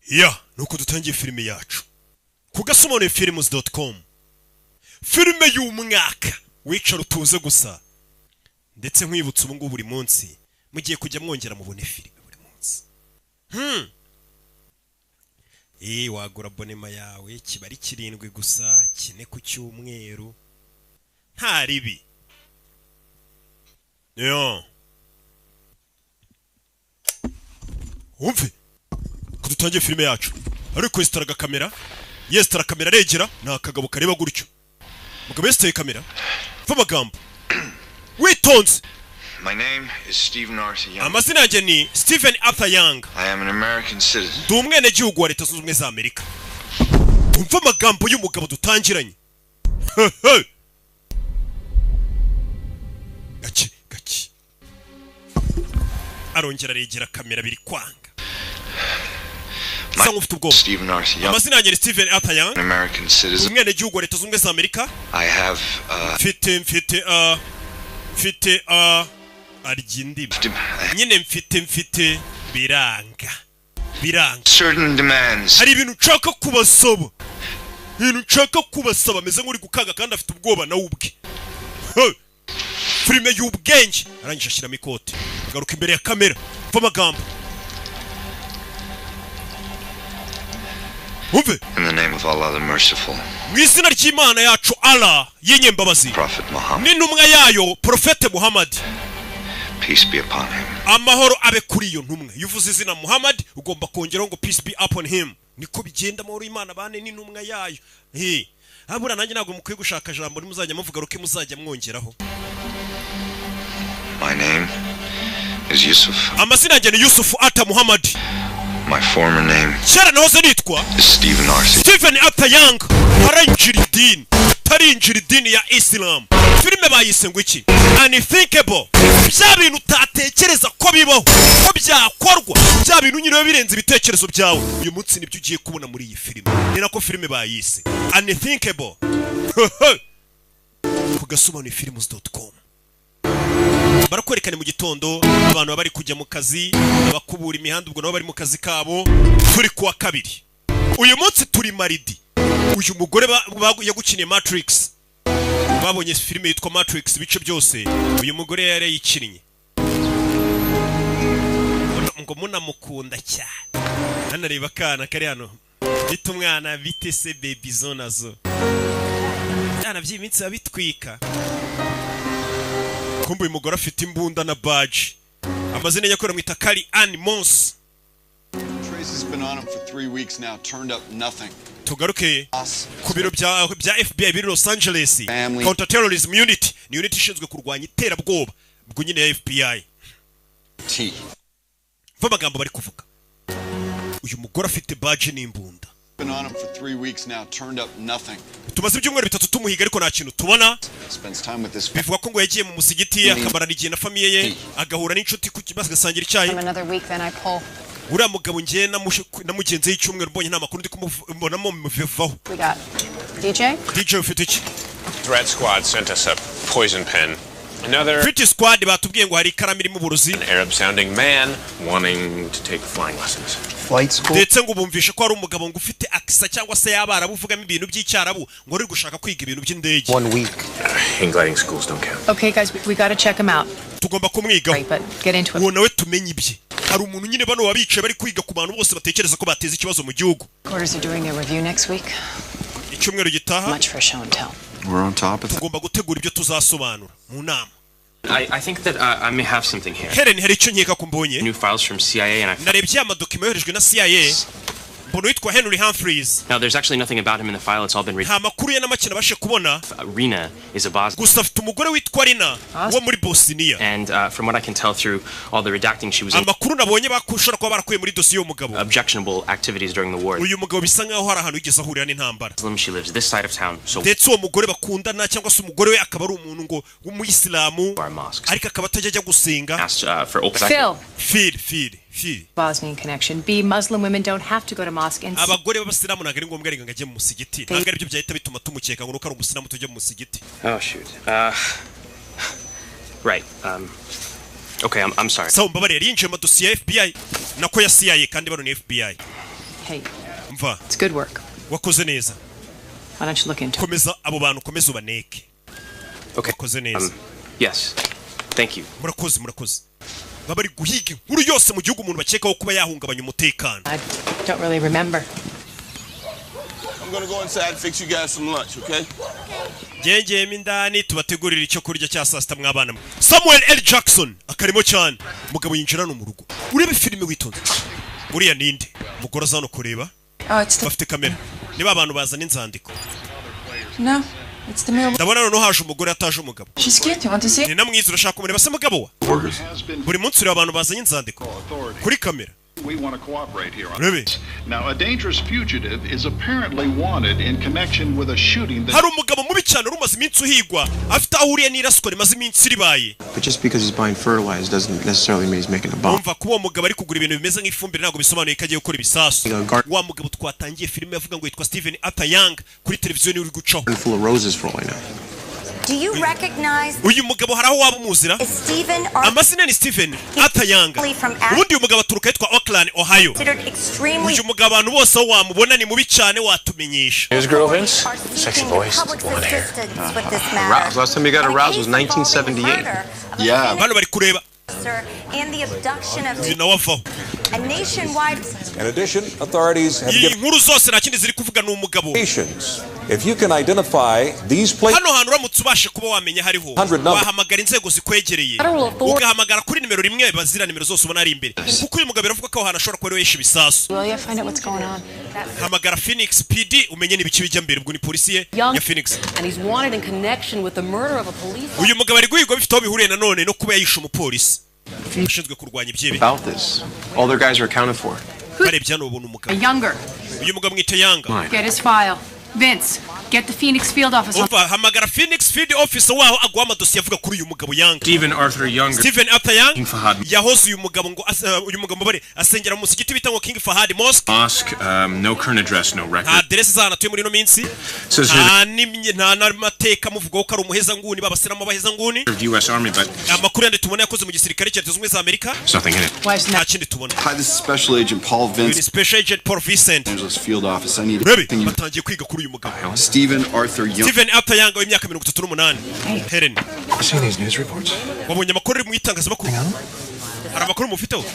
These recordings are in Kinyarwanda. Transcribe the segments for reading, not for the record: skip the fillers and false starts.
Ya nuko dutangiye filime yacu ku gasumone-films.com. Filime y'umwaka wicara utuze gusa, ndetse nkwibutsa ubu ngubu buri munsi mugiye kujya mwongera mubone filime buri munsi. Wagura abonema yawe kibari 7 gusa, 4 ku cyumweru nta ribi. Umve kudutangiye filime yacu ariko yestaraga kamera, yestara kamera regera nta kagabo kareba gutyo. Mugabo yestaye kamera fa magambo witonze. My name is Stephen Arthur Young. Amazina yanjye ni Stephen Arthur Young. I am an American citizen. Ndi umwene gihugu wa Leta Zunze Ubumwe za Amerika. Umva magambo y'umugabo dutangiranye. Gaki. Arongera regera kamera biri kwanga. Stephen Arthur Young. Amazina yanjye ni Stephen Arthur Young. An American citizen. Umwene gihugu wa Leta Zunze Ubumwe za Amerika. I have mfite arigindi. Nyine mfite biranga. Certain demands. Hari ibintu nshaka kubasaba, meze nk'uri gukaga kandi afite ubwoba nawe ubwe. Filime y'ubwenge arangije ashyiramo ikote, garuka imbere ya kamera fa magambo. Umve. In the name of Allah the merciful. Mwizina ry'Imana yacu Allah y'inyembabazi. Prophet Muhammad. N'intumwa yayo Profete Muhammad. Peace be upon him. Amahoro abe kuri iyo ntumwa. Yuvuze izina Muhammad ugomba kongeraho ngo peace be upon him. Niko bigenda amahoro y'Imana bane n'intumwa yayo. Abura nanjye ntabwo mukwiye gushaka jambo rimuzajya muvuga ruke muzajya mwongeraho. My name is Yusuf. Amazina yanjye ni Yusuf Arthur Muhammad. My former name Shara nahoze nitwa Stephen Arthur. Stephen Arthur Young. Tarinjira idini ya Islam. Filime bayise ngo iki? Unthinkable. Bya bintu utatekereza ko bibaho, ko byakorwa, bya bintu nyine birenze ibitekerezo byawe. Uyu munsi nibyo ugiye kubona muri iyi filime. Ni nako filime bayise Unthinkable. Ku gasumone-films.com. Barakwerekana mu gitondo abantu bari kujya mu kazi, abakubura imihanda ubwo nabo bari mu kazi kabo. Turi kuwa kabiri. Uyu munsi turi maridi. Uyu mugore yagukiniye Matrix. Babonye filime yitwa Matrix ibice byose. Uyu mugore yari yikinnye. Ngo munamukunda cyane. Nanareba kana kari hano. Bita umwana bite se baby zonazo. Yana by'iminsi abitwika. Kumbe uyu mugore afite imbunda na badge. Amazina yakora mwita Kali Ann Mons. Tracy's been on him for 3 weeks now, turned up nothing. Tugaruke ku biro bya FBI biri Los Angeles. Counter Terrorism Unit ni unit ishinzwe kurwanya iterabwoba bwo nyine ya FBI. Va magambo bari kuvuga. Uyu mugore afite badge n'imbunda. Been on him for 3 weeks now, turned up nothing. Tumaze ibyumweru 3 tumuhiga ariko nta kintu tubona. Spends time with this. Bivuga ko ngo yagiye mu musigiti akamarana igihe na famiye ye, agahura n'inshuti ku kibazo gasangira icyayi. Another week then I pull. Uriya mugabo ngiye namugenze y'icyumweru mbonye nta makuru ndi kumubonamo muvevaho. We got DJ ufite iki? Threat Squad sent us a poison pen. Another Threat Squad batubwiye ngo hari ikaramu irimo uburozi. An Arab sounding man wanting to take flying lessons. Flight school. Ndetse ngo bumvishe ko ari umugabo ngo ufite akisa cyangwa se yabara buvugamo ibintu by'icyarabu ngo ari gushaka kwiga ibintu by'indege. 1 week. Gliding schools don't count. Okay guys, we got to check him out. Tugomba kumwigaho. Right, but get into it. Uwo nawe tumenye ibye. Hari umuntu nyine bano wabicaye bari kwiga ku bantu bose batekereza ko bateza ikibazo mu gihugu. Quarters are doing their review next week. Icyumweru gitaha. Much for show and tell. We're on top of it. Tugomba gutegura ibyo tuzasobanura mu nama. I think that I may have something here. Helen hari icyo nkeka kumbonye. New files from CIA and narebye amadokima yoherejwe na CIA. Mbono yitwa Henry Humphreys. Now there's actually nothing about him in the file, it's all been written. Nta makuru ye n'amakina bashe kubona. Rina is a Bosnian. Gusa afite umugore witwa Rina wo muri Bosnia. And from what I can tell through all the redacting she was in. Amakuru nabonye bakushora kwa barakuye muri dosiye y'umugabo. Objectionable activities during the war. Uyu mugabo bisa nkaho hari ahantu yigeze ahurira n'intambara. She lives this side of town. So ndetse uwo mugore bakundana cyangwa se umugore we akaba ari umuntu ngo w'umuyisilamu ariko akaba atajya gusenga. Phil. Bosnian connection. B, Muslim women don't have to go to mosque and abagore b'abasilamu nagari ngombwa ari ngajye mu musigiti. Nagari ibyo byahita bituma tumukeka ngo nuko ari umusilamu tujye mu musigiti. Oh shoot. Right. Okay, I'm sorry. So mbabare yinjiye mu dosiye ya FBI nako ya CIA kandi bano ni FBI. Hey, mva it's good work. wakoze neza. Why don't you look into it? Komeza abo bantu komeza ubaneke. Okay. Wakoze neza. Yes. Thank you. Murakoze. Babari guhiga inkuru yose mu gihugu umuntu bakekaho kuba yahungabanya umutekano. I don't really remember. I'm gonna go inside and fix you guys some lunch, okay? Gengeyemo indani tubategurira icyo kurya cya saa sita mwabana. Samuel L. Jackson akarimo cyane. Umugabo yinjira no mu rugo. Urebe filime witonze. Uriya ninde? Mugora zano kureba. Oh, it's the... Bafite kamera. Niba abantu bazana inzandiko. No, it's the mail. Ndabona noneho haje umugore ataje umugabo. She's cute. You want to see? Ni namwiza urashaka kumureba se mugabo wa? Buri munsi ureba abantu bazanye inzandiko. Kuri kamera. We want to cooperate here on Really? this. Now, a dangerous fugitive is apparently wanted in connection with a shooting that... Hari umugabo mubi cyane rumaze iminsi uhigwa afite ahuriye n'iraswa rimaze iminsi ribaye. But just because he's buying fertilizer doesn't necessarily mean he's making a bomb. Umva kuba uwo mugabo ari kugura ibintu bimeze nk'ifumbire ntabwo bisobanuye ko agiye gukora ibisasu. Wa mugabo twatangiye filime yavuga ngo yitwa Stephen Arthur Young kuri televiziyo ni uri gucaho. Full of roses for all I know. Do you recognize uyu mugabo haraho waba umuzira? Amazina ni Stephen Arthur Young. Ubundi uyu mugabo aturuka yitwa Oakland, Ohio. Uyu mugabo abantu bose aho wamubona ni mubi cyane watumenyesha. Here's girl Vince. Sexy voice, blonde hair. Last time you got aroused was 1978. Yeah. Bano bari kureba. And the abduction of uyu nawe avaho. a nationwide... In addition, authorities have given inkuru zose nta kindi ziri kuvuga ni umugabo. If you can identify these places, hano hantu uramutse ubashe kuba wamenya hariho wahamagara inzego zikwegereye ugahamagara kuri nimero rimwe bazira nimero zose ubona ari imbere kuko uyu mugabo aravuga ko aho hantu ashobora kuba ari yishe ibisasu. Hamagara Phoenix PD umenye n'ibiki bijya mbere ubwo ni polisi ye ya Phoenix. Uyu mugabo ari guhigwa bifite aho bihuriye nanone no kuba yishe umupolisi ushinzwe kurwanya ibyebe. About this, all their guys are accounted for. Barebye hano ubona umugabo. Younger. Uyu mugabo mwita Yanga. Get his file. Vince, get the Phoenix field office. Umva hamagara Phoenix field office waho agwa amadosiye avuga kuri uyu mugabo Yanga. Stephen Arthur Young. King Fahad. Yahoze uyu mugabo ngo uyu mugabo bare asengera mu musigiti bita ngo King Fahad Mosque. No current address, no record. Address zana tuye muri no minsi. Nta n'amateka muvuga ko ari umuheza nguni babasiramo abaheza nguni. US Army but amakuru yandi tubona yakoze mu gisirikare cya Zunze za Amerika. Something in it. Nta kindi tubona. Hi, this is Special Agent Paul Vince. Special Agent Paul Vincent. Angeles Field Office. I need batangiye kwiga kuri uyu mugabo. Stephen Arthur Young. Stephen Arthur Young w'imyaka 38. Helen. You seen these news reports? Wabonye amakuru mu itangazamakuru? Hari amakuru mufiteho?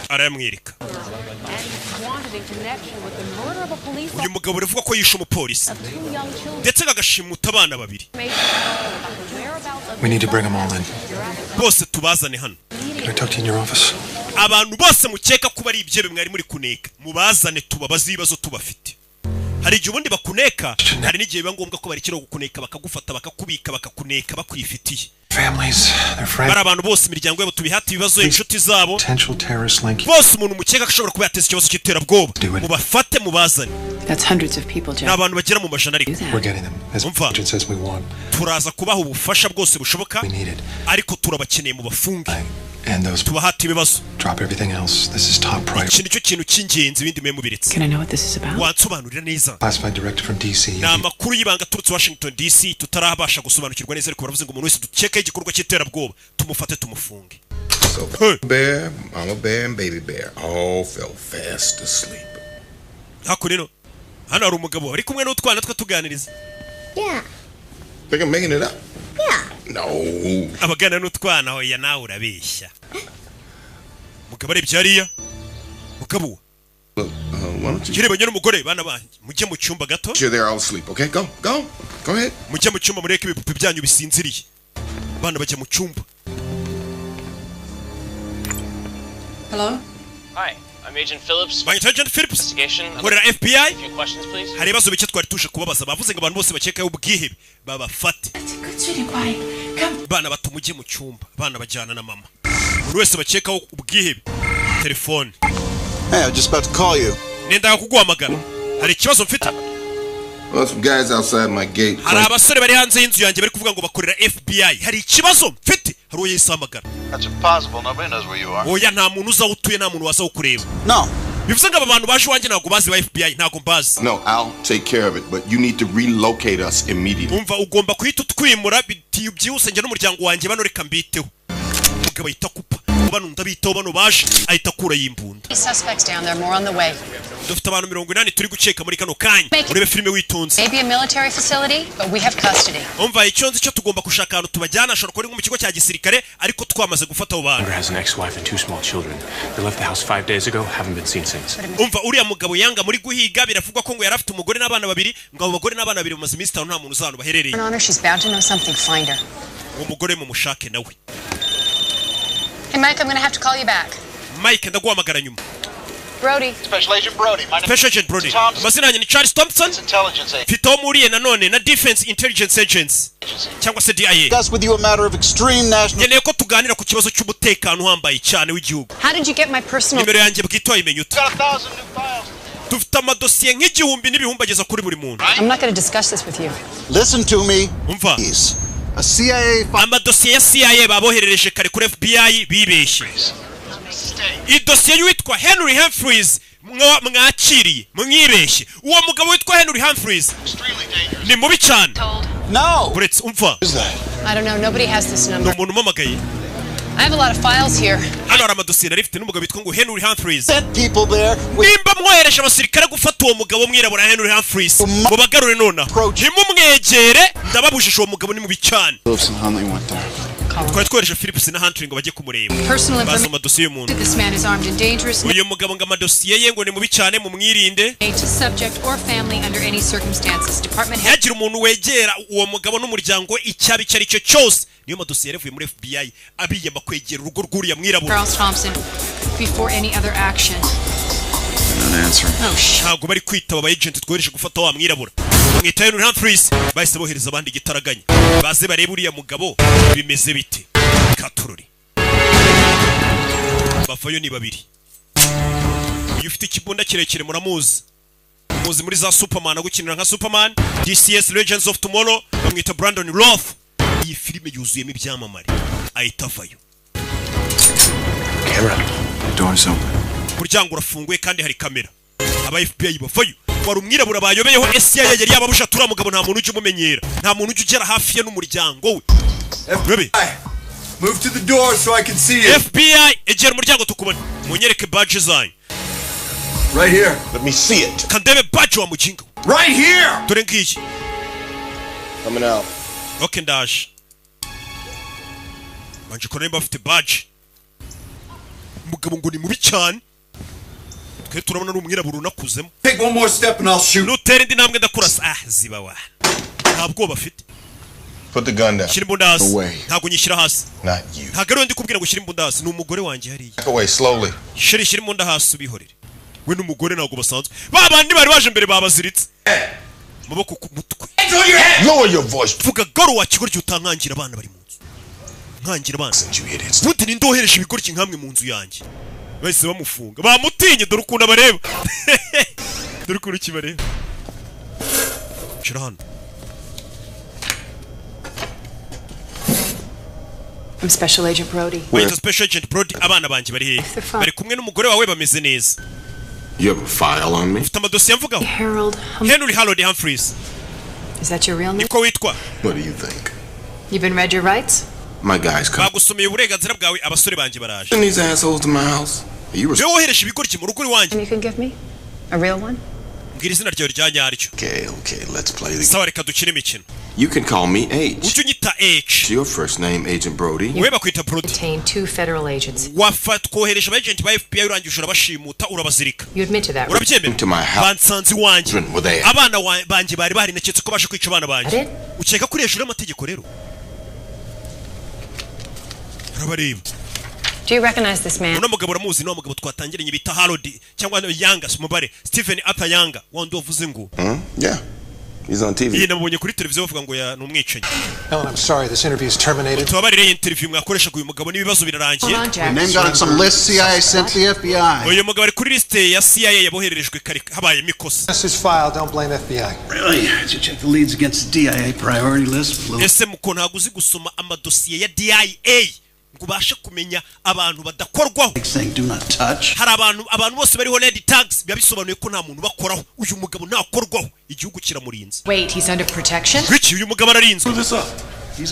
Arayamwirika. Uyu mugabo uravuga ko yishe umupolisi ndetse agashimuta abana babiri. We need to bring them all in. Bose tubazane hano. Can I talk to you in your office? Abantu bose mukeka kuba ari ibyebe mwari muri kuneka mubazane tubabaze ibibazo tubafite. Hari igihe ubundi bakuneka hari n'igihe biba ngombwa ko bari kiro gukuneka bakagufata bakakubika bakakuneka bakwifitiye. Families, their friends. Bara abantu bose imiryango yabo tubihata ibibazo inshuti zabo. Potential terrorist link. Bose umuntu mukeka ashobora kuba yateza ikibazo cy'iterabwoba. Mubafate mubazane. That's hundreds of people, Joe. N'abantu bagera mu majana ariko. We're getting them as agent says we want. Turaza kubaho ubufasha bwose bushoboka. Ariko turabakeneye mu bafunge. And those tubahati ibibazo. Drop everything else. This is top priority. Nicyo kintu cy'ingenzi ibindi mwe mubiritse. Can I know what this is about? Wansobanurira neza. Classified director from DC. Na makuru y'ibanga turutse Washington DC tutarabasha gusobanukirwa neza ariko baravuze ngo umuntu wese dukeka igikorwa cy'iterabwoba tumufate tumufunge. Bear, Mama Bear and Baby Bear all fell fast asleep. Hakurino. Hano hari umugabo ari kumwe n'utwana twatuganiriza. Yeah. Think I'm making it up? Yeah. No. Abagana n'utwana hoya nawe urabeshya. Mugabo ari byariya. Mugabo. Why don't you? Kireba nyine umugore bana banjye mujye mu cyumba gato. You're there all asleep, okay? Go ahead. Mujye mu cyumba mureke ibipupe byanyu bisinziriye. Bana bajya mu cyumba. Hello? Hi, I'm Agent Phillips. Agent Phillips. Investigation. Korera FBI. A few questions, please. Hari ibibazo bike twari tuje kubabaza bavuze ngo abantu bose bakeka ubwihebe babafate. Bana bato mujye mu cyumba. Bana bajyana na mama. Buri wese bakeka ubwihebe. Telefone. Hey, I'm just about to call you. Nenda kuguhamagara. Hari ikibazo mfite. Well, some guys outside my gate. Hari abasore bari hanze y'inzu yanjye bari kuvuga ngo bakorera FBI. Hari ikibazo mfite. Hari uwo yisamagara. That's impossible. Nobody knows where you are. Oya nta muntu uza utuye nta muntu waza ukureba. No. Bivuze ngo aba bantu baje wanjye ntago bazi ba FBI ntago mbazi. No, I'll take care of it, but you need to relocate us immediately. Umva ugomba kuhita utwimura byihuse njye n'umuryango wanjye bano reka mbiteho. Mugabo yita kupa. bano ndabitaho bano baje ahita akura yimbunda. Suspects down there, more on the way. Dufite abantu 80 turi guceka muri kano kanya. Urebe filime witonze. Maybe a military facility, but we have custody. Umva icyo nzi cyo tugomba kushaka ahantu tubajyana ashobora kuba mu kigo cya gisirikare ariko twamaze gufata abo bantu. Has an ex-wife and 2 small children. They left the house 5 days ago, haven't been seen since. Umva uriya mugabo yanga muri guhiga biravugwa ko ngo yari afite umugore n'abana babiri ngo abo bagore n'abana babiri bamaze iminsi 5 nta muntu uzano baherereye. Honor, she's bound to know something. Find her. Umugore mu mushake nawe. Hey Mike, I'm going to have to call you back. Mike ndaguhamagara nyuma. Brody. Special Agent Brody. My name Special Agent Brody. Mazina yanjye ni Charles Thompson. Intelligence Agent. Fito muriye nanone na Defense Intelligence Agents. Cyangwa se DIA. Discuss with you a matter of extreme national. Ngeneye ko tuganira ku kibazo cy'umutekano uhambaye cyane w'igihugu. How did you get my personal? Nimero yanjye bwito imenye ute. Got 1,000 new files. Dufite amadosiye nk'igihumbi n'ibihumbi ageza kuri buri muntu. I'm not going to discuss this with you. Listen to me. Umva. A CIA amadosiye ya CIA baboherereje kare kuri FBI bibeshye. Idosiye y'uwitwa Henry Humphreys mwakiriye mwibeshye. Uwo mugabo witwa Henry Humphreys ni mubi cyane. No. Buretse umva. I don't know. Nobody has this number. Umuntu umamagaye. I have a lot of files here. Hano hari amadosiye narifite n'umugabo witwa ngo Henry Humphreys. Sent people there. Nimba mwohereje abasirikare gufata uwo mugabo mwirabura Henry Humphreys ngo bagarure nona. Ntimumwegere ndababujije uwo mugabo ni mubi cyane. Twari twohereje Phillips na Hunter ngo bajye kumureba. Bazo amadosiye y'umuntu. This man is armed and dangerous. Uyu mugabo ngo amadosiye ye ngo ni mubi cyane mu mwirinde. To subject or family under any circumstances. Department head. Yagira umuntu wegera uwo mugabo n'umuryango icyabi cyari cyo cyose. Niyo madosiye yavuye muri FBI abiyama kwegera urugo rw'uriya mwirabura. Charles Thompson before any other action. Ntabwo bari kwitaba aba agent twohereje gufata wa mwirabura. Mwita Henry Humphreys bahise bohereza abandi gitaraganya. Baze bareba uriya mugabo bimeze bite. Katururi. Bafayo ni babiri. Iyo ufite ikibunda kirekire muramuzi. Muzi muri za Superman agukinira nka Superman, DCS Legends of Tomorrow, bamwita Brandon Roth. Iyi filime yuzuyemo ibyamamare. Ahita avayo. Camera. The door's open. Muryango urafunguye kandi hari kamera. Aba FBI bafayo. Wari umwirabura bayobeyeho CIA yari yababusha tura mugabo nta muntu uje umumenyera. Nta muntu uje ugera hafi ye n'umuryango we. FBI. Move to the door so I can see you. FBI egera umuryango tukubona. Munyereke badge zanyu. Right here. Let me see it. Kandebe badge wa mujinga. Right here. Dore ngiyi. Coming out. Okay ndaje. Manje koremba afite badge. Mugabo ngo ni mubi cyane. Twe turabona n'umwirabura unakuzemo. Take one more step and I'll shoot. Nutera indi ntambwe ndakurasa. Ziba wa. Ntabwo bafite. Put the gun down. Shira imbunda hasi. Ntabwo nyishyira hasi. Not you. Ntabwo ari ndi kubwira ngo shira imbunda hasi. Ni umugore wanjye hariya. Back away slowly. Shira imbunda hasi ubihorere. We n'umugore ntabwo basanzwe. Babandi bari baje mbere babaziritse. Maboko ku mutwe. Lower your voice. Vuga garo wa kigori utankangira abana bari mu nzu. Nkangira abana. Buti ni ndohereje ibigori nkamwe mu nzu yanjye. Bahise bamufunga. Bamutinye dore ukuntu abareba. Dore ukuntu kibareba. Shira hano. I'm Special Agent Brody. Wait, Special Agent Brody abana banje bari hehe? Bari kumwe n'umugore wawe bameze neza. You have a file on me? Ufite amadosiye mvugaho. Henry Humphreys. Is that your real name? Niko witwa. What do you think? You've been read your rights? My guys come. Bagusomeye uburenganzira bwawe abasore banje baraje. Send these assholes to my house. You Wewe wohereje ibigori mu rugo iwanjye. And you can give me a real one? Mbwira izina ryawe rya nyaryo. Okay, let's play the. Sawa reka dukine imikino. You can call me H. Ujye unyita H. Your first name, Agent Brody. Wewe bakwita Brody. Detained 2 federal agents. Wafatwohereje abagent ba FBI urangije urabashimuta urabazirika. You admit to that? Urabyemera? To my house. Bansanze iwanjye. Abana banje bari naketse ko bashe kwica abana banje. Ukeka kuri hejuru y'amategeko rero. Urabareba. Do you recognize this man? Uno mugabo uramuzi no mugabo twatangiranye bita Harold cyangwa Yanga Smubare Stephen Arthur Yanga wandi wavuze ngo. Yeah. He's on TV. Nabonye kuri televiziyo bavuga ngo ya numwicanyi. Helen, I'm sorry, this interview is terminated. Tubabarire interview mwakoresha uyu mugabo nibibazo birarangiye. Your name got on some list CIA sent to the FBI. Uyu mugabo ari kuri liste ya CIA yabohererejwe kare habaye mikosa. This is file, don't blame FBI. Really? Did you check the leads against the DIA priority list? Ese muko ntago uzi gusoma amadosiye ya DIA ngo bashe kumenya abantu badakorwaho. Do not touch. Hari abantu bose bariho red tags bisobanuye ko nta muntu bakoraho. Uyu mugabo ntakorwaho igihugu kiramurinze. Wait, he's under protection? Rich uyu mugabo ararinzwe.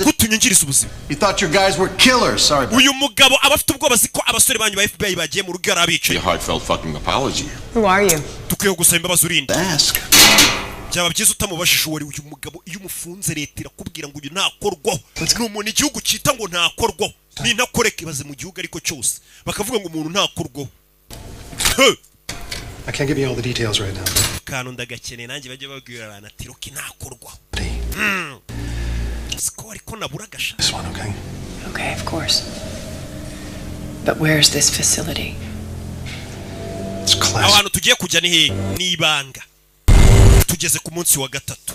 kutunyingiriza ubuzima. You thought your guys were killers. Sorry. Uyu mugabo abafite ubwoba ziko abasore banyu ba FBI bagiye mu rugo arabicaye. A heartfelt fucking apology. Who are you? Tukwiye gusaba imbabazi urinde. Ask. Byaba byiza utamubajije uwari uyu mugabo iyo umufunze leta irakubwira ngo uyu ntakorwaho. Ni umuntu igihugu cyita ngo ntakorwaho. Ni ntakoreke baze mu gihugu ariko cyose. Bakavuga ngo umuntu ntakorwaho. I can't give you all the details right now. Kanu ndagakene nanjye bajye babwira abantu ati roki ntakorwaho. Siko ariko nabura gasha. This one, okay? Okay, of course. But where's this facility? It's classic. Ahantu tugiye kujya ni ibanga. Tugeze ku munsi wa gatatu.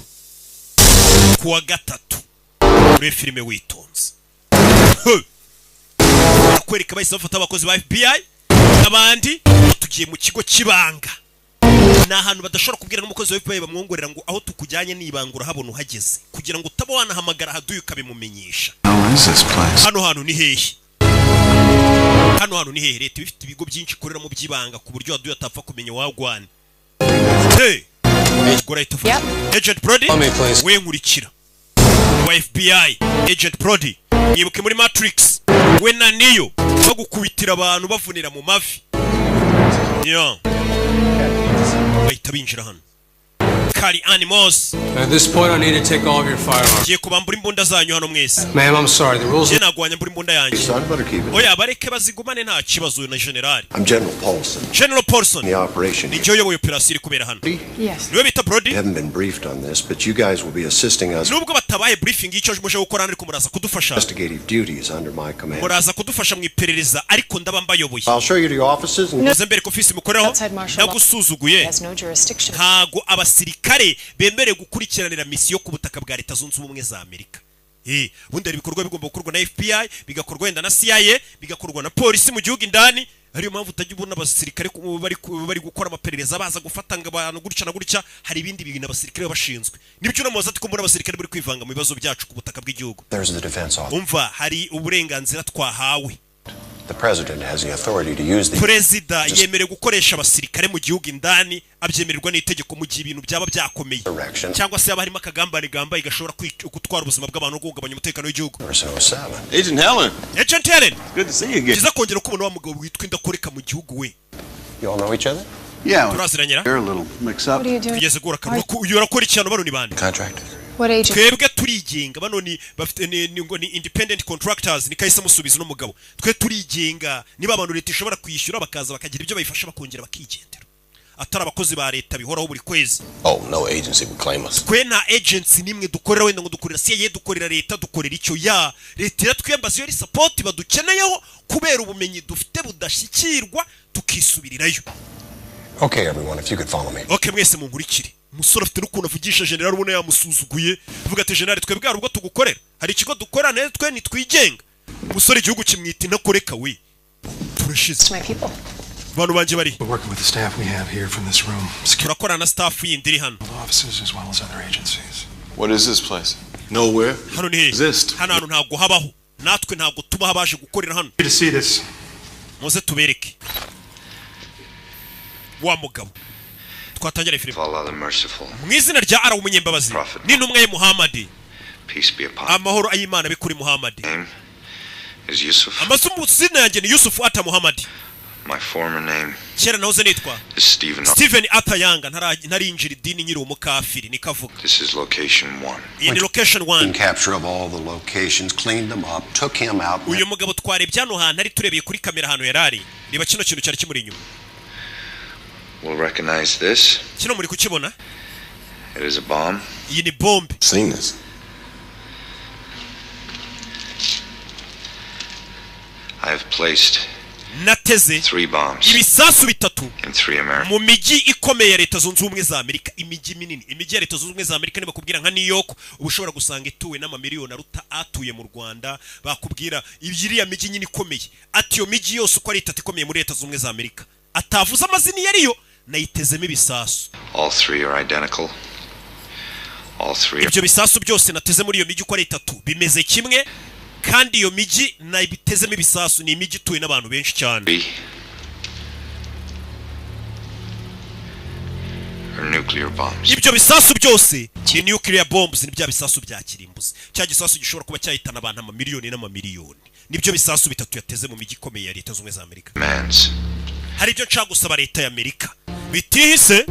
Ku wa gatatu. Muri filime witonze. Akwereka bahise bafata abakozi ba FBI abandi tugiye mu kigo kibanga. Na ahantu badashobora kubwira n'umukozi wa FBI bamwongorera ngo aho tukujyanye nibangura habona uhageze kugira ngo utaba wanahamagara haduye ukabimumenyesha. Hano hantu ni hehe? Hano hantu ni hehe? Leta bifite ibigo byinshi korera mu byibanga ku buryo haduye atapfa kumenya wagwane. Hey! Yep. Agent Brody, we nkurikira. Wa FBI, Agent Brody, yibuke muri Matrix. We na Neo bagukubitira abantu bavunira mu mavi. Yeah. Bahita binjira hano. Kari animals. At this point, I need to take all of your firearms. Giye kubambura imbunda zanyu hano mwese. Ma'am, I'm sorry. The rules. Nagwanya mbura imbunda yanjye. Oya bareke bazigumane nta kibazo na general. I'm General Paulson. General Paulson. The operation. Ni joyo yo operation kubera hano. Yes. Niwe bita Brody. We haven't been briefed on this, but you guys will be assisting us. Nubwo batabaye briefing icyo muje gukora ariko muraza kudufasha. Investigative duties under my command. Muraza kudufasha mu iperereza ariko ndaba mbayoboye. I'll show you the offices and Muze mbere ko office mukoraho. Nagusuzuguye. Ntago abasirikare bemere gukurikiranira misiyo ku butaka bwa Leta Zunze Ubumwe za Amerika. Bundi ari bikorwa bigomba gukorwa na FBI, bigakorwa wenda na CIA, bigakorwa na polisi mu gihugu indani. Ariyo mpamvu utajya ubona abasirikare bari gukora amaperereza baza gufata abantu gutya na gutya. Hari ibindi bintu abasirikare bashinzwe. Nibyo namuza ati ko mbona abasirikare bari kwivanga mu bibazo byacu ku butaka bw'igihugu. Umva hari uburenganzira twahawe. The president has the authority to use the Perezida yemerewe gukoresha abasirikare mu gihugu indani abyemererwa n'itegeko mu gihe ibintu byaba byakomeye cyangwa se yaba harimo akagambane gamba igashobora gutwara ubuzima bw'abantu no kugabanya umutekano w'igihugu. Agent Helen. Agent Helen. Good to see you again. Kiza kongera kubona wa mugabo witwa indakoreka mu gihugu we. You all know each other? Yeah. Turaziranyira. They're a little mixed up. What are you doing? Tugeze gura kanwa uyu arakora ikintu bano ni bande? Contractors. What agent? Twebwe turigenga bano ni bafite ni independent contractors ni kahise musubiza no mugabo. Twe turigenga niba abantu leta ishobora kwishyura bakaza bakagira ibyo bayifasha bakongera bakigendera. Atari abakozi ba leta bihoraho buri kwezi. Oh, no agency would claim us. Twe na agency nimwe dukorera wenda ngo dukorera CIA dukorera leta dukorera icyo ya leta iratwembaza yo support badukeneyeho kubera ubumenyi dufite budashyikirwa tukisubirirayo. Okay, everyone, if you could follow me. Okay, mwese munkurikire. Umusore afite n'ukuntu avugisha general ubona yamusuzuguye avuga ati general twebwe ubwo tugukorera hari ikigo dukorana neza twe nitwigenga. Umusore igihugu kimwita inakoreka we. Turashize. Bantu banje bari. We're working with the staff we have here from this room. Turakora na staff yindi iri hano. Offices as well as other agencies. What is this place? Nowhere. Hano ni exist. Hano ntago habaho. Natwe ntago tuba habaje gukorera hano. To see this. Muze tubereke. Wa mugabo. Twatangira filime. Mu izina rya Ara umunyembabazi. Ni ntumwe ye Muhammad. Peace be upon Amahoro ayimana bikuri Muhammad. is Yusuf. Amasumu zina yanjye ni Yusuf ata Muhammad. My former name Kera nahoze nitwa Steven Atayanga ntarinjira idini nyiri umukafiri nikavuga. This is location 1. In location 1. Capture of all the locations, cleaned them up, took him out. Uyu mugabo twarebye hano hantu ari turebeye kuri kamera hano yarari. Niba kino kintu cyari kimuri inyuma. We'll recognize this. Kino muri kukibona? It is a bomb. Iyi ni bombe. Seen this. I have placed nateze 3 bombs ibisasu bitatu in 3 America. mu miji ikomeye ya Leta Zunze Ubumwe za Amerika. Imiji minini, imiji ya Leta Zunze Ubumwe za Amerika niba kubwira nka New York ubushobora gusanga ituwe n'amamiliyoni aruta atuye mu Rwanda. Bakubwira ibyiriya miji nyine ikomeye ati yo miji yose uko ari itatu ikomeye muri Leta Zunze Ubumwe za Amerika atavuze amazina yariyo nayitezemo ibisasu. All 3 are identical. All 3 ibyo bisasu byose nateze muri iyo miji uko ari itatu bimeze kimwe kandi iyo miji nayibitezemo ibisasu ni imiji ituwe n'abantu benshi cyane. are nuclear bombs. Ibyo bisasu byose ni nuclear bombs, ni bya bisasu bya kirimbuzi. Cya gisasu gishobora kuba cyahitana abantu amamiliyoni n'amamiliyoni. Nibyo bisasu bitatu yateze mu miji ikomeye ya Leta Zunze za Amerika. Hari ibyo nshaka gusaba Leta ya Amerika bitihise,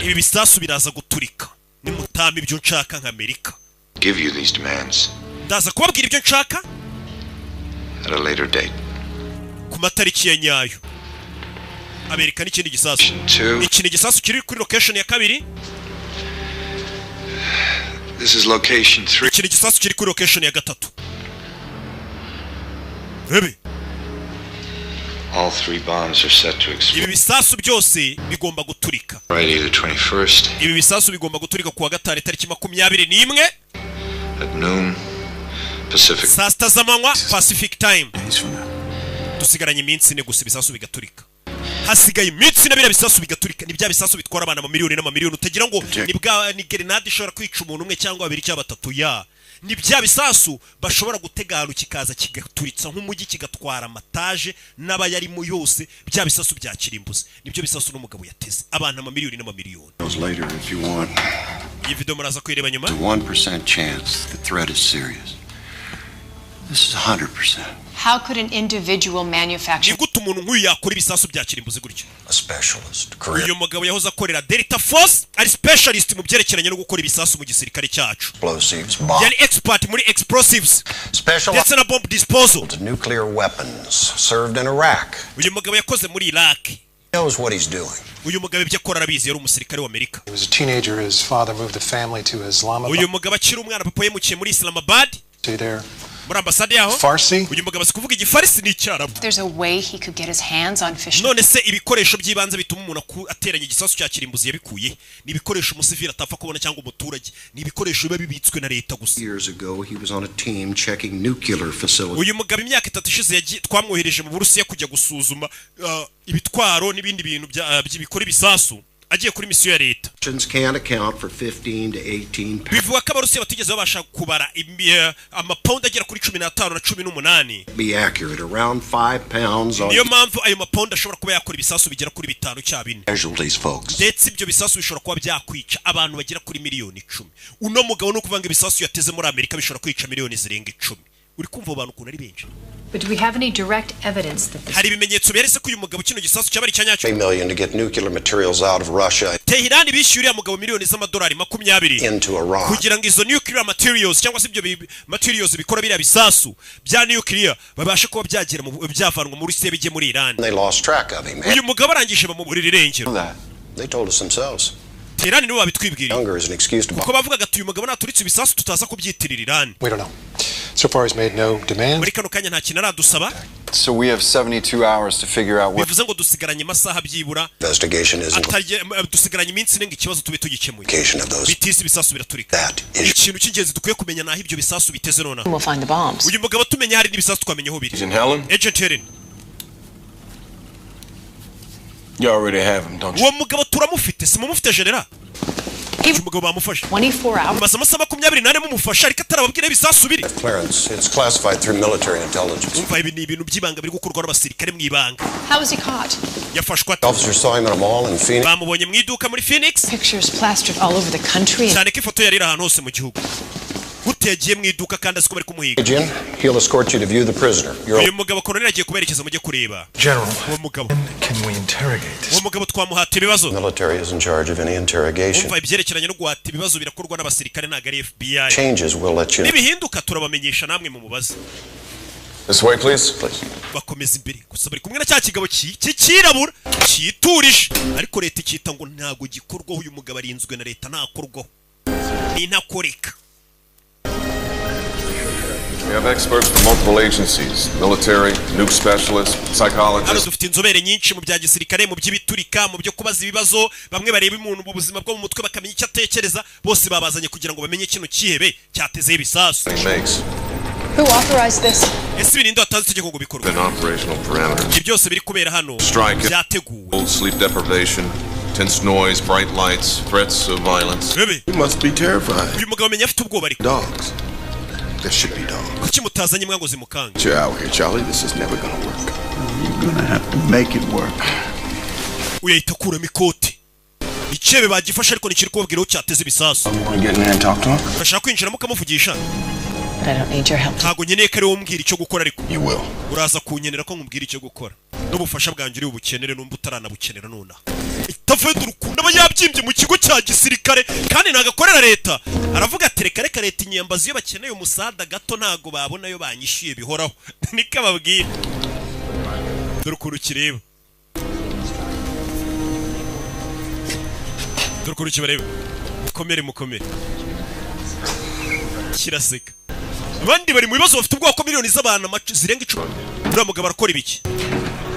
ibi bisasu biraza guturika. Nimutama ibyo nshaka nka Amerika. Give you these demands Ndaza kubabwira ibyo nshaka at a later date. Ku matariki ya nyayo. Amerika n'ikindi gisasu. Iki ni gisasu kiri kuri location ya kabiri. This is location 3. Iki ni gisasu kiri kuri location ya gatatu. Rebe. All 3 bombs are set to explode. Ibi bisasu byose bigomba guturika. Friday the 21st. Ibi bisasu bigomba guturika kuwa gatanu tariki 21 at noon Pacific. Saa sita z'amanywa Pacific time. Dusigaranye iminsi ine gusa ibisasu bigaturika. Hasigaye iminsi ine bisasu bigaturika. Ni bya bisasu bitwara abantu amamiliyoni n'amamiliyoni. Utagira ngo ni grenade ishobora kwica umuntu umwe cyangwa babiri cyangwa batatu ya. Ni bya bisasu bashobora gutega ahantu kikaza kigaturitsa nk'umujyi kigatwara amataje n'abayarimo yose. Bya bisasu bya kirimbuzi nibyo bisasu n'umugabo yateze abantu amamiliyoni n'amamiliyoni. Iyi video muraza kwireba nyuma. 1% chance the threat is serious. This is 100%. How could an individual manufacture? Nigute umuntu nk'uyu yakora ibisasu bya kirimbuzi gutyo? A specialist. Uyu mugabo yahoze akorera Delta Force, ari specialist mu byerekeranye no gukora ibisasu mu gisirikare cyacu. Explosives, yani expert muri explosives. Special na bomb disposal. Nuclear weapons served in Iraq. Uyu mugabo yakoze muri Iraq. Knows what he's doing. Uyu mugabo ibyo akora arabizi, yari umusirikare wa Amerika. He was a teenager. His father moved the family to Islamabad. Uyu mugabo akiri umwana, papa yemukiye muri Islamabad. Stay there. Muri ambasade yaho. Farsi. Uyu mugabo sikuvuga igifarisi n'icyarabu. There's a way he could get his hands on fish. None se ibikoresho by'ibanze bituma umuntu ateranya igisasu cya kirimbuzi yabikuye. Ni ibikoresho umusivili atapfa kubona cyangwa umuturage. Ni ibikoresho biba bibitswe na leta gusa. Years ago he was on a team checking nuclear facilities. Uyu mugabo imyaka 3 ishize twamwohereje mu Burusiya kujya gusuzuma ibitwaro n'ibindi bintu by'ibikora ibisasu. Agiye kuri misiyo ya leta. Can't account for 15 to 18 bivuga ko abarusiya batigeze babasha kubara amapound agera kuri 15 na 18. Be accurate around 5 pounds on. Niyo mpamvu ayo mapound ashobora kuba yakora ibisasu bigera kuri 5 cya 4. Casualties folks. Ndetse ibyo bisasu bishobora kuba byakwica abantu bagera kuri miliyoni 10. Uno mugabo no kuvanga ibisasu yateze muri Amerika bishobora kwica miliyoni zirenga 10. Uri kumva abantu ukuntu ari benshi. But do we have any direct evidence that this? Hari ibimenyetso byeretse ko uyu mugabo kino gisasu cyabari cyanyacyo. $1 million to get nuclear materials out of Russia. Tehran bishyuriye mugabo miliyoni z'amadolari 20 into Iran. Kugira ngo izo nuclear materials cyangwa se ibyo materials bikora biriya bisasu bya nuclear babashe kuba byagera mu byavanwa mu Rusiya bijye muri Iran. They lost track of him. Uyu mugabo arangije bamuburira irengero. They told us themselves. Tehran nibo babitwibwiriye. Hunger is an excuse to. Kuko bavugaga ati uyu mugabo naturitse ibisasu tutaza kubyitirira Iran. We don't know. So far he's made no demand. Muri kano kanya nta kintu aradusaba. So we have 72 hours to figure out what. Bivuze ngo dusigaranye amasaha byibura. Investigation isn't. Dusigaranye iminsi nenga ikibazo tube tugikemuye. Those. Bitisi ibisasu biraturika. Ikintu cy'ingenzi dukwiye kumenya naho ibyo bisasu biteze nona. We'll find the bombs. Uyu mugabo tumenya hari n'ibisasu twamenye aho biri. Agent Helen. You already have him, don't you? Uwo mugabo turamufite, simumufite general. Uyu mugabo bamufashe. 24 hours. Maze amasaha 28 mumufasha ariko atarababwira ibisasu biri. Clearance. It's classified through military intelligence. Umva ibi ni ibintu by'ibanga biri gukorwa n'abasirikare mu ibanga. How was he caught? Yafashwe. Officers saw him at a mall in Phoenix. Bamubonye mu iduka muri Phoenix. Pictures plastered all over the country. Cyane ko ifoto yari ahantu hose mu gihugu. Gutegiye mu iduka kandi asiko bari kumuhiga. He'll escort you to view the prisoner. Uyu mugabo Colonel agiye kuberekeza mujye kureba. General, uwo mugabo. Can we interrogate this? Uwo mugabo twamuhata ibibazo. Military is in charge of any interrogation. Umva ibyerekeranye no guhata ibibazo birakorwa n'abasirikare ntago ari FBI. Changes will let you. Nibihinduka turabamenyesha namwe mu mubaza. This way, please. Bakomeza imbere gusa bari kumwe na cya kigabo cyirabura cyiturije ariko leta ikita ngo ntago gikorwaho uyu mugabo arinzwe na leta ntakorwaho. Ni ntakoreka. We have experts from multiple agencies, military, nuke specialists, psychologists. Dufite inzobere nyinshi mu bya gisirikare mu by'ibiturika mu byo kubaza ibibazo bamwe bareba umuntu mu buzima bwo mu mutwe bakamenya icyo atekereza bose babazanye kugira ngo bamenye kino kihebe cyateze ibisasu. Who authorized this? Ese ibintu watanze itegeko ngo bikorwe. An operational parameter. Byose biri kubera hano. Byateguwe. Sleep deprivation. Tense noise, bright lights, threats of violence. You must be terrified. Uyu mugabo amenya afite ubwoba ariko. Dogs. There should be dogs. Kuki mutazanye mwango zimukanga? You're out here, Charlie. This is never gonna work. You're gonna have to make it work. Uyahita kuramo ikote. Icyebe bagifasha ariko nikiri kubabwira ko cyateze ibisasu. Bashaka kwinjiramo kamuvugisha. Ntago nkeneye ko ari wowe umbwira icyo gukora ariko. Uraza kunyenera ko nkubwira icyo gukora. N'ubufasha bwanjye uri ubukenere numba utaranabukenera nona. Itafete urukundo abanyabyimbye mu kigo cya gisirikare kandi nagakorera leta. Aravuga ati reka leta inyambazi iyo bakeneye umusada gato ntago babona yo banyishyuye bihoraho. Nika babwira. Dore ukuntu kireba. Dore ukuntu kibareba. Mukomere. Kiraseka. Abandi bari mu bibazo bafite ubwoko miliyoni z'abantu zirenga 10. Uriya mugabo arakora ibiki?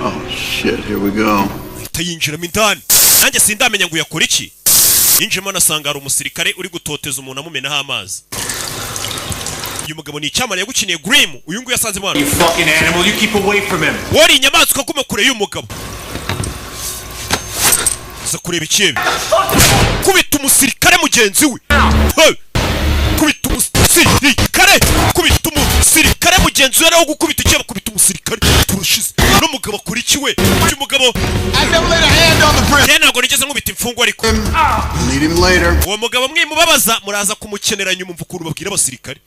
Oh shit, here we go. Tayinjiramo indani. Nanjye sindamenya ngo yakora iki. Yinjemo nasanga ari umusirikare uri gutoteza umuntu amumenaho amazi. Uyu mugabo ni icyamara yagukiniye Grim. Uyu nguyu yasanze mwana. You fucking animal, you keep away from him. Wari inyamaswa kuma kure y'uyu mugabo. Za kureba icyebe. Kubita umusirikare mugenzi we. Kubita umusirikare. Kubita umusirikare mugenzi we naho gukubita icyebe kubita umusirikare. Turushize. No mugabo akora iki we? Uyu mugabo I never laid a hand on the prison. Ntabwo nigeze nkubita imfungwa ariko. Need him later. Uwo mugabo mwimubabaza muraza kumukenera nyuma mvuga ukuntu babwira abasirikare.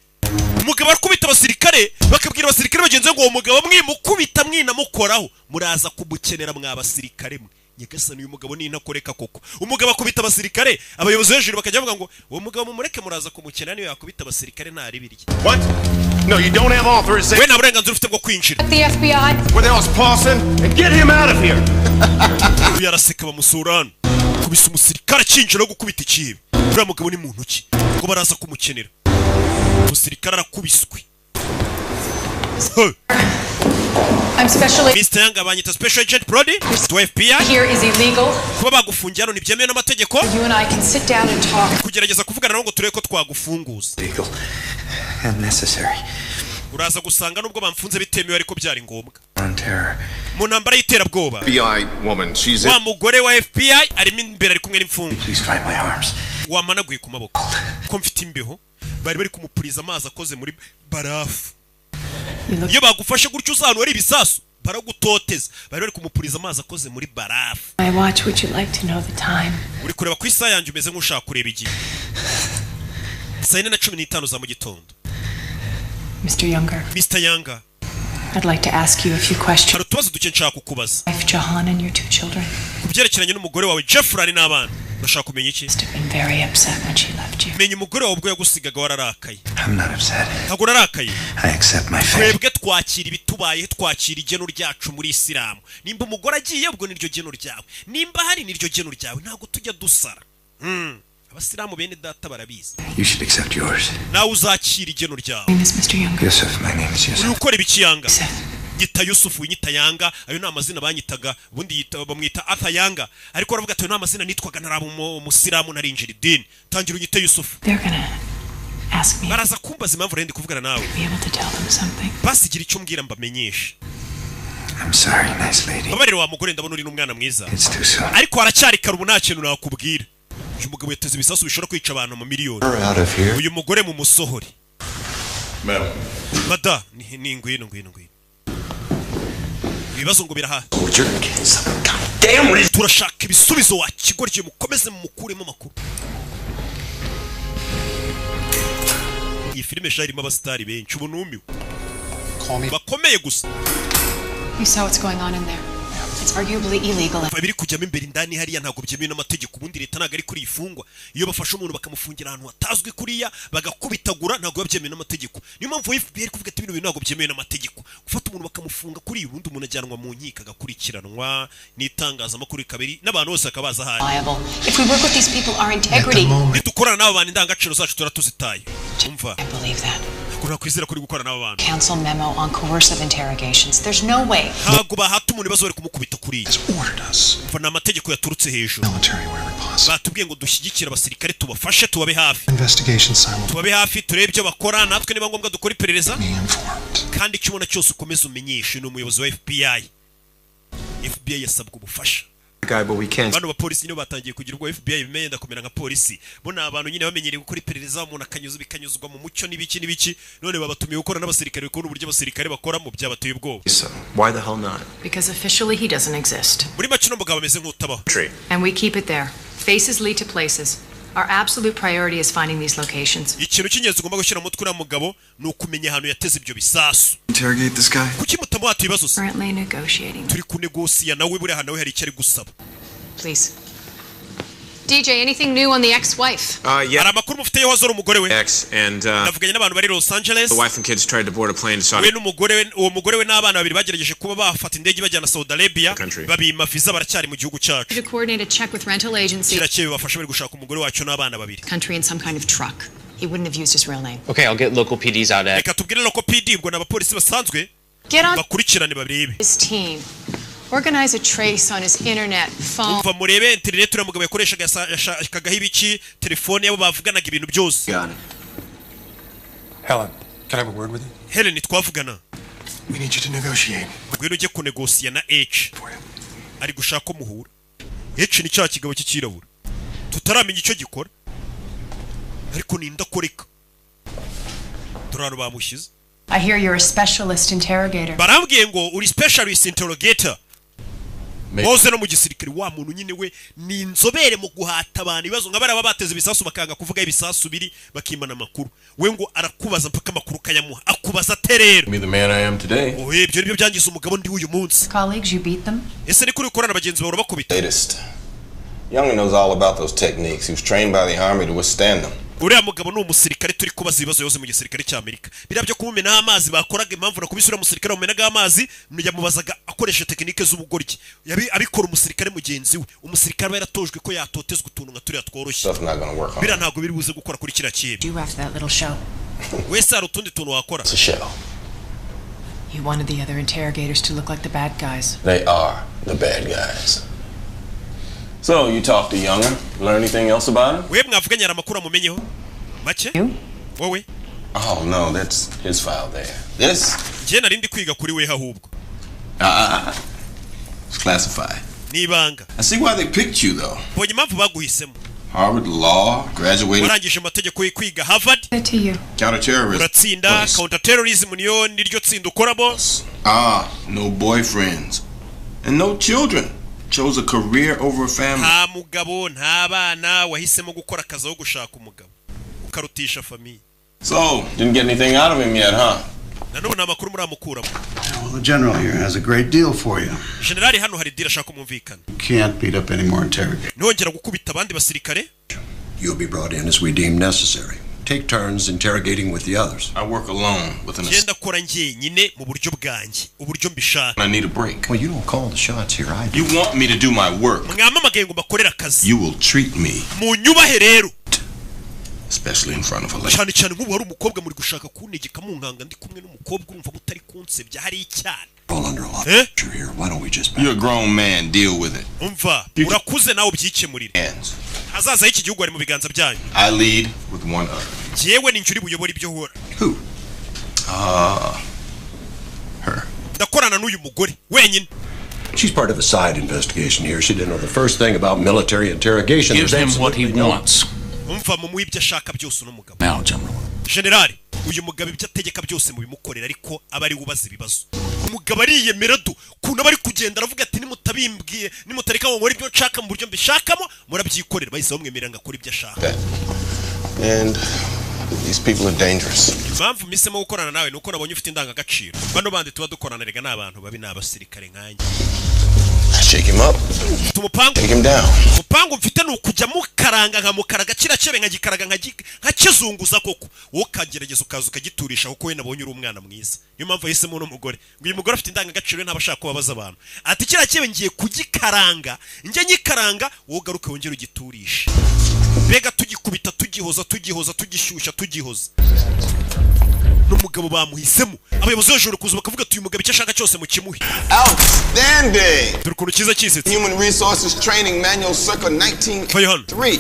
Umugabo akubita abasirikare bakabwira abasirikare bagenzi ngo uwo mugabo mwimukubita mwinamukoraho muraza kumukenera mw'abasirikare mwe. Nyagasani uyu mugabo ni intakoreka koko. Umugabo akubita abasirikare abayobozi hejuru bakajya bavuga ngo uwo mugabo mumureke muraza kumukena niyo yakubita abasirikare ntari birye. What? No, you don't have authorization. We nta burenganzira ufite bwo kwinjira. The FBI. Where the hell's Paulson? And get him out of here. Yaraseka bamusurana. Kubisa umusirikare akinjira no gukubita ikibi. Uriya mugabo ni muntu ki? Ngo baraza kumukenera. Umusirikare arakubiswe. I'm specially Mr. Yanga banyita Special Agent Brody to FBI. Here is illegal. Kuba bagufungiye hano ntibyemewe n'amategeko. You and I can sit down and talk. Kugerageza kuvugana nawe ngo turebe ko twagufunguza. Legal and necessary. Uraza gusanga nubwo bamfunze bitemewe ariko byari ngombwa. On terror. Mu ntambara y'iterabwoba. FBI woman, she's Wa mugore wa FBI arimo imbere ari kumwe n'imfungu. Please find my arms. Wamanaguye ku maboko. Ko mfite imbeho bari kumupuriza amazi akoze muri barafu. Iyo bagufashe gutyo uzantu ari ibisasu baragutoteza bari kumupuriza amazi akoze muri barafu. My watch, would you like to know the time? Uri kureba ku isaha yanjye umeze nk'ushaka kureba igihe. 4:15 za mu gitondo. Mr. Younger. Mr. Younger. I'd like to ask you a few questions. Hari utubazo duke nshaka kukubaza. Wife Jahan and your 2 children. Kubyerekeranye n'umugore wawe Jeffrey n'abana. Ndashaka kumenya iki? Must have been very upset when she left you. Menya umugore wawe ubwo yagusigaga wararakaye. I'm not upset. Ntabwo narakaye. I accept my fate. Twebwe twakira ibitubaye twakira igeno ryacu muri Isilamu. Nimba umugore agiye ubwo niryo geno ryawe. Nimba hari niryo geno ryawe ntabwo tujya dusara. Abasilamu bene data barabizi. You should accept yours. Nawe uzakira igeno ryawe. My name is Mr. Younger. Yusuf, my name is Yusuf. Uri ukora ibiki Yanga? Gita Yusufu nyita Yanga, ayo ni amazina banyitaga, ubundi bamwita Arthur Yanga. Ariko baravuga ati ayo ni amazina nitwaga naraba umusiramu narinjira idini. Tangira unyite Yusufu. They're gonna ask me. Baraza kumbaza impamvu rendi kuvugana nawe. Be able to tell them something. Basigira icyo mbwira mbamenyesha. I'm sorry, nice lady. Babarira wa mugore ndabona uri n'umwana mwiza. It's too soon. Ariko haracyari karubu nta kintu nakubwira. Uyu mugabo yateze ibisasu bishobora kwica abantu mu miliyoni. Uyu mugore mu musohori. Mada, ni ngwino. Ibibazo ngo biraha. Turashaka ibisubizo wa kigorye mukomeze mukuremo makuru. Iyi filime sharimo abastari benshi ubunumiwe. Bakomeye gusa. You saw what's going on in there. It's arguably illegal. Babiri kujyamo imbere indani hariya ntago byemewe n'amategeko ubundi leta ntago ari kuri ifungwa. Iyo bafashe umuntu bakamufungira ahantu hatazwi kuriya bagakubitagura ntago byemewe n'amategeko. Niyo mpamvu FBI kuvuga ati ibintu ntago byemewe n'amategeko. Gufata umuntu bakamufunga kuri ubundi umuntu ajyanwa mu nkiko agakurikiranwa n'itangazamakuru kabiri n'abantu bose akabaza hari. If we work with these people, our integrity. Nidukorana n'abo bantu indangagaciro zacu turatuzitaye. Umva. I believe that. Kuna kwizera kuri gukorana n'abo bantu. Council memo on coercive interrogations. There's no way. Ntago bahata umuntu bazore kumukubita kuri. Mva na amategeko yaturutse hejuru. Batubwiye ngo dushyigikira abasirikare tubafashe tubabe hafi. Tubabe hafi turebe ibyo bakora natwe niba ngombwa dukora iperereza. Kandi icyo ubona cyose ukomeza umenyeshe n'umuyobozi wa FBI. FBI yasabwa ubufasha. Bano bapolisi nibo batangiye kugira ubwo FBI bimenye ndakomera nka polisi. Bona abantu nyine bamenyereye gukora iperereza umuntu akanyuza bikanyuzwa mu mucyo n'ibiki none babatumiye gukora n'abasirikare bikora uburyo abasirikare bakora mu byabateye ubwoba. Why the hell not? Because officially he doesn't exist. Muri make no mugabo ameze nk'utabaho. And we keep it there. Faces lead to places. Our absolute priority is finding these locations. Ikintu cy'ingenzi ugomba gushyira mu mutwe uriya mugabo ni ukumenya ahantu yateze ibyo bisasu. Interrogate this guy. Kuki mutamuhata ibibazo se? Currently negotiating. Turi kunegosiya nawe buriya nawe hari icyo ari gusaba. Please. DJ, anything new on the ex-wife? Hari amakuru mufiteyeho azora umugore we. Ndavuganye n'abantu bari Los Angeles. The wife and kids tried to board a plane to Saudi. We n'umugore uwo mugore we n'abana babiri bagerageje kuba bafata indege bajyana Saudi Arabia. Babima visa baracyari mu gihugu cyacu. To coordinate a check with rental agency. Kirakeye bafasha bari gushaka umugore wacu n'abana babiri. Country in some kind of truck. He wouldn't have used his real name. Okay, I'll get local PDs out at. Reka tubwire local PD ubwo n'abapolisi basanzwe. Bakurikirane babirebe. His team. Organize a trace on his internet phone. Umva murebe internet uriya mugabo yakoreshaga yashakaga ibiki telefone yabo bavuganaga ibintu byose. Helen, can I have a word with you? Helen twavugana. We need you to negotiate. Ubwo ujye kunegosiya na H. Ari gushaka umuhura. H ni cya kigabo cy'ikirabura. Tutaramenya icyo gikora. Ariko ninda koreka. Turano bamushize. I hear you're a specialist interrogator. Barambwiye ngo uri specialist interrogator. Boze no mu gisirikare wa muntu nyine we ni inzobere mu guhata abantu ibibazo nk'abari abateze ibisasu bakanga kuvuga ibisasu biri bakimana makuru. We ngo arakubaza mpaka makuru kayamuha. Akubaza terero. Me the man I am today. Ibyo nibyo byangiza umugabo ndi uyu munsi. Colleagues, you beat them? Ese ni kuri ukorana bagenzi bawe bakubita. Latest. Young knows all about those techniques. He was trained by the army to withstand them. Uriya mugabo ni umusirikare turi kubaza ibibazo yose mu gisirikare cy'Amerika. Birabyo kumumena amazi bakoraga impamvu na kubisura umusirikare mumenaga amazi yamubazaga akoresha tekinike z'ubugoryi. Abikora umusirikare mugenzi we. Umusirikare yaratojwe ko yatotezwa utuntu nka turiya tworoshye. Bira ntago biri buze gukora kuri kira kibi. You after that little show. Wese hari utundi tuntu wakora. It's a show. You wanted the other interrogators to look like the bad guys. They are the bad guys. So, you talked to Younger? Learn anything else about him? We mwavuganye aramakuru amumenyeho. Make? Wowe? Oh, no, that's his file there. This? Je narindi kwiga kuri we ahubwo. It's classified. Nibanga. I see why they picked you, though. Bonye impamvu baguhisemo. Harvard Law, graduated. Urangije amategeko kwiga Harvard. To you. Counterterrorism. Uratsinda counterterrorism niyo niryo tsinda ukoramo. No boyfriends. And no children. Chose a career over a family. Nta mugabo nta bana wahisemo gukora akazi aho gushaka umugabo ukarutisha famille. So, didn't get anything out of him yet, huh? Nanone amakuru muramukuramo. Well, the general here has a great deal for you. Generali hano hari deal ashaka kumvikana. You can't beat up any more interrogators. Nongera gukubita abandi basirikare. You'll be brought in as we deem necessary. Take turns interrogating with the others. I work alone with an Genda kora njyenyine mu buryo bwanjye, uburyo mbishaka. I need a break. Well, you don't call the shots here, I do. You want me to do my work. Mwamamagaye ngo bakorera akazi. You will treat me. Mu nyubahe rero. Especially in front of a lady. Cyane cyane nk'ubu hari umukobwa muri gushaka kuntegeka mu nkanga ndi kumwe n'umukobwa urumva gutari kunsebya hari icyane. All under a lot of pressure here. Why don't we just back? You're a grown man, deal with it. Umva, urakuze nawe byikemurire. Hazaza y'iki gihugu ari mu biganza byanyu. I lead with one other. Jewe ni njuri buyobora ibyo hora. Who? Her. Ndakorana n'uyu mugore wenyine. She's part of a side investigation here. She didn't know the first thing about military interrogation. Gives him what he wants. Umva mu ibyo ashaka byose n'umugabo. Now, General. General, uyu mugabo ibyo ategeka byose mu bimukorera ariko abari ubaza ibibazo. Umugabo ariyemera du kuna bari kugenda aravuga ati nimutabimbwiye nimutareka ngo nkore ibyo nshaka mu buryo mbishakamo murabyikorera bahise bamwemerera ngo akore ibyo ashaka. And these people are dangerous. Impamvu misemo gukorana nawe nuko nabonye ufite indangagaciro. Bano bandi tuba dukorana rega n'abantu babi n'abasirikare nkanjye. Shake him up. Take him down. Mupango mfite nukujya mukaranga nka mukaraga kiracebe nka gikaraga nka kizunguza koko. Wo kagerageza ukaza ukagiturisha kuko we nabonye uri umwana mwiza. Niyo mpamvu yahisemo n'umugore. Ngo uyu mugore afite indangagaciro ntabashaka kubabaza abantu. Ati kiracebe ngiye kugikaranga. Njye nyikaranga wo garuke wongera ugiturisha. Bega tugikubita tugishyushya tugihoza. N'umugabo bamuhisemo abayobozi b'ejuru kuza bakavuga ati uyu mugabo icyo ashaka cyose mu kimuhe. Outstanding. Turukuntu cyiza cyisetse. Human Resources Training Manual circa 1903.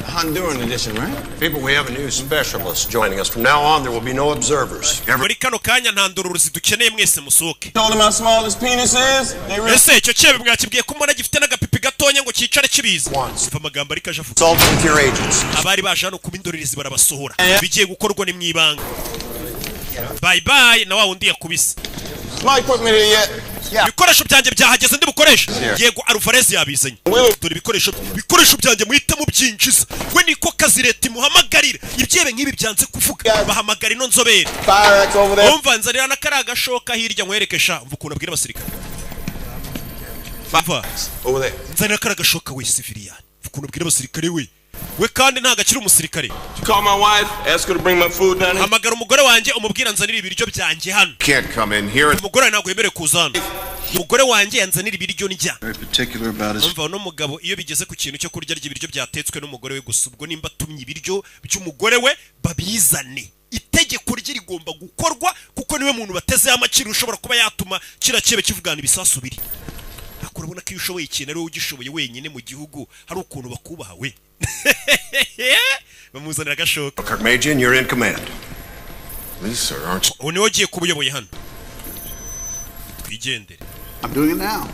Honduran edition, right? People, we have a new specialist joining us. From now on, there will be no observers. Muri kano kanya nta ndororezi dukeneye mwese musohoke. Told him how small his penis is. Ese icyo cyebe mwakibwiye ko mbona gifite n'agapipi gatonya ngo cyicare kibiza. Mva amagambo ari kaje avuga. Consult with your agents. Abari baje hano kuba indorerezi barabasohora. Bigiye gukorwa ni mwibanga. Bye bye na wa wundi yakubise. Smart equipment here yet? ibikoresho byanjye byahageze ndi bukoresha yego Alvarez yabizanye dore ibikoresho byanjye muhitamo byinjiza we niko kazi leta imuhamagarira ibyebe nk'ibi byanze kuvuga bahamagara ino nzobere umva nzanira na kari agashoka hirya nkwerekesha mva ukuntu abwira abasirikare nzanira kari agashoka we civilian mva ukuntu abwira abasirikare we kandi ntago akiri umusirikare hamagara umugore wanjye umubwira nzanira ibiryo byanjye hano umugore ntabwo yemerewe kuza hano umugore wanjye yanzanira ibiryo njya umva uno mugabo iyo bigeze ku kintu cyo kurya ry'ibiryo byatetswe n'umugore we gusa ubwo nimba atumye ibiryo by'umugore we babizane itegeko rye rigomba gukorwa kuko niwe muntu batezeho amakiro ushobora kuba yatuma kira kibe kivugana ibisasu biri urabona ko iyo ushoboye ikintu ari wowe ugishoboye wenyine mu gihugu hari ukuntu bakubaha we bamuzanira agashoka. Major, you're in command. Please, sir, aren't you? Ubu niwe ugiye kuba uyoboye hano. Twigendere. I'm doing it now.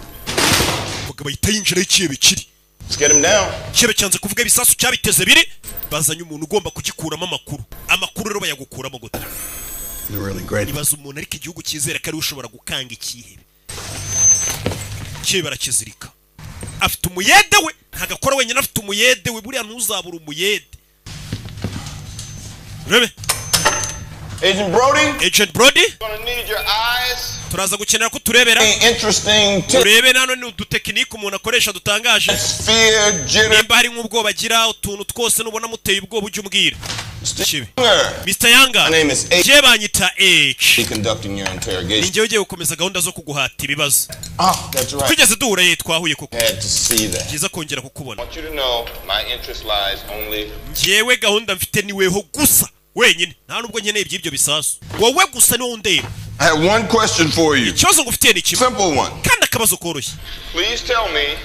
Mugabo ahita yinjira y'ikiyebe kiri. Let's get him down. Ikiyebe cyanze kuvuga ibisasu cyabiteze biri bazanye umuntu ugomba kugikuramo amakuru. Amakuru rero bayagukuramo gute? You're really great. Ibaza umuntu ariko igihugu cyizera ko ari ushobora gukanga ikihebe. Ikiyebe barakizirika. Afite umuyede we ntagakora wenyine afite umuyede we buriya ntuzabura umuyede. Rebe Agent Brody turaza gukenera ko turebera turebe nano ni udutekinike umuntu akoresha dutangaje nimba hari nk'ubwoba agira utuntu twose nubona muteye ubwoba ujye umbwira Mr. Yanga je banyita H ninjye ugiye gukomeza gahunda zo kuguhata ibibazo twigeze duhura ye twahuye koko byiza kongera kukubona njyewe gahunda mfite niweho gusa wenyine nta nubwo nkeneye iby'ibyo bisasu wowe gusa niwo ndeba. I have one question for you. Ikibazo ngufitiye ni kimwe. Simple one. Kandi akabazo koroshye. Please tell me.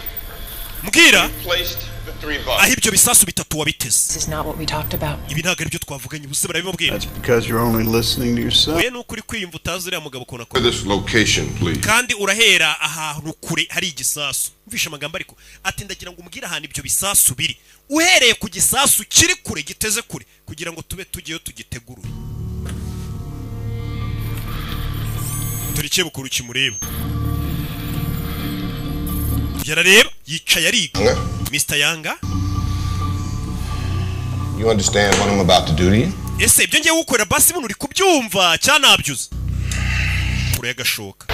Mbwira. Placed the 3 bombs. Aho ibyo bisasu bitatu wabiteze. This is not what we talked about. Ibi ntabwo ari byo twavuganye buse barabimubwira. That's because you're only listening to yourself. We nukuri kwiyumva utazi uriya mugabo kona ko. This location, please. Kandi urahera ahantu kure hari igisasu. Mvisha amagambo ariko ati ndagira ngo umbwire ahantu ibyo bisasu biri. Uhereye ku gisasu kiri kure giteze kure kugira ngo tube tugiyeyo tugitegurure. Turikiye bukuru kimureba. Yarareba yicaye ariga. Mr. Yanga. You understand what I'm about to do to you? Ese ibyo ngiye gukorera basi buno uri kubyumva cyanabyuze. Kure yagashoka.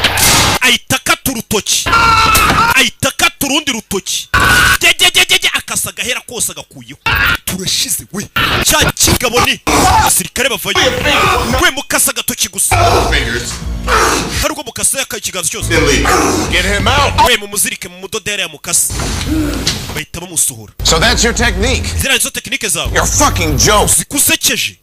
Ahita kata urutoki. Ahita kata urundi rutoki. Jejejeje akasa gahera kose agakuyeho. Turashize we. Cya kigabo ni abasirikare bavayo. We mukasa gatoki gusa. Hari ubwo mukasa yakakigazo cyose. Get him out. We mumuzirike mu mudodere ya mukasa. Bahita bamusohora. So that's your technique. Zira izo technique zawe. You're fucking joke. Zikusekeje.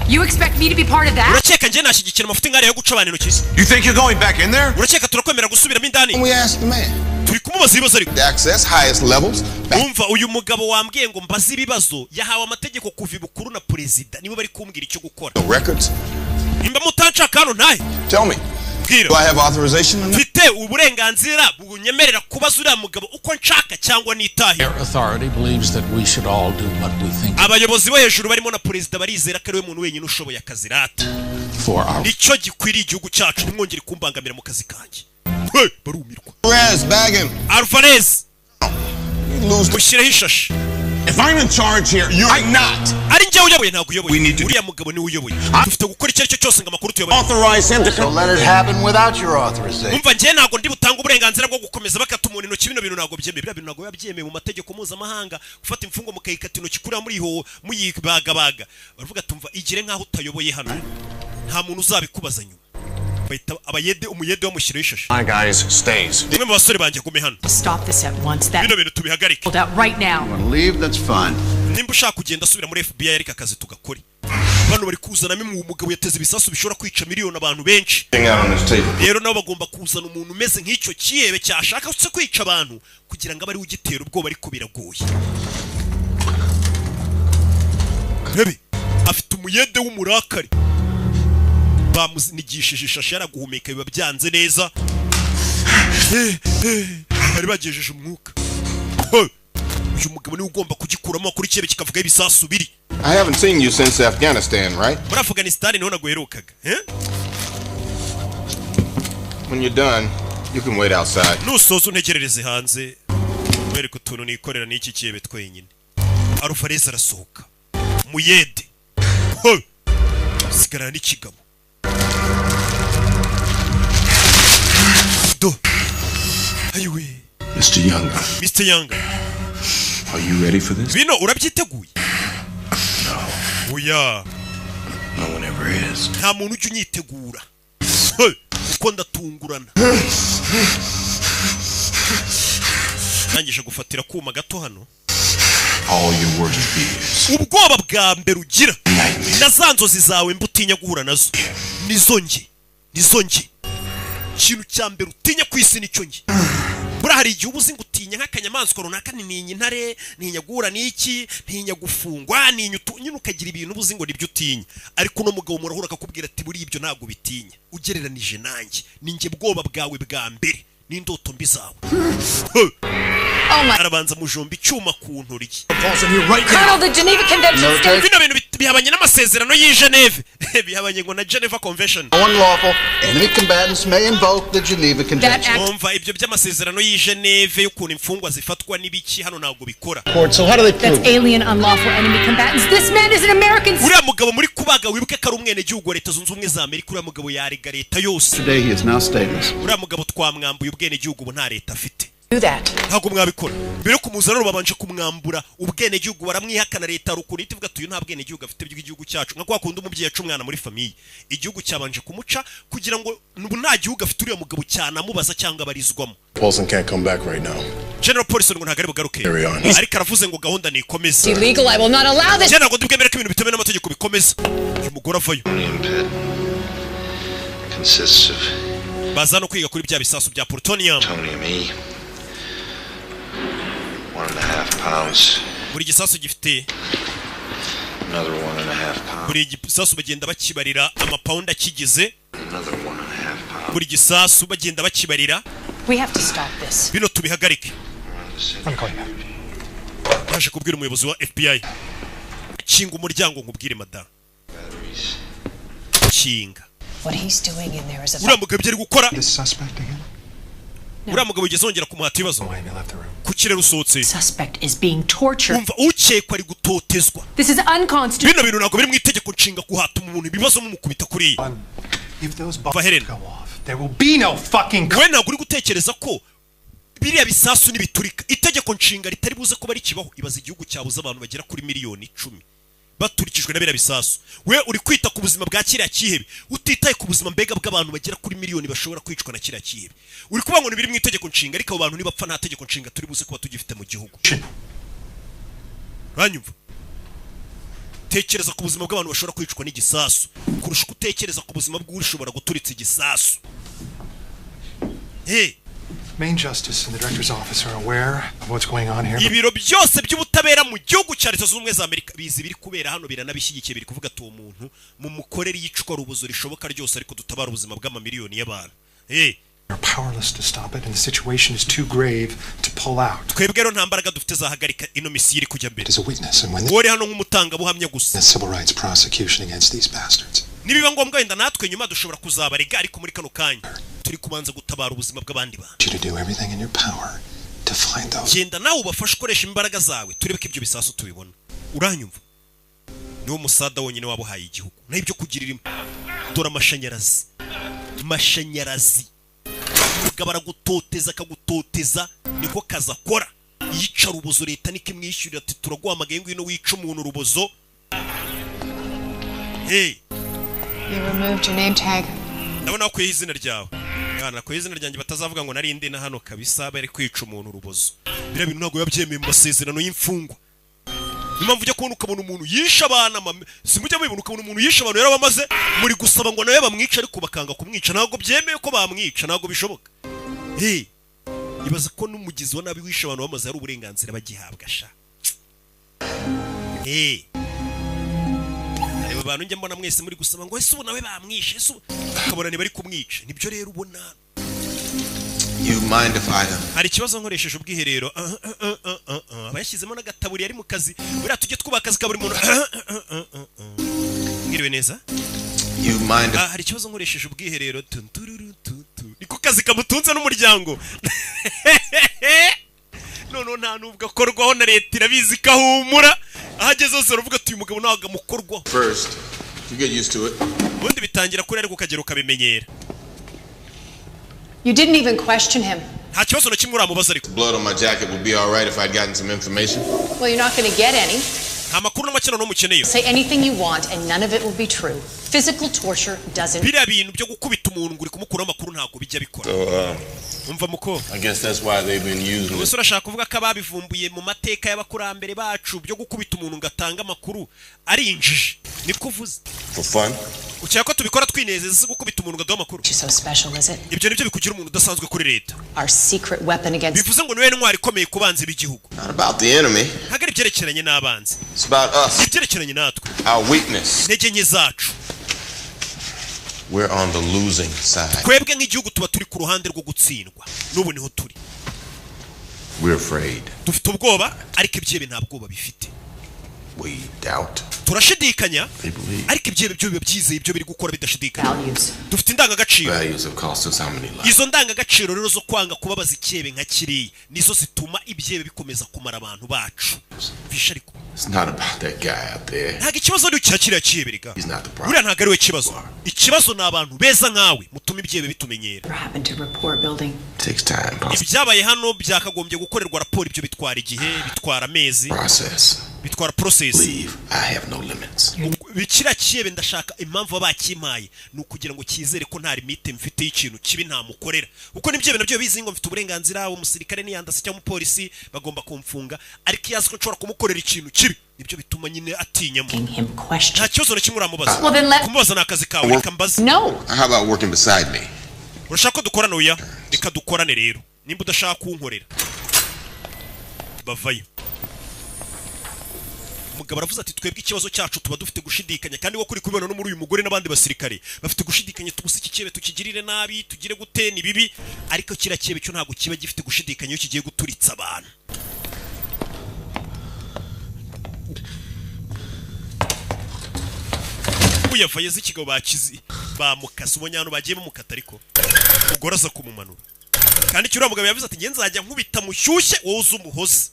You expect me to be part of that? Uracheka nje nashigikira amafuti ngare yo guca abantu intoki. You think you're going back in there? Uracheka turakwemera gusubiramo indani. We asked the man. Turi kumubaza ibibazo ariko. The access highest levels. Umva uyu mugabo wambwiye ngo mbaze ibibazo yahawe amategeko kuva ibukuru na president nibo bari kumbwira icyo gukora. The records. Imba mutanshaka hano nahe. Tell me. Do I have authorization? Mfite uburenganzira bunyemerera kubaza uriya mugabo uko nshaka cyangwa nitahe. Authority believes that we should all do what we think. Abayobozi bo hejuru barimo na president barizera ko ari we muntu wenyine ushoboye akazirata. Nicyo gikwiriye igihugu cyacu nimwongere kumbangamira mu kazi kanjye. Barumirwa. Alvarez, bag him. Alvarez. Mushireho ishashi. If I'm in charge here, you're not. Ari njye uyoboye ntabwo uyoboye. Uriya mugabo ni uyoboye. Dufite gukora icyo cyose ngo amakuru tuyoboye. Authorize him to so let it happen without your authorization. Umva njye ntabwo ndi butanga uburenganzira bwo gukomeza bakata umuntu intoki bino bintu ntabwo byemeye. Biriya bintu ntabwo yabyemeye mu mategeko mpuzamahanga gufata imfungo mukayikata intoki kuri muri ho muyibagabaga. Baravuga tumva igire nkaho utayoboye hano. Nta muntu uzabikubaza nyuma. Abayede umuyede wamushireho ishashi. My guys stays. Nimwe mu basore banje gume hano. Stop this at once. That. Bino bintu tubihagarike. Hold out right now. You want to leave? That's fine. Nimba ushaka kugenda asubira muri FBI ariko akazi tugakore. Bano bari kuzanamo umugabo yateze ibisasu bishobora kwica miliyoni abantu benshi. Rero nabo bagomba kuzana umuntu umeze nk'icyo kiyebe cyashaka se kwica abantu kugira ngo abari ugitera ubwoba ariko biragoye. Rebe afite umuyede w'umurakari. Bamuzinigishije ishashi yaraguhumeka biba byanze neza. Bari bagejeje umwuka. Uyu mugabo ni ugomba kugikuramo kuri cyebe kikavuga ibisasu biri. I haven't seen you since Afghanistan, right? Muri Afghanistan niho naguherukaga. When you're done, You can wait outside. Nusoza untegerereze hanze. Wereka utuntu nikorera n'iki kiyebe twenyine. Alvarez arasohoka. Muyede. Ho. Sigarana n'ikigabo. Do. Ayiwe. Mr. Younger. Mr. Younger. Are you ready for this? Bino urabyiteguye? No. Oya. No one ever is. Nta muntu ujya unyitegura. Uko ndatungurana. Nangije gufatira kuma gato hano. All your worst fears. Ubwoba bwa mbere ugira. Nazanzozi zawe mbutinya guhura nazo. Nizo nge. Kintu cya mbere utinya kwisi nicyo nge. Bura hari igihe ubuzi ngutinya nk'akanyamaswa runaka ninye intare, ninya guhura n'iki, ntinya gufungwa, nyine ukagira ibintu ubuzi ngo nibyo utinya. Ariko no mugabo murahura akakubwira ati buri ibyo ntago bitinya. Ugereranije nanjye, ninjye bwoba bwawe bwa mbere. N'indoto mbi zawe. Arabanza mujomba icyuma ku ntoryi. Colonel, the Geneva Convention states bino bintu bihabanye n'amasezerano y'i Geneve. Bihabanye ngo na Geneva Convention. Unlawful enemy combatants may invoke the Geneva Convention. Umva ibyo by'amasezerano y'i Geneve y'ukuntu imfungwa zifatwa n'ibiki hano ntago bikora. So how do they prove? that's alien unlawful enemy combatants. This man is an American. Uriya mugabo muri kubaga wibuke ko ari umwene gihugu Leta Zunze Ubumwe za Amerika. Uriya mugabo yarega leta yose. Today he is now stateless. Uriya mugabo twamwambuye ubwene gihugu ubu nta leta afite. Do that. Ntago mwabikora. Mbere yo kumuzana babanje kumwambura ubwene gihugu baramwihakana leta rukuntu itivuga tuyu nta bwene gihugu afite by'igihugu cyacu. Nka kwa kundi umubyeyi yacu umwana muri famille. Igihugu cyabanje kumuca kugira ngo nta gihugu afite uriya mugabo cyane amubaza cyangwa barizwamo. Paulson can't come back right now. General Paulson ngo ntagari bugaruke. Ariko aravuze ngo gahunda ni ikomeza. Illegal. I will not allow this. General ngo ndibwemere ko ibintu bitemewe n'amategeko bikomeza. Uyu mugore avayo. Consists of Baza no kwiga kuri bya bisasu bya plutonium. plutonium E, 1.5 pounds. Buri gisasu gifite Another 1.5 pounds. buri gisasu bagenda bakibarira amapawundi akigize. Another 1.5 pounds. Buri gisasu bagenda bakibarira. We have to stop this. Bino tubihagarike. I'm going back. Naje kubwira umuyobozi wa FBI. Kinga umuryango nkubwire madam. Kinga. What he's doing in there is a Uriya mugabo byari gukora. This suspect again? Uriya mugabo yigezongera kumuhata ibibazo. Why he left the room? Kukire rusotse. suspect is being tortured. Umva ukekwa ari gutotezwa. This is unconstitutional. Bino bintu ntabwo biri mu itegeko nshinga kuhata umuntu ibibazo mumukubita kuri. If those Va bombs Helen. go off, there will be no fucking. Wowe ntabwo uri gutekereza ko biriya bisasu nibiturika itegeko nshinga ritari buze ko bari kibaho. Ibaza igihugu cyabuze abantu bagera kuri miliyoni 10 baturikijwe na biriya bisasu. We uri kwita ku buzima bwa kiriya kihebe utitaye ku buzima mbega bw'abantu bagera kuri miliyoni bashobora kwicwa na kiriya kihebe. Uri kuvuga ngo biri mu itegeko nshinga ariko abo bantu nibapfa nta tegeko nshinga turi buze kuba tugifite mu gihugu. Ranyumva. Tekereza ku buzima bw'abantu bashobora kwicwa n'igisasu kurusha gutekereza ku buzima bw'ushobora guturitsa igisasu. Hey, Main Justice and the Director's Office are aware of what's going on here. ibiro byose by'ubutabera mu gihugu cya Leta Zunze Ubumwe za Amerika bizi biri kubera hano biranabishyigikiye biri kuvuga ati uwo muntu mu mukorere yicwa rubuzo rishoboka ryose ariko dutabara ubuzima bw'amamiliyoni y'abantu. Hey, We're powerless to stop it, and the situation is too grave to pull out. twebwe rero nta mbaraga dufite zahagarika ino misiyo iri kujya mbere. As a witness, and when Wori hano nk'umutangabuhamya gusa. the civil rights prosecution against these bastards. Nibiba ngombwa wenda natwe nyuma dushobora kuzabarega ariko muri kano kanya turi kubanza gutabara ubuzima bw'abandi bantu. You to do everything in your power to find those. Genda nawe ubafashe ukoresha imbaraga zawe turebe ko ibyo bisasu tubibona. Uranyumva? Niwo musada wonyine wabuhaye igihugu. Na ibyo kugirira dora amashanyarazi. Mashanyarazi. Ugabara gutoteza akagutoteza niko kaza kora. Yica rubozo leta niki mwishyurira ati turaguhamagaye ngwino wica umuntu rubozo. Hey, You removed your name tag. ndabona ko izina ryawe. Yana ko izina ryanjye batazavuga ngo nari inde na hano kabisa bari kwica umuntu rubozo. Bira bintu ntago yabyemeye mu masezerano y'imfungwa. Impamvu ujya kubona ukabona umuntu yisha abana simujya mubibona ukabona umuntu yisha abantu yarabamaze muri gusaba ngo nawe bamwica ariko bakanga kumwica ntago byemeye ko bamwica ntago bishoboka. Hey, ibaza ko n'umugizi wa nabi wisha abantu bamaze ari uburenganzira bagihabwa sha. Hey, aba bantu njye mbona mwese muri gusaba ngo ese ubu nawe bamwishe ese akabona bari kumwica nibyo rero ubona. You mind if I Hari ikibazo nkoresheje ubwiherero abayashyizemo n'agataburi yari mu kazi buriya tujye twubaha akazi ka buri muntu. Ngiriwe neza. You mind if Hari ikibazo nkoresheje ubwiherero niko akazi kamutunze n'umuryango none nta nubwo akorwaho na leta irabizi kahumura ahageze hose aravuga ati uyu mugabo ntabwo amukorwaho. First, you get used to it. Ubundi bitangira kuri ariko ukagera ukabimenyera. You didn't even question him. Nta kibazo na kimwe uramubaza ariko. Blood on my jacket would be all right if I'd gotten some information. Well, you're not going to get any. Nta makuru n'amakino no mukeneye. Say anything you want and none of it will be true. Physical torture doesn't. Biriya bintu byo gukubita umuntu nguri kumukura amakuru ntabwo bijya bikora. Umva muko. I guess that's why they've been using it. Usura shaka kuvuga ko ababivumbuye mu mateka y'abakurambere bacu byo gukubita umuntu ngatanga amakuru ari injiji. Ni kuvuza. For fun? Ucyaka ko tubikora twinezeza gukubita umuntu ngadaho amakuru. So special is it? Ibyo nibyo bikugira umuntu udasanzwe kuri leta. Our secret weapon against. Bivuze ngo niwe ntwari ikomeye kubanza b'igihugu. Not about the enemy. Hagari byerekeranye n'abanzi. It's about us. Ibyerekeranye natwe. Our weakness. Intege nke zacu. We're on the losing side. Twebwe nk'igihugu tuba turi ku ruhande rwo gutsindwa. N'ubu niho turi. We're afraid. Dufite ubwoba ariko ibyebe nta bwoba bifite. We doubt. Turashidikanya ariko ibyebe byo biba byizeye ibyo biri gukora bidashidikanya. Dufite indangagaciro. Values have cost us how many lives? Izo ndangagaciro rero zo kwanga kubabaza icyebe nka kiriya nizo zituma ibyebe bikomeza kumara abantu bacu. Bisha ariko. It's not about that guy out there. Ntago ikibazo ari cyakiriya cyebe riga. He's not the problem. Buriya ntago ari we kibazo. Ikibazo ni abantu beza nkawe mutuma ibyebe bitumenyera. Takes time. Ibyabaye hano byakagombye gukorerwa raporo ibyo bitwara igihe, bitwara amezi. Process. Bitwara process. Leave. I have no limits. Bikira cyebe ndashaka impamvu bakimpaye ni ukugira ngo kizere ko nta limite mfite y'ikintu kibi nta mukorera. Uko nibyebe nabyo bizi ngo mfite uburenganzira umusirikare niyandase cyangwa umupolisi bagomba kumfunga ariko yazi ko nshobora kumukorera ikintu kibi. Nibyo bituma nyine atinyamo. Nta kibazo na kimwe uramubaza. Kumubaza ni akazi kawe reka mbaze. No. How about working beside me? Urashaka ko dukorana oya? Reka dukorane rero. Nimba udashaka kunkorera. Bavayo. Umugabo aravuze ati twebwe ikibazo cyacu tuba dufite gushidikanya kandi wo kuri kubibona no muri uyu mugore n'abandi basirikare bafite gushidikanya tubuse iki cyebe tukigirire nabi tugire gute ni bibi ariko kira cyebe cyo ntago kiba gifite gushidikanya iyo kigiye guturitsa abantu. Uyavaye z'ikigabo bakizi bamukasa ubonyano bagiye bamukata ariko ugora za kumumanura kandi cyura mugabo yavuze ati ngenza nzajya nkubita mushyushye wowe uzumuhoze.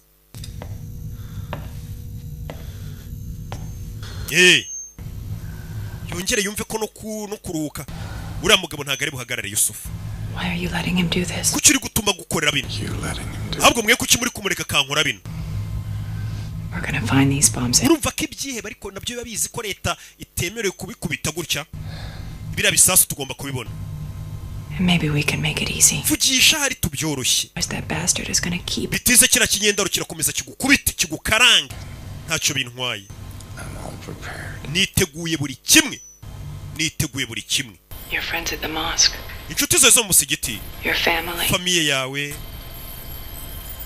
Yongere yumve ko no kuruhuka uriya mugabo ntago ari buhagarare Yusufu. Why are you letting him do this? Kuki uri gutuma gukorera bino? Ahubwo mwe kuki muri kumureka kankora bino? We're gonna find these bombs. Urumva ko ibyihebe ariko nabyo babizi ko leta itemerewe kubikubita gutya. Bira bisasu tugomba kubibona. Maybe we can make it easy. Vugisha hari tubyoroshye. That bastard is gonna keep. Bitize kira kinyendaro kirakomeza kigukubita kigukaranga. Ntacyo bintwaye. Niteguye buri kimwe. Niteguye buri kimwe. Your friends at the mosque. Inshuti zo mu musigiti. Your family. Famiye yawe.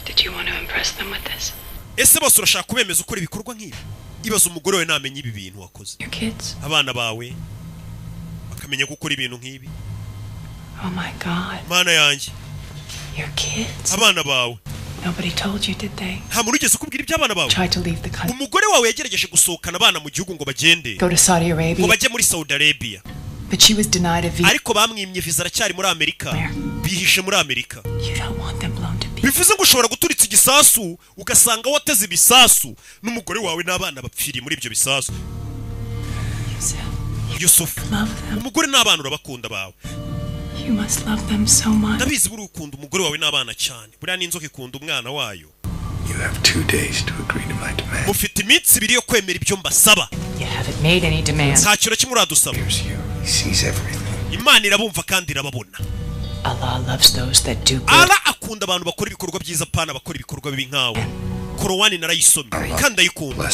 Did you want to impress them with this? Ese bose urashaka kubemeza ukora ibikorwa nk'ibi? Ibaza umugore we namenye ibi bintu wakoze. Your kids. Abana bawe bakamenya gukora ibintu nk'ibi. Oh my God. Mana yanjye. Your kids. Abana bawe. Nobody told you, did they? Nta muntu ugeze kubwira iby'abana bawe. Tried to leave the country. Umugore wawe yagerageje gusohokana abana mu gihugu ngo bagende. Go to Saudi Arabia. Ngo bajye muri Saudi Arabia. But she was denied a visa. Ariko bamwimye visa aracyari muri Amerika. Bihishe muri Amerika. You don't want them blown to pieces. Bivuze ngo ushobora guturitsa igisasu ugasanga wateze ibisasu n'umugore wawe n'abana bapfiriye muri ibyo bisasu. Yusuf. Umugore n'abana urabakunda bawe. You must love them so much. Ndabizi buri ukunda umugore wawe n'abana cyane. Buriya n'inzoka ikunda umwana wayo. You have 2 days to agree to my demand. Mufite iminsi 2 yo kwemera ibyo mbasaba. You haven't made any demands. Nta kintu kimwe uradusaba. He sees everything. Imana irabumva kandi irababona. Allah loves those that do good. Allah akunda abantu bakora ibikorwa byiza pana bakora ibikorwa bibi nkawe. Korowani narayisomye kandi ayikunda.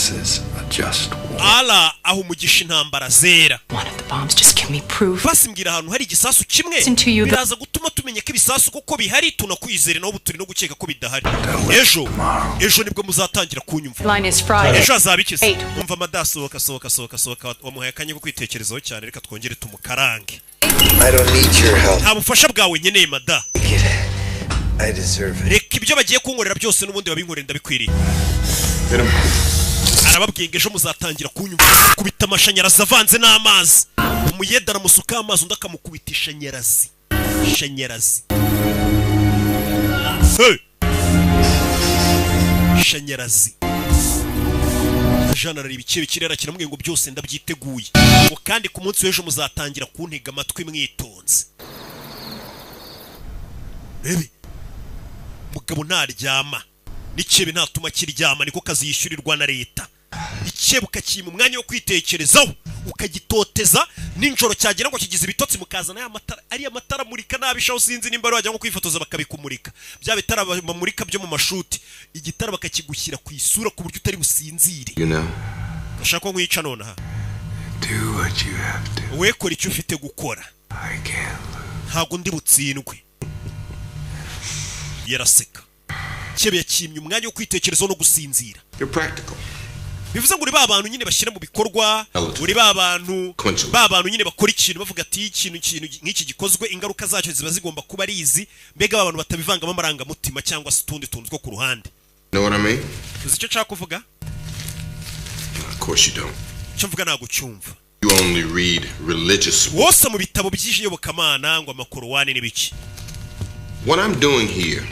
Allah aho umugisha intambara zera. One of the bombs just give me proof. Basimbwira ahantu hari igisasu kimwe biraza gutuma tumenya ko ibisasu koko bihari tunakwizere no buturi no gukeka ko bidahari. Ejo nibwo muzatangira kunyumva. Ejo azabikize. Umva amadasohoka sohoka wamuhaye akanya ko kwitekerezaho cyane reka twongere tumukarange. I don't need your help. Nta bufasha bwawe nkeneye mada. I deserve it. Reka ibyo bagiye kunkorera byose n'ubundi babinkorera ndabikwiriye. Arababwinga ejo muzatangira kunyumva kubita amashanyarazi avanze n'amazi. Umuyeda aramusuka amazi undi akamukubitisha nyarazi. shanyarazi. Hey! Shanyarazi. Jana rari bikiye bikirera kiramubwiye ngo byose ndabyiteguye. Ngo kandi ku munsi w'ejo muzatangira kuntega amatwi mwitonze. Bebe. Mugabo ntaryama. N'ikebe ntatuma kiryama niko kazi yishyurirwa na leta. Ikebe ukakima umwanya wo kwitekerezaho ukagitoteza ninjoro cyagera ngo kigize ibitotsi mukazana ya matara ari amatara murika nabishaho sinzi nimba bajya ngo kwifotoza bakabikumurika bya bitara bamurika byo mu mashuti igitara bakakigushyira ku isura ku buryo utari businzire ushaka nkwica none ha Do what you have to. we kora icyo ufite gukora I can't. ntago ndi butsindwe yaraseka Kebe yakimye umwanya wo kwitekerezaho no gusinzira. You're practical. Bivuze ngo uri ba bantu nyine bashyira mu bikorwa, uri ba bantu nyine bakora ikintu bavuga ati ikintu nk'iki gikozwe ingaruka zacyo ziba zigomba kuba ari izi, mbega abantu batabivangamo amarangamutima cyangwa se utundi tuntu two ku ruhande. Know what I mean? Uzi icyo nshaka kuvuga? Of course you don't. Icyo mvuga ntabwo cyumva. You only read religious. Wose mu bitabo by'iyobokamana ngo amakorowani n'ibiki. What I'm doing here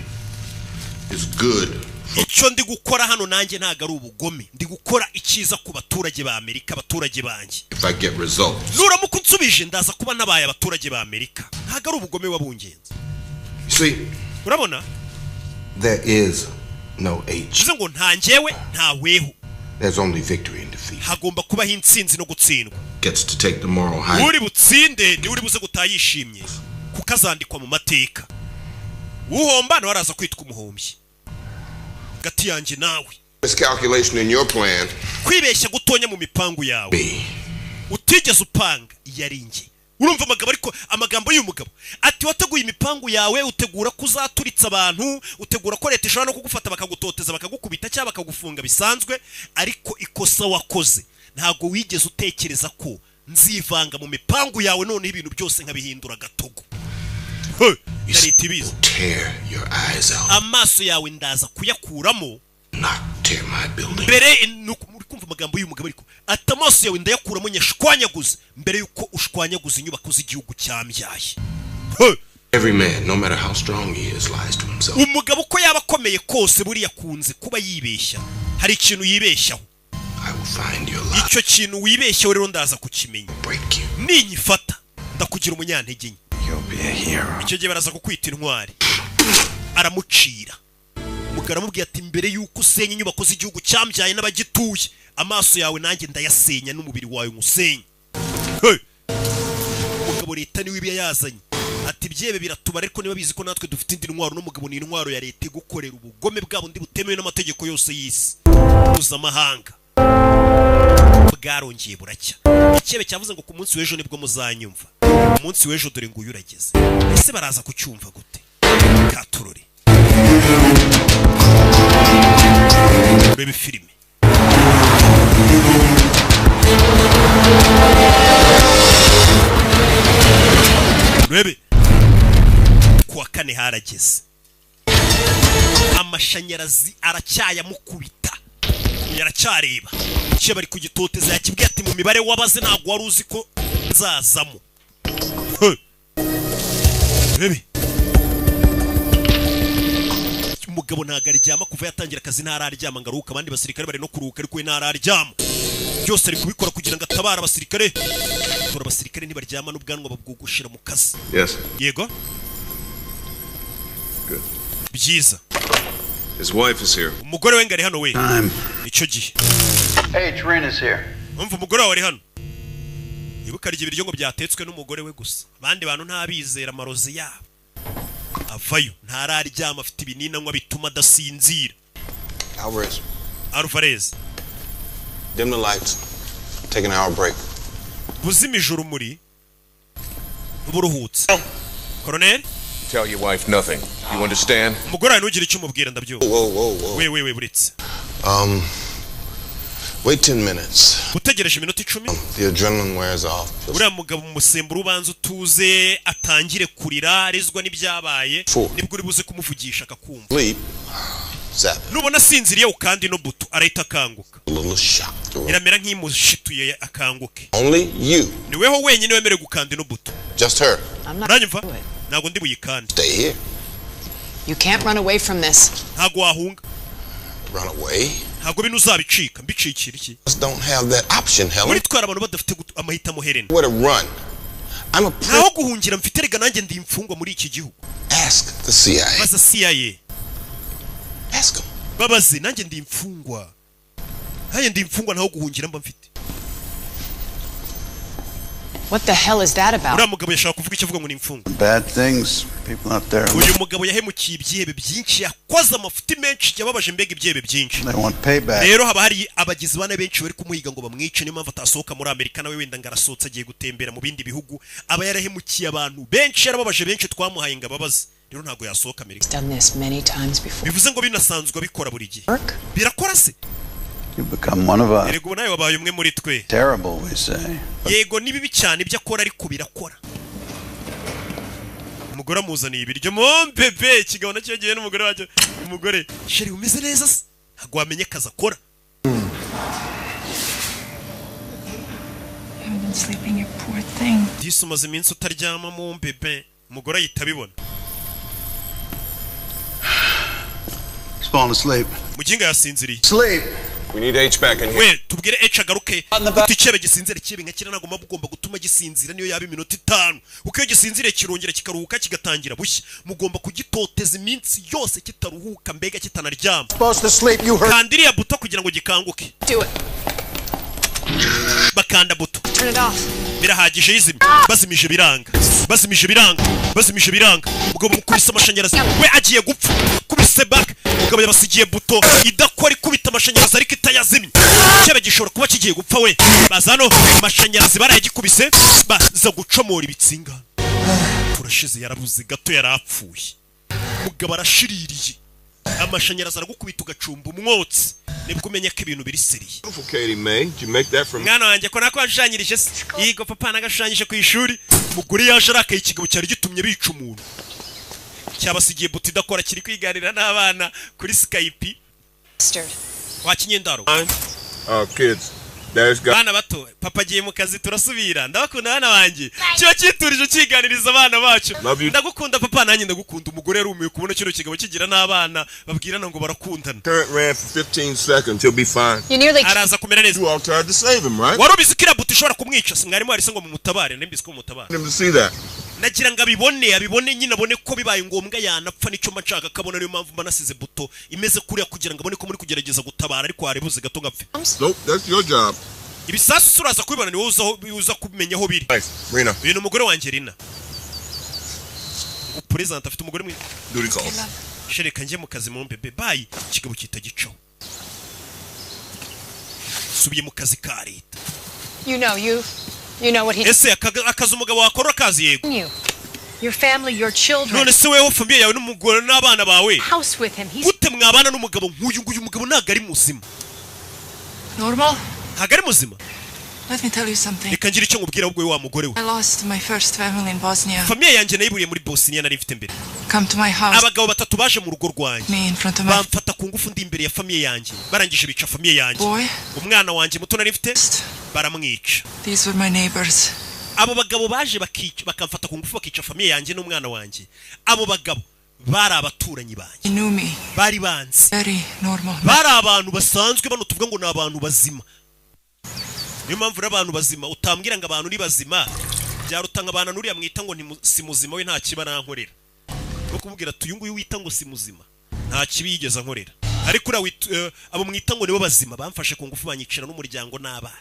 is good. Icyo ndi gukora hano nanjye ntago ari ubugome, ndi gukora icyiza ku baturage ba Amerika, abaturage banjye. If I get results. Nuramuka unsubije ndaza kuba nabaye abaturage ba Amerika. Ntago ari ubugome wabungenze. See? Urabona? There is no H. Bivuze ngo nta njyewe nta weho. There's only victory and defeat. Hagomba kubaho intsinzi no gutsindwa. Gets to take the moral high. Uri butsinde ni uri buze gutayishimye kukazandikwa mu mateka. Uhomba no araza kwitwa umuhombyi. Gati yanje nawe. Miscalculation in your plan. Kwibeshya gutonya mu mipangu yawe. Utigeze upanga yaringe. Urumva amagambo y'umugabo ati wateguye imipangu yawe utegura kuzaturitsa abantu utegura ko leta ishobora no kugufata bakagutoteza bakagukubita cyangwa bakagufunga bisanzwe ariko ikosa wakoze ntago wigeze utekereza ko nzivanga mu mipangu yawe none ibintu byose nkabihindura gatogo. Leta ibizi amaso yawe ndaza kuyakuramo mbere muri kumva amagambo y'umugabo ariko ati amaso yawe ndayakuramo nyashwanyaguze mbere yuko ushwanyaguza inyubako z'igihugu cyambyaye. Every man, no matter how strong he is, lies to himself. Umugabo ko yaba akomeye kose buri yakunze kuba yibeshya. Hari ikintu yibeshyaho. I will find your lie. Icyo kintu wibeshyaho rero ndaza kukimenya. Ninyifata ndakugira umunyantege nke. You'll be a hero. Icyo gihe baraza kukwita intwari. Aramucira. Mugara mubwiye ati mbere yuko usenya inyubako z'igihugu cyambyaye n'abagituye amaso yawe nanjye ndayasenya n'umubiri wawe ngusenye. Mugabo leta ni wibiya yazanye ati byebe biratubare ko niba bizi ko natwe dufite indi ntwaro n'umugabo ni intwaro ya leta gukorera ubugome bwabo ndi butemewe n'amategeko yose y'isi mpuzamahanga. Bwarongeye buracya. Ikebe cyavuze ngo ku munsi w'ejo nibwo muzanyumva. Umunsi w'ejo dore ngo uyurageze. Ese baraza kucyumva gute? Katurore. Rebe filime. Rebe. Kuwa kane harageze. Amashanyarazi aracyaya mukubita. Yaracyareba. Cye bari kugitoteza yakibwiye ati mu mibare wabaze ntago wari uzi ko nzazamo. Rebe. Umugabo ntago aryama kuva yatangira akazi ntararyama ngaruka abandi basirikare bari no kuruhuka ariko we ntararyama. Byose ari kubikora kugira ngo atabara abasirikare. Tora abasirikare ntibaryama n'ubwanwa babwugushira mu kazi. Yes. Yego. Good. Byiza. His wife is here. Umugore we ngari hano we. Icyo gihe. Hey, Trin is here. Umva umugore wawe ari hano. Ibuka rye ibiryo ngo byatetswe n'umugore we gusa. Abandi bantu ntabizera amarozi yabo. Avayo ntararyama afite ibinina nkwa bituma dasinzira. Alvarez. Dim the lights. Take an hour break. Buzima ijoro muri. Uburuhutse. Colonel? Tell your wife nothing. You understand? Umugore ntugire icyo mubwira ndabyumva. We buritse. Wait 10 minutes. Utegereje iminota 10. The adrenaline wears off. Uriya mugabo musembura ubanza utuze atangire kurira arizwa n'ibyabaye nibwo uri buze kumuvugisha akakumva. Sleep. Nubona sinziriye ukandi no buto arahita akanguka. Iramera nk'imushituye akanguke. Only you. Niweho wenyine wemere gukanda no buto. Just her. Nanyumva? ntago ndi buyikande. Stay here. You can't run away from this. Ntago wahunga. Run away? Ntago bino uzabicika, mbicikira iki? Don't have that option, Helen. Muri twara abantu badafite amahitamo Helen. Where to run? I'm a naho guhungira mfite rega nanjye ndi imfungwa muri iki gihugu. Ask the CIA. Baza CIA. Ask them. Babazi nanjye ndi imfungwa. Haye ndi imfungwa naho guhungira mba mfite. What the hell is that about? Uriya mugabo yashaka kuvuga icyo avuga ngo ni imfungwa. Bad things, people out there. Uyu mugabo yahemukiye ibyebe byinshi, yakoze amafuti menshi, yababaje mbega ibyebe byinshi. They want payback. Rero haba hari abagizi bane benshi bari kumuhiga ngo bamwice, niyo mpamvu atasohoka muri Amerika nawe wenda ngarasohotse agiye gutembera mu bindi bihugu. Aba yarahemukiye abantu benshi, yarababaje benshi twamuhaye ngo ababaze. Rero ntago yasohoka Amerika. Done this many times before. Bivuze ngo binasanzwe abikora buri gihe. Birakora se? You become one of us. Yego nawe wabaye umwe muri twe. Terrible, we say. Yego ni bibi cyane ibyo akora ariko birakora. Umugore amuzaniye ibiryo mo bebe kigabo nacyo gihe n'umugore wacyo. Umugore sheri umeze neza se? Ntago wamenye kaza akora. Haven't been sleeping, you poor thing. Disumaze iminsi utaryama mo bebe. Umugore yitabibona. He's falling asleep. Muginga yasinziriye. Sleep. We need H back in here. We tubwire H agaruke. Tuticebe gisinzire kibe nkakira nago mabugomba gutuma gisinzira niyo yaba iminota 5. Uko iyo gisinzire kirongera kikaruhuka kigatangira bushya. Mugomba kugitoteza iminsi yose kitaruhuka mbega kitanaryama. Supposed to sleep, you heard. Kandiriya buto kugira ngo gikanguke. Do it. Bakanda buto. Turn it off. Birahagije yizimye. Bazimije biranga. Bazimije biranga. Bazimije biranga. Mugabo mukubise amashanyarazi. We agiye gupfa. Kubise back. Mugabo yabasigiye buto idakora ikubita amashanyarazi ariko itayazimye. Cyebe gishobora kuba kigiye gupfa we. Bazano amashanyarazi barayagikubise baza gucomora ibitsinga. Turashize yarabuze gato yarapfuye. Mugabo arashiririye. Amashanyarazi aragukubita ugacumba umwotsi. Nibwo umenya ko ibintu biri seriye. Katie May, did you make that from? Mwana wanjye ko nako washanyirije se. Yigo papa nagashanyije ku ishuri. Mugore yaje arakaye ikigabo cyari gitumye bica umuntu. Cyabasigiye buti idakora kiri kwiganira n'abana kuri Skype. Wakinyendaro. Kids. There's got. Bana bato, papa agiye mu kazi turasubira. Ndabakunda bana banjye. Kiba kiturije ukiganiriza abana bacu. Ndagukunda papa nanjye ndagukunda. Umugore yarumiye kubona kino kigabo kigira n'abana babwirana ngo barakundana. Current ran for 15 seconds. He'll be fine. Araza kumera neza. You all tried to save him, right? Warubizi kira buti ishobora kumwica. Mwarimu ari se ngo mumutabare, ndimbizi ko mumutabare. Him to see that. Nagira ngo abibone nyine abone ko bibaye ngombwa yanapfa nicyo macaka kabona niyo mpamvu manasize buto imeze kuriya kugira ngo abone ko muri kugerageza gutabara ariko haribuze gato gapfe. Nope, that's your job. Ibisasu suraza kubibona ni wowe uza kumenya aho biri. Rina. Uyu ni umugore wanjye Rina. President afite umugore mwe. Duty calls. Shereka nje mu kazi mu bebe bye kigabo kitagico. Subiye mu kazi ka leta. You know what he. Ese akazi umugabo wakora kazi yego. Your family, your children. None se wewe family yawe n'umugore n'abana bawe. House with him. He's gute mwabana n'umugabo nk'uyu mugabo nagari muzima. Normal? Hagari muzima. Let me tell you something. Reka ngira icyo ngubwira ubwo wa mugore we. I lost my first family in Bosnia. Family yanjye nayiburiye muri Bosnia nari mfite mbere. Come to my house. Abagabo batatu baje mu rugo rwanjye. Me in front of my. Bamfata ku ngufu ndi imbere ya family yanjye. Barangije bica family yanjye. Boy. Umwana wanjye muto nari mfite baramwica. These were my neighbors. Abo bagabo baje bakamfata ku ngufu bakica family yanjye n'umwana wanjye. Abo bagabo bari abaturanyi banjye. Knew me. Bari banzi. Very normal. Bari abantu basanzwe bano tuvuga ngo ni abantu bazima. Niyo mpamvu n'abantu bazima utambwira ngo abantu ni bazima byarutanga abana nuriya mwita ngo si muzima we nta kiba nankorera. No kumubwira tuyu nguyu wita ngo si muzima nta kibi yigeze ankorera. Ariko abo mwita ngo nibo bazima bamfashe ku ngufu banyicira n'umuryango n'abana.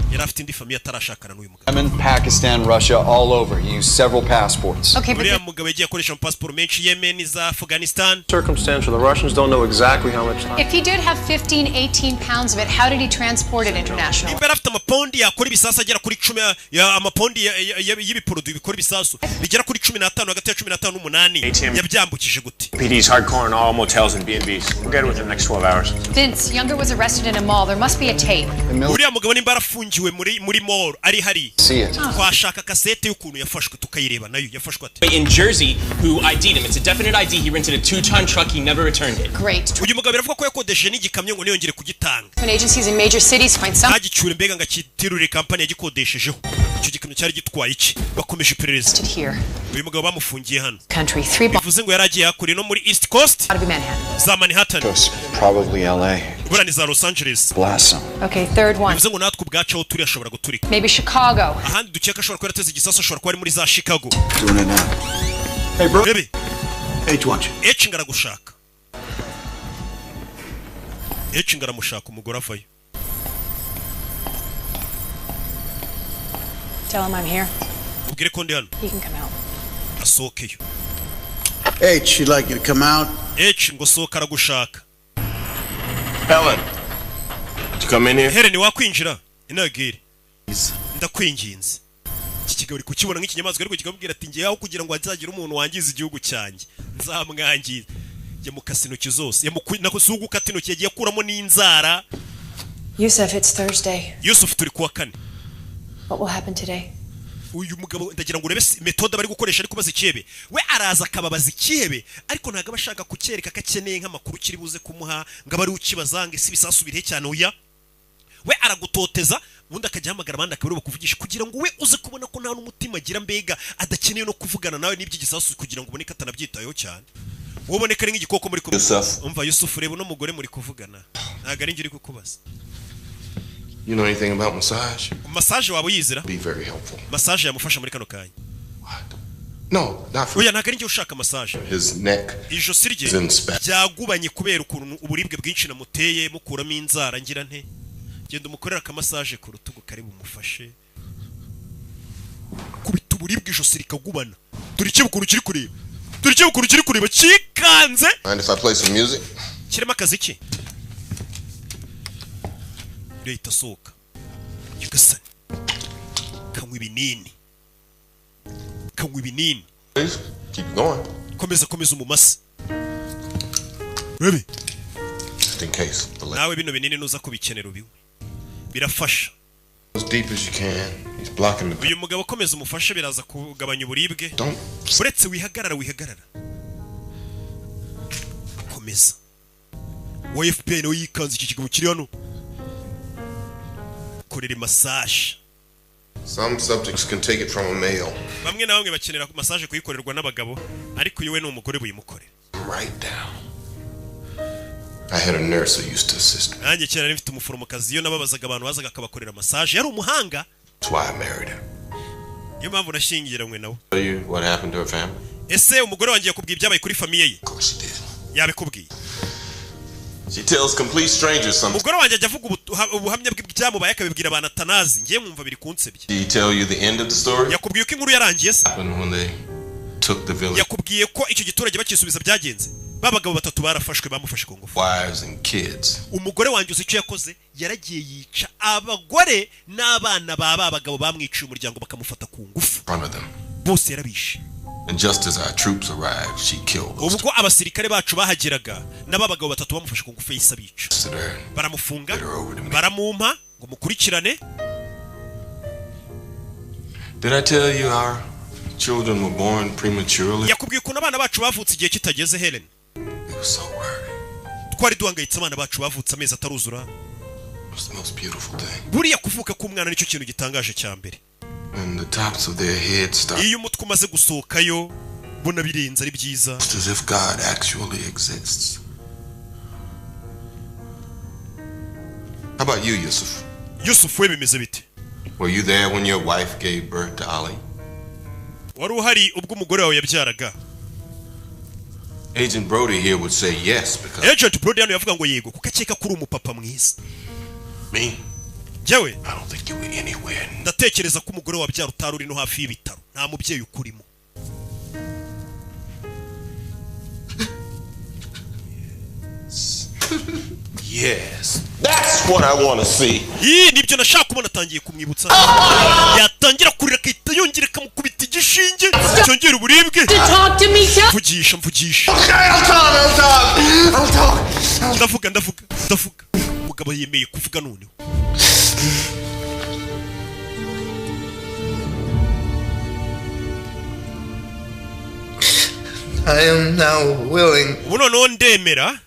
Yari afite indi famille atarashakana n'uyu mugabo. Yemen, Pakistan, Russia, all over. He used several passports. Okay, but mugabo yagiye akoresha passport menshi Yemen, Afghanistan. Circumstantial. The Russians don't know exactly how much time. If he did have 15, 18 pounds of it, how did he transport it internationally? Ibera afite amapondi yakora ibisasu agera kuri 10 ya amapondi y'ibiproduit bikora ibisasu bigera kuri 15 hagati ya 15 n'umunani yabyambukije gute? PD's hardcore in all motels and B&Bs. We'll get it within the next 12 hours. Vince, Younger was arrested in a mall. There must be a tape. Uriya mugabo nimba arafungiwe afungiwe muri mall ari hari twashaka kasete y'ukuntu yafashwe tukayireba nayo yafashwe ate in Jersey who ID'd him. It's a definite ID. He rented a 2-ton truck. He never returned it. Great. uyu mugabo biravuga ko yakodesheje n'igikamyo ngo niyongere kugitanga Agencies in major cities find some. agicura mbega ngo akitirure kampani yagikodeshejeho icyo gikamyo cyari gitwaye iki bakomeje iperereza uyu mugabo bamufungiye hano bivuze ngo yaragiye hakuri no muri East Coast za Manhattan Probably LA. burani za Los Angeles Blossom. Okay, third one. bivuze ngo natwe ubwacu turi ashobora guturika Maybe Chicago. ahandi dukeka ashobora kuba yarateze igisasu ashobora kuba ari muri za Chicago Doing it now. Hey, bro. Baby. H wants you. H ngaragushaka H ngaramushaka umugore avayo Tell him I'm here. ubwire ko ndi hano He can come out. asohokeyo H, she'd like you to come out. H ngo sohoka aragushaka Helen, did you come in here? Helen wakwinjira inagire ndakwinginze iki kigabo uri kukibona nk'ikinyamaswa ariko kikabwira ati ngiye aho kugira ngo hazagire umuntu wangiza igihugu cyanjye nzamwangiza yamukase intoki zose yamusugu ukata intoki yagiye kuramo n'inzara Yusuf, it's Thursday. Yusuf turi kuwa kane What will happen today? uyu mugabo ndagira ngo urebe metode bari gukoresha ariko bazi ikihebe we araza akababaza ikihebe ariko ntago abashaka kucyereka kakeneye nk'amakuru kiri buze kumuha ngo abari ukibazange si bisasu birihe cyane uya we aragutoteza ubundi akajya hamagara abandi akabura kuvugisha kugira ngo we uze kubona ko nta n'umutima agira mbega adakeneye no kuvugana nawe n'iby'igisasu kugira ngo uboneke atanabyitayeho cyane woboneka ari nk'igikoko muri umva Yusuf reba no mugore muri kuvugana ntago ari ngiri kukubaza You know anything about massage? Massage waba uyizira? Be very helpful. Massage yamufasha muri kano kanya. No, not for. Oya ntago ari njye ushaka massage. His neck. Ijosi rye byagubanye kubera ukuntu uburibwe bwinshi namuteye mukuramo inzara ngira nte. Genda umukorera ka massage ku rutugu kari bumufashe. Kubita uburibwe ijosi rikagubana. Turi cyebukuru kiri kureba. Turi cyebukuru kiri kureba kikanze. Mind if I play some music? Kirema kazi ki? Leta soka yugasani kanywa ibinini Please keep going. komeza umumasa baby Just in case. nawe bino binini nuza kubikenera ubiwe birafasha As deep as you can. He's blocking the. uyu mugabo komeza umufashe biraza kugabanya uburibwe uretse wihagarara komeza wa FPN uyikanze iki kigabo kiri hano korera massage. Some subjects can take it from a male. Bamwe na bamwe bakenera massage kuyikorerwa n'abagabo ariko yewe n'umugore buyimukore. Right down. I had a nurse who used to assist me. Nanjye cyane mfite umuforomokazi iyo nababazaga abantu bazaga akabakorera massage yari umuhanga. That's why I married her. Niyo mpamvu nashyingiranywe nawe. Tell you what happened to her family? Ese umugore wanjye yakubwiye ibyabaye kuri famiye ye? Of course she did. Yabikubwiye. She tells complete strangers something. Umugore wanjye ajya avuga ubuhamya bw'ibyamubaye akabibwira abantu atanazi ngiye mwumva biri kunsebye. Did he tell you the end of the story? Yakubwiye ko inkuru yarangiye se? When they took the village. Yakubwiye ko icyo giturage bakisubiza byagenze. Babagabo batatu barafashwe bamufashe ku ngufu. Wives and kids. Umugore wanjye uzi icyo yakoze yaragiye yica abagore n'abana babagabo bamwiciye umuryango bakamufata ku ngufu. Front of them. Bose yarabishe. And just as our troops arrived, she killed those. Ubwo abasirikare bacu bahageraga n'ababagabo batatu bamufashe ku ngufu yisa bica. Baramufunga, baramumpa ngo mukurikirane. Did I tell you our children were born prematurely? Yakubwiye ko abana bacu bavutse igihe kitageze Helen. We were so worried. Twari duhangayitse abana bacu bavutse amezi ataruzura. It was the most beautiful thing. Buriya kuvuka k'umwana nicyo kintu gitangaje cya mbere. And the tops of their heads start. Iyo umutwe umaze gusohokayo bona birenze ari byiza. It's as if God actually exists. How about you, Yusuf? Yusuf we bimeze bite? Were you there when your wife gave birth to Ali? Wari uhari ubwo umugore wawe yabyaraga? Agent Brody here would say yes because Agent Brody hano yavuga ngo yego kuko akeka kuri umupapa mwiza. Me? Jewe? I don't think you were anywhere. Ndatekereza ko umugore wabyara utari uri no hafi y'ibitaro. Nta mubyeyi ukurimo. Yes. That's what I want to see. Nibyo nashaka kubona atangiye kumwibutsa. Yatangira kurira kita yongera kamukubita igishinge. Cyongera uburibwe. Vugisha. Okay, I'll talk. Ndavuga. Umugabo yemeye kuvuga noneho. I am now willing ubu ndemera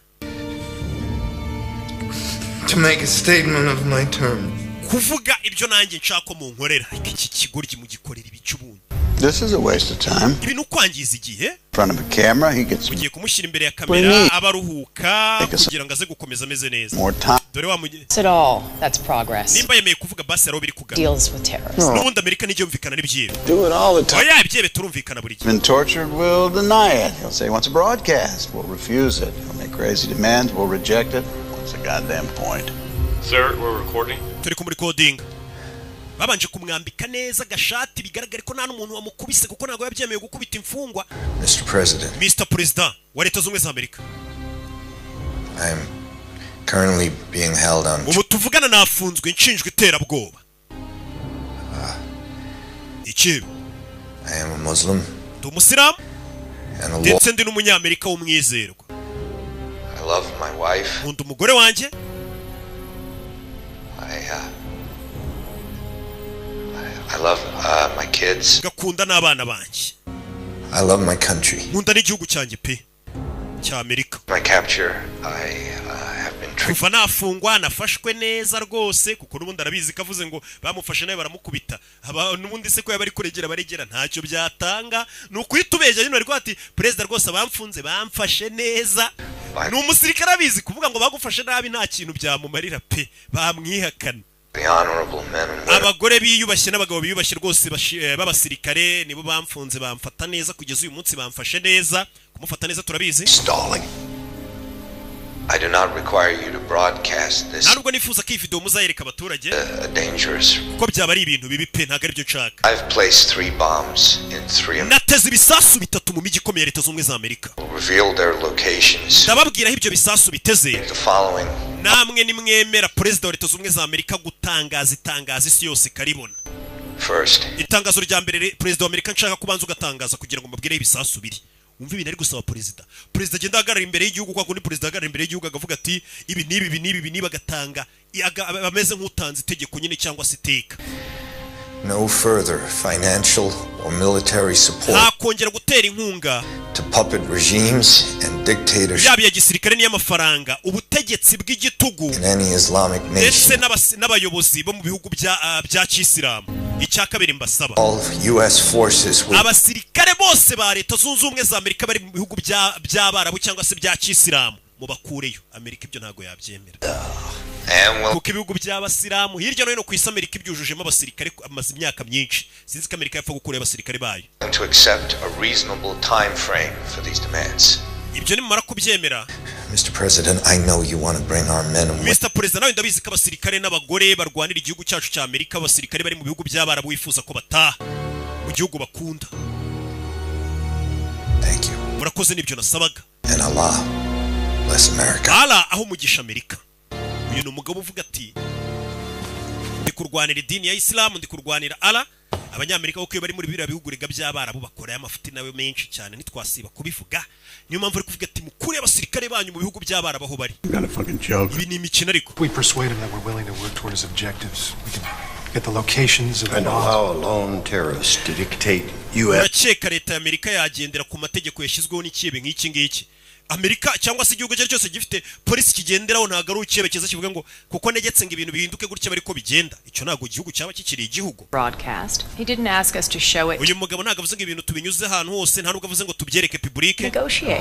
to make a statement of my terms. kuvuga ibyo nanjye nshaka mu nkorera iki kigoryi mu gikorera ibicubundi. This is a waste of time. Ibintu kwangiza igihe. In front of a camera, he gets ugiye kumushyira imbere ya kamera abaruhuka kugira ngo aze gukomeza ameze neza. Dore wa mugiye. At all, that's progress. Nimba yemeye kuvuga basi aro biri kugana. Deals with terrorists. N'ubundi Amerika nijye yumvikana n'ibyibe. Do it all the time. Oya ibyebe turumvikana buri gihe. Been tortured, will deny it. He'll say he wants a broadcast. We'll refuse it. He'll make crazy demands. We'll reject it. What's the goddamn point? Sir, we're recording. Turi ku recording. Babanje kumwambika neza gashati bigaragara ko nta n'umuntu wamukubise kuko ntago yabyemeye gukubita imfungwa. Mr. President. Mr. President wa Leta Zunze za Amerika. I am currently being held on. Ubu tuvugana nafunzwe nshinjwe iterabwoba. Iki? I am a Muslim. Ndi Umusilamu. And a ndetse ndi n'umunyamerika w'umwizerwa. I love my wife. Nkunda umugore wanjye. I love my kids. Gakunda n'abana banjye. I love my country. Nkunda n'igihugu cyanjye pe cya Amerika. My capture, I have been tricked. Kuva nafungwa nafashwe neza rwose kuko n'ubundi arabizi kavuze ngo bamufashe nawe baramukubita. N'ubundi se ko yabari kuregera baregera ntacyo byatanga. Nukwitubeje nyine ariko ati president rwose abamfunze bamfashe neza. N'umusirikare abizi kuvuga ngo bagufashe nabi nta kintu byamumarira pe bamwihakana. Abagore biyubashye n'abagabo biyubashye rwose babasirikare nibo bamfunze bamfata neza kugeza uyu munsi bamfashe neza kumufata neza turabizi. Stalling. I do not require you to broadcast this. Ntabwo nifuza ko iyi video muzayereka abaturage. Dangerous. Kuko byaba ari ibintu bibi pe ntago ari byo nshaka. I've placed 3 bombs in 3. Nateze ibisasu bitatu mu miji ikomeye Leta Zunze za Amerika. Reveal their locations. Ndababwira ibyo bisasu biteze. The following. Namwe nimwemera President wa Leta Zunze za Amerika gutangaza itangazo isi yose karibona. First. Itangazo rya mbere President wa Amerika nshaka kubanza ugatangaza kugira ngo mbabwire ibisasu biri. Umva ibintu ari gusaba president agenda ahagarara imbere y'igihugu kwa kundi president ahagarara imbere y'igihugu agavuga ati ibi nibi bagatanga bameze nk'utanze itegeko nyine cyangwa se iteka. No further financial or military support. Hakongera gutera inkunga to puppet regimes and dictatorships. Yabi ya gisirikare n'iy'amafaranga ubutegetsi bw'igitugu. In any Islamic nation. Ndetse n'abayobozi bo mu bihugu bya Kisilamu. Icyakabiri mbasaba. All US forces will. Abasirikare bose ba Leta Zunze Ubumwe za Amerika bari mu bihugu by'Abarabu cyangwa se bya Kisilamu mubakureyo. Amerika ibyo ntago yabyemera. Kuko ibihugu by'abasilamu hirya no hino ku isi Amerika ibyujujemo abasirikare amaze imyaka myinshi. Sinzi ko Amerika yapfa gukura abasirikare bayo. To accept a reasonable time frame for these demands. Ibyo ni mumara kubyemera. Mr. President, I know you want to bring our men and women. Mr. President, nawe ndabizi ko abasirikare n'abagore barwanira igihugu cyacu cya Amerika, abasirikare bari mu bihugu by'Abarabu wifuza ko bataha mu gihugu bakunda. Thank you. Murakoze nibyo nasabaga. And Allah bless America. Allah aho mugisha Amerika. Uyu ni umugabo uvuga ati ndi kurwanira idini ya Islam, ndi kurwanira Allah. Abanyamerika kuko bari muri biriya bihugu rega by'Abarabu bakora amafuti nawe menshi cyane nitwasiba kubivuga. Niyo mpamvu ari kuvuga ati mukuri abasirikare banyu mu bihugu by'Abarabu aho bari. Ibi ni imikino ariko. We persuade him that we're willing to work toward his objectives. We can get the locations of the bombs. I know how a lone terrorist to dictate US. Urakeka leta ya Amerika yagendera ku mategeko yashyizweho n'ikibe nk'iki ngiki. Amerika cyangwa se igihugu cyose gifite polisi kigenderaho ntago ari ukiyebekeza kivuga ngo kuko negetse ngo ibintu bihinduke gutya bari ko bigenda. Icyo ntago igihugu cyaba kikiri igihugu. Broadcast. He didn't ask us to show it. Uyu mugabo ntago avuze ngo ibintu tubinyuze ahantu hose, nta nubwo avuze ngo tubyereke public.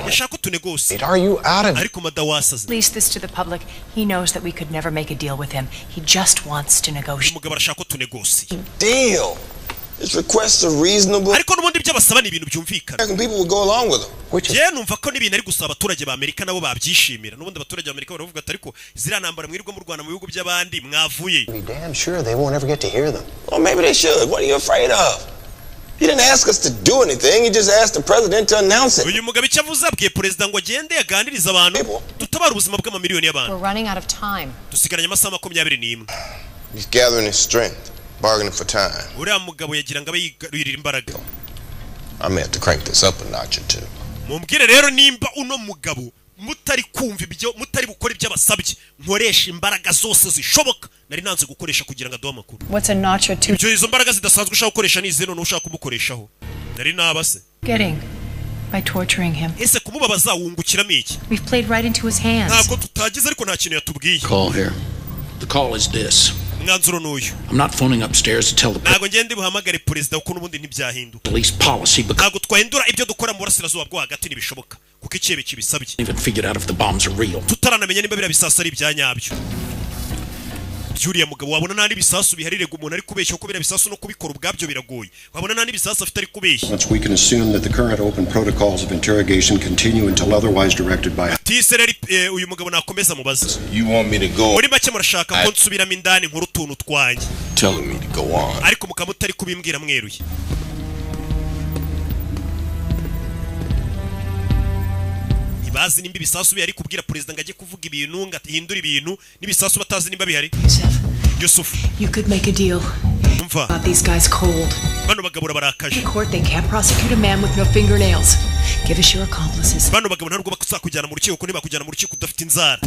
Yashaka tunegoce. Are you out of? Ariko madawasaze. Release this to the public. He knows that we could never make a deal with him. He just wants to negotiate. Umugabo arashaka tunegoce. Deal. His requests are reasonable. Ariko n'ubundi by'abasaba ni ibintu byumvikana. People will go along with them. Je numva ko n'ibintu ari gusaba abaturage ba Amerika nabo babyishimira. N'ubundi abaturage ba Amerika baravuga ati ariko zira ntambara mwirirwa mu Rwanda mu bihugu by'abandi mwavuye. Be damn sure they won't ever get to hear them. Well, maybe they should. What are you afraid of? He didn't ask us to do anything. He just asked the president to announce it. Uyu mugabo icyavuze abwiye president ngo agende yaganiriza abantu tutabara ubuzima bw'amamiliyoni y'abantu. We're running out of time. Dusigaranye amasaha 21. He's gathering his strength. Bargaining for time. Uriya mugabo yagira ngo abayirira imbaraga. I may have to crank this up a notch or two. Mumbwire rero nimba uno mugabo mutari kumva ibyo mutari bukora iby'abasabye nkoresha imbaraga zose zishoboka nari nanze gukoresha kugira ngo aduhe amakuru. What's a notch or two? Ibyo izo mbaraga zidasanzwe ushaka gukoresha ni zero n'ushaka kumukoreshaho. Nari nabase. Getting By torturing him. Ese kumubabaza wungukiramo iki? We've played right into his hands. Ntabwo tutagize ariko nta kintu yatubwiye. Call here. The call is this. Mwanzuro n'uyu. I'm not phoning upstairs to tell the ntabwo ngende buhamagare perezida kuko n'ubundi ntibyahinduka. Police policy ntabwo twahindura ibyo dukora mu burasirazuba bwo hagati ntibishoboka kuko icyebe kibisabye. Even figured out if the bombs are real. Tutaranamenya niba bira bisasu ari ibyanyabyo. Juriya mugabo wabona nani bisasu biharirega umuntu ari kubeshya uko bira bisasu no kubikora ubwabyo biragoye. Wabona nani bisasu afite ari kubeshya. Once we can assume that the current open protocols of interrogation continue until otherwise directed by Tisereri uyu mugabo nakomeza mubaza. You want me to go? Muri make murashaka ko nsubiramo indani nkuru tuntu twanye. Telling me to go on. Ariko mukamutari kubimbwira mweruye. Bazi nimba ibisasu bihari kubwira perezida ngo ajye kuvuga ibintu ngo atihindura ibintu n'ibisasu batazi nimba bihari. Yusuf, you could make a deal. Got these guys cold. Bano bagabura barakaje. In court they can't prosecute a man with no fingernails. Give us your accomplices. Bano bagabo ntabwo bakuzakujyana mu rukiko niba kujyana mu rukiko udafite inzara.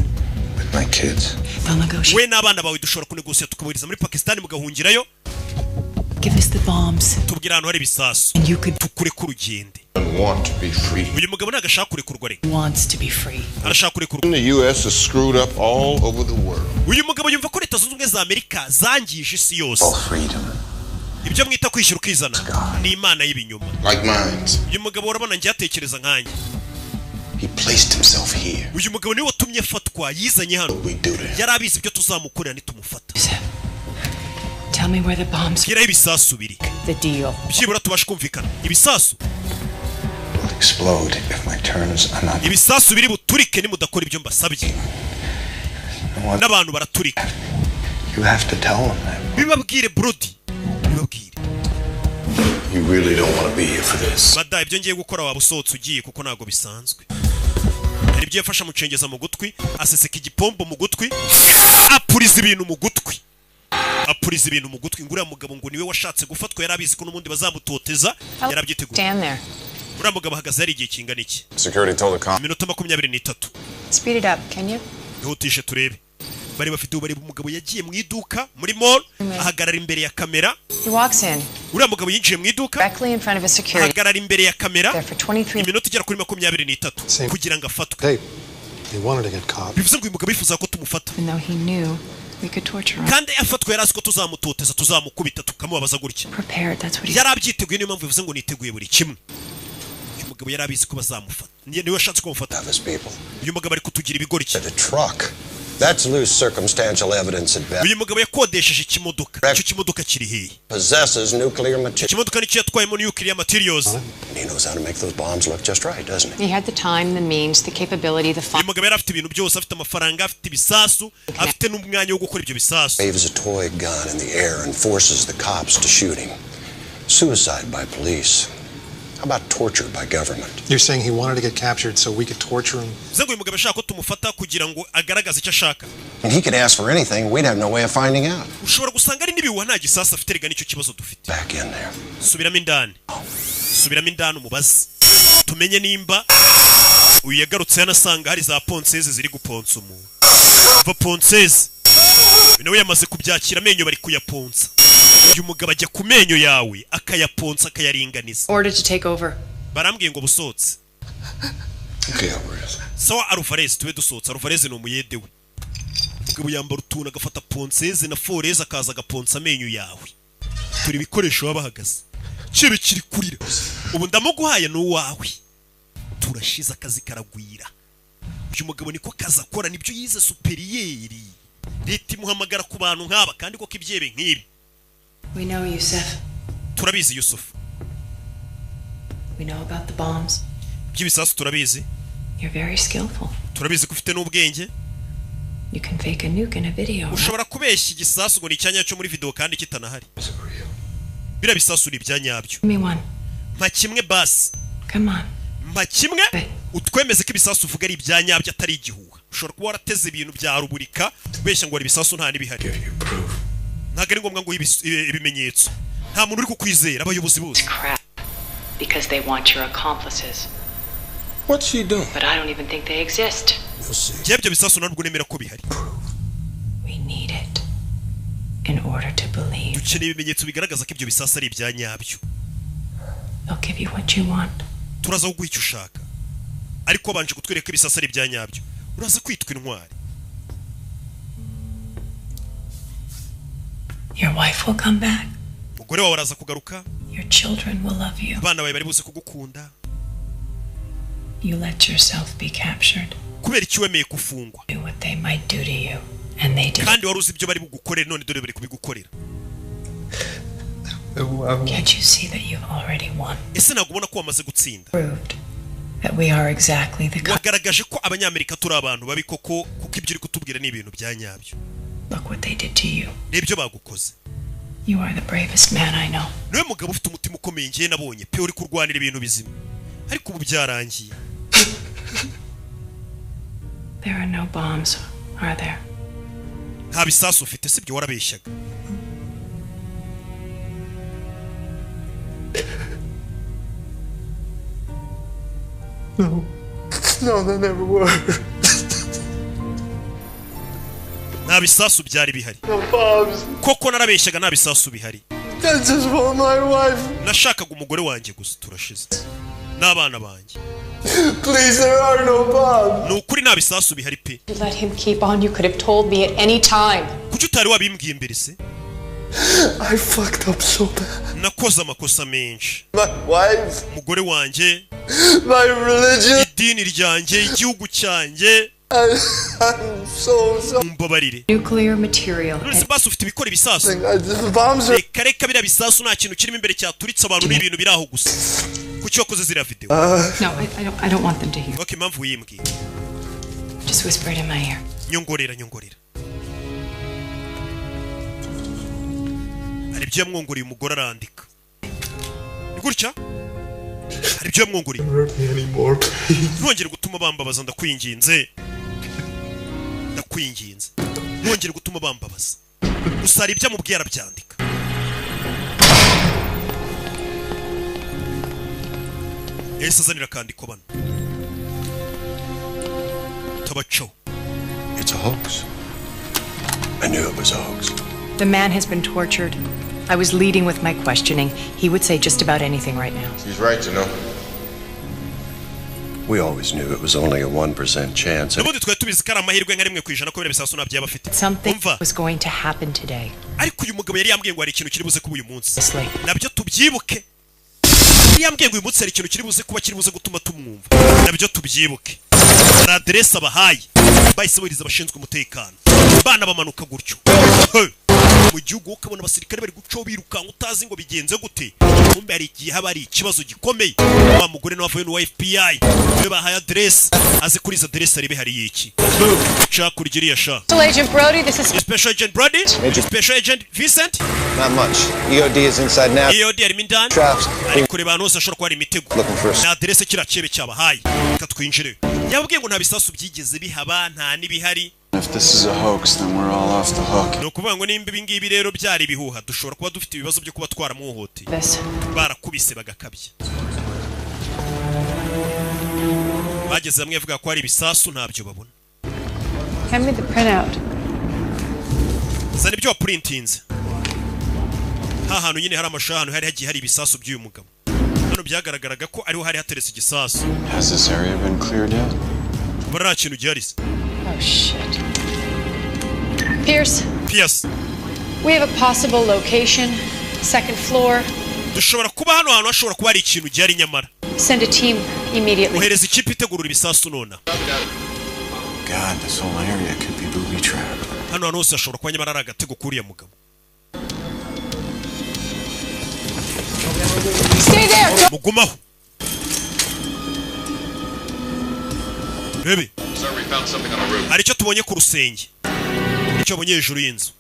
With my kids. They'll negotiate. We n'abana bawe dushobora kunegosiya tukaburiza muri Pakistan mugahungirayo. Give us the bombs. Tubwira hano hari ibisasu. And you could tukure ku rugende. Want to be free. Uyu mugabo nagashaka kurekurwa re. Wants to be free. Arashaka kurekurwa. The US is screwed up all over the world. Uyu mugabo yumva ko leta zunze ubumwe za Amerika zangije isi yose. All freedom. Ibyo mwita kwishyura ukizana ni imana y'ibinyoma. Like mines. Uyu mugabo urabona njye atekereza nkanjye. He placed himself here. Uyu mugabo niwe watumye fatwa yizanye hano. Yarabizi ibyo tuzamukorera nitumufata. Tell me where the bombs. Gira ibisasu biri. The deal. Byibura tubashe kumvikana. Ibisasu explode if my turns are not. Ibisasu biri buturike ni mudakora ibyo mbasabye. N'abantu baraturika. You have to tell them that. Bibabwire Brody. Bibabwire. You really don't want to be here for this. Bada ibyo ngiye gukora wabusohotse ugiye kuko nago bisanzwe. Hari ibyo yafasha mucengeza mu gutwi, aseseka igipombo mu gutwi, apuriza ibintu mu gutwi. Apuriza ibintu mu gutwi nguriya mugabo ngo niwe washatse gufatwa yarabizi ko n'ubundi bazamutoteza yarabyiteguye. Stand there. Uriya mugabo ahagaze hari igihe kingana iki? Security told the cop. Minota 23. Speed it up, can you? Ihutishe turebe. Bari bafite ubari umugabo yagiye mu iduka muri mall ahagarara imbere ya kamera. He walks in. Uriya mugabo yinjiye mu iduka. Directly in front of a security. Ahagarara imbere ya kamera. There for 23. Iminota igera kuri 23 kugira ngo afatwe. Hey, they wanted to get caught. Bivuze ngo uyu mugabo yifuza ko tumufata. Even though he knew we could torture him. Kandi afatwe yarazi ko tuzamutoteza tuzamukubita tukamubabaza gutya. Prepared, that's what he. Yarabyiteguye niyo mpamvu bivuze ngo niteguye buri kimwe. Uyu mugabo yarabizi ko bazamufata. Niwe washatse ko bamufata. Uyu mugabo ari kutugira ibigori cye. The truck. That's loose circumstantial evidence at best. Uyu mugabo yakodesheje ikimodoka. Icyo kimodoka kiri hehe? Possesses nuclear material. Ikimodoka nicyo yatwayemo nuclear materials. He knows how to make those bombs look just right, doesn't he? He had the time, the means, the capability, the fun. Uyu mugabo yari afite ibintu byose, afite amafaranga, afite ibisasu, afite n'umwanya wo gukora ibyo bisasu. Waves a toy gun in the air and forces the cops to shooting. Suicide by police. How about torture by government? You're saying he wanted to get captured so we could torture him? Zengo uyu mugabo ashaka ko tumufata kugira ngo agaragaze icyo ashaka. And he could ask for anything, we'd have no way of finding out. Ushobora gusanga ari nibihuha nta gisasa afite rega nicyo kibazo dufite. Back in there. Subiramo indani. Subiramo indani umubazi. Tumenye nimba uyu yagarutse yanasanga hari za ponseze ziri guponsa umuntu. Va ponseze. Binawe yamaze kubyakira amenyo bari kuyaponsa. Uyu mugabo ajya ku menyo yawe akayaponsa akayaringaniza. Order to take over. Barambwiye ngo busotse. Okay, Alvarez. Sawa Alvarez tuwe dusotse. Alvarez ni umuyede we. Mugabo yambara utuna agafata ponseze na foreze akaza agaponsa amenyo yawe. Turi bikoresho babahagaze. Kibe kiri kurira. Ubu ndamuguhaye n'uwawe. Turashiza akazi karagwira. Uyu mugabo niko kaza akora nibyo yize superiyeri. Leta imuhamagara ku bantu nk'aba kandi ko kibyebe nk'ibi. We know Yusuf. Turabizi Yusuf. We know about the bombs. By'ibisasu turabizi. You're very skillful. Turabizi ko ufite n'ubwenge. You can fake a nuke in a video. Ushobora kubeshya igisasu ngo ni icyanya cyo muri video kandi kitanahari. Bira bisasu ni byanyabyo. Me one. Mpa kimwe basi. Come on. Mpa kimwe utwemeze ko ibisasu uvuga ari ibyanyabyo atari igihuha. Ushobora kuba warateze ibintu bya ruburika ubeshya ngo ari ibisasu nta nibihari. Ntabwo ari ngombwa ngo ibimenyetso. Nta muntu uri kukwizera abayobozi bose. Because they want your accomplices. What's she doing? But I don't even think they exist. Byebyo bisasu ntabwo nemera ko bihari. We need it in order to believe. Dukeneye ibimenyetso bigaragaza ko ibyo bisasu ari ibyanyabyo. They'll give you what you want. turaza kuguha icyo ushaka ariko banje kutwereka ibisasa ari bya nyabyo uraza kwitwa intwari. Your wife will come back. Umugore wawe araza kugaruka. Your children will love you. Abana bawe bari buze kugukunda. You let yourself be captured. Kubera iki wemeye kufungwa. What they might do to you, and they did. Kandi waruzi ibyo bari bugukorera none dore bari kubigukorera. Can't you see that you've already won? Ese nagubona ko wamaze gutsinda. Proved that we are exactly the. Wagaragaje ko abanyamerika turi abantu babi koko kuko ibyo uri kutubwira ni ibintu bya nyabyo. Look what they did to you. Nebyo bagukoze. You are the bravest man I know. Niwe mugabo ufite umutima ukomeye ngiye nabonye pe uri kurwanira ibintu bizima. Ariko ubu byarangiye. There are no bombs, are there? Nta bisasu ufite sibyo warabeshyaga. No, that never worked. Nta bisasu byari bihari. No bombs. Koko narabeshyaga nta bisasu bihari. That's just for my wife. Nashakaga umugore wanjye gusa turashize. N'abana banjye. Please, there are no bombs. Nukuri nta bisasu bihari pe. You let him keep on. You could have told me at any time. Kuki utari wabimbwiye imbere se? I fucked up so bad. Nakoze amakosa menshi. My wife. Umugore wanjye. My religion. Idini ryanjye, igihugu cyanjye. I'm so sorry. Mbabarire. Nuclear material. None basi ufite ibikora ibisasu. Bombs are. Reka bira bisasu nta kintu kirimo imbere cyaturitse abantu n'ibintu biraho gusa. Kuki wakoze zira video? No, I don't want them to hear. Okay, mpamvu yimbwiye. Just whisper it in my ear. Nyongorera. Hari ibyo yamwongoreye umugore arandika. Ni gutya? Hari ibyo yamwongoreye. Ntongere gutuma bambabaza ndakwinginze. Ntongere gutuma bambabaza. Gusa hari ibyo amubwiye arabyandika. Ese azanira kandiko bano. Tabacho. It's a hoax. I knew it was a hoax. The man has been tortured. I was leading with my questioning. He would say just about anything right now. He's right, you know. We always knew it was only a 1% chance. Nabundi twari tubizi kara amahirwe nka rimwe kwijana ko bira bisasu nabyo abafite. Something was going to happen today. Ariko uyu mugabo yari yambwiye ngo hari ikintu kiri buze kuba uyu munsi. Nabyo tubyibuke. Yambwiye ngo uyu munsi hari ikintu kiri buze kuba kiri buze gutuma tumwumva. Nabyo tubyibuke. Na adresse abahaye. Bahise buriza abashinzwe umutekano. Bana bamanuka gutyo. Mu gihugu ukabona abasirikare bari guco birukanka utazi ngo bigenze gute. Kumbe hari igihe haba ari ikibazo gikomeye. Wa mugore n'abavuye n'uwa FBI. Be bahaye adresse. Azi kuri izo adresse ari bihari iki. Chakurigiriya sha. Special Agent Brody, this is Special Agent Brody. Special Agent Vincent. Not much. EOD is inside now. EOD ari mindani. Traps. Ariko reba hano ashobora kuba ari imitego. Na adresse kirakebe cyabahaye. Katwinjire. Yabwiye ngo nta bisasu byigeze bihaba nta nibihari. If this is a hoax, then we're all off the hook. No kuvuga ngo nimba ibingibi rero byari bihuha dushobora kuba dufite ibibazo byo kuba twaramuhohoteye. Barakubise bagakabye. Bageze hamwe avuga ko ari ibisasu ntabyo babona. Hand me the printout. Zana ibyo printinze. Hantu nyine hari amashahano hari hagiye hari ibisasu by'uyu mugabo. Hano byagaragaraga ko ariho hari hateretse igisasu. Has this area been cleared yet? Bara kintu giharize. Oh shit. Pierce. We have a possible location. Second floor. Dushobora kuba hano hantu hashobora kuba ari ikintu gihari nyamara. Send a team immediately. Ohereza ikipe itegurura ibisasu nona. God, this whole area could be booby trapped. Hano hantu hose hashobora kuba nyamara ari agatego kuriya mugabo. Stay there. Mugumaho. Baby. Hari icyo tubonye ku rusenge. Icyo bonye hejuru y'inzu.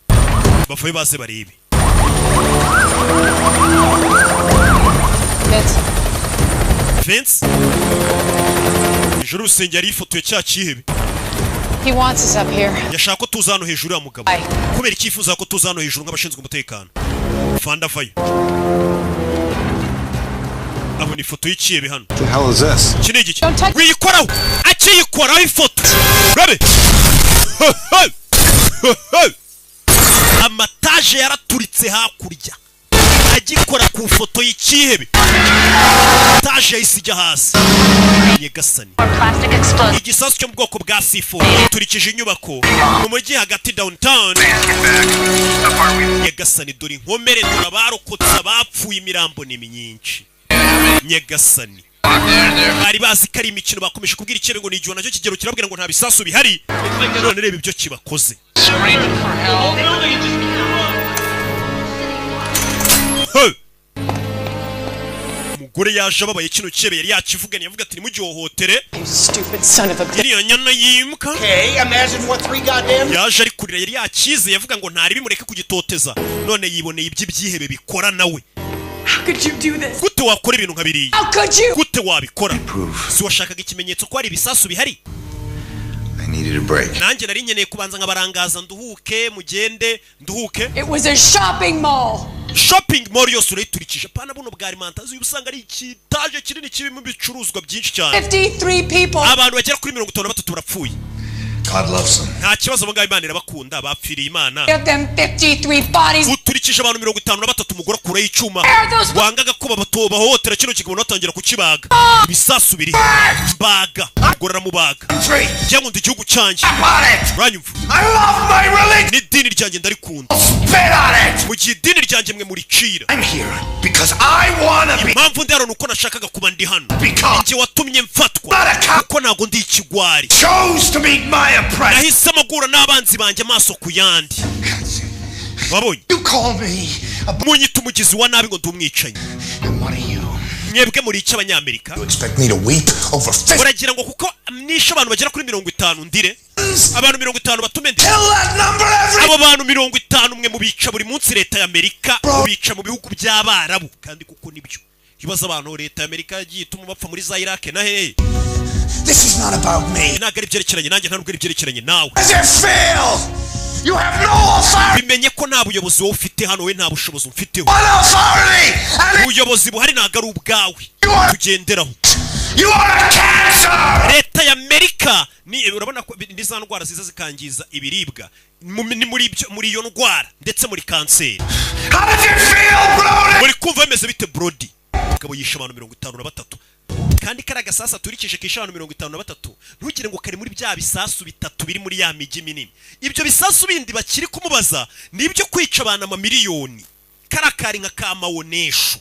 Bavuye base barebe. Vince. Hejuru rusenge ari ifoto ya cya kihebe. He wants us up here. Yashaka ko tuza hano hejuru ya mugabo. Kubera ikifuza ko tuza hano hejuru nk'abashinzwe umutekano. Fanda vayo. Abo ni foto y'ikihebe hano. The hell is this? Kinigi. Wiyikoraho. Akiyikoraho ifoto. Rabe. Amataje yaraturitse hakurya. agikora ku foto y'ikihebe taje isijya hasi Nyagasani igisasu cyo mu bwoko bwa C4 turikije inyubako mu mujyi hagati downtown Nyagasani dore inkomere turabarokotse abapfuye imirambo ni myinshi Nyagasani bari bazi ko ari imikino bakomeje kubwira ikebe ngo ni igihe nacyo kigero kirabwira ngo nta bisasu bihari none reba ibyo kibakoze umugore yaje ababaye kino kebe yari yakivuganye yavuga ati nimugihohotere iriya nyana yimuka yaje ari kurira yari yakize yavuga ngo ntari bimureke kugitoteza none yiboneye iby'ibyihebe bikora nawe gute wakora ibintu nka biriya gute wabikora si washakaga ikimenyetso ko hari ibisasu bihari nanjye nari nkeneye kubanza nkabarangaza nduhuke mugende nduhuke shopping mall yose urayiturikije pana buno bwa alimentazi ubusanga ari ikitaje kinini kirimo ibicuruzwa byinshi cyane abantu bagera kuri 53 barapfuye God loves them. Nta kibazo ngo Imana irabakunda bapfiriye Imana. Give them 53 bodies. Uturikije abantu 53 umugore kure y'icuma. Wangaga kuba batoba hotera kino kigabo natangira kukibaga. Ibisasu biri. Mbaga. Gorera mubaga. Cyangwa ndi gihugu cyanje. Ranyumva. I love my religion. Ni dini ryanjye ndarikunda. Spit on it. Mu gihe dini ryanjye mwe muri cira. I'm here because I wanna be. Impamvu ndaro nuko nashakaga kuba ndi hano. Nje watumye mfatwa. Kuko nago ndi ikigwari. Chose to meet my oppressor. Nahisemo gura n'abanzi banje amaso ku yandi. Wabonye? You call me munyita umugizi wa nabi ngo ndumwicanyi. What are you? Mwebwe muri iki abanyamerika? You expect me to weep over 50? Uragira ngo kuko nisho abantu bagera kuri 50 ndire abantu 50 batume ndi abo bantu 50 mwe mubica buri munsi leta ya Amerika mubica mu bihugu by'abarabu kandi kuko nibyo ibaza abantu leta ya Amerika yagiye ituma bapfa muri za Iraq na he. This is not about me. Nagari byerekeranye nanjye nta rugari byerekeranye nawe. As you feel, you have no authority. Bimenye ko nta buyobozi wowe ufite hano we nta bushobozi mfiteho. What authority? Ubuyobozi buhari nagaru ubwawe. Tugenderaho. You are a cancer. Leta ya Amerika ni urabona ko ndiza ndwara ziza zikangiza ibiribwa muri iyo ndwara ndetse muri kanseri. How did you feel, Brody? Muri kumva bimeze bite Brody? Ukabo yisha abantu 53 kandi karaga sasa turikije kisha abantu 53 ntugire ngo kari muri bya bisasu bitatu biri muri ya migi minini. Ibyo bisasu bindi bakiri kumubaza nibyo kwica abantu amamiliyoni. Karakari nka kamawonesho.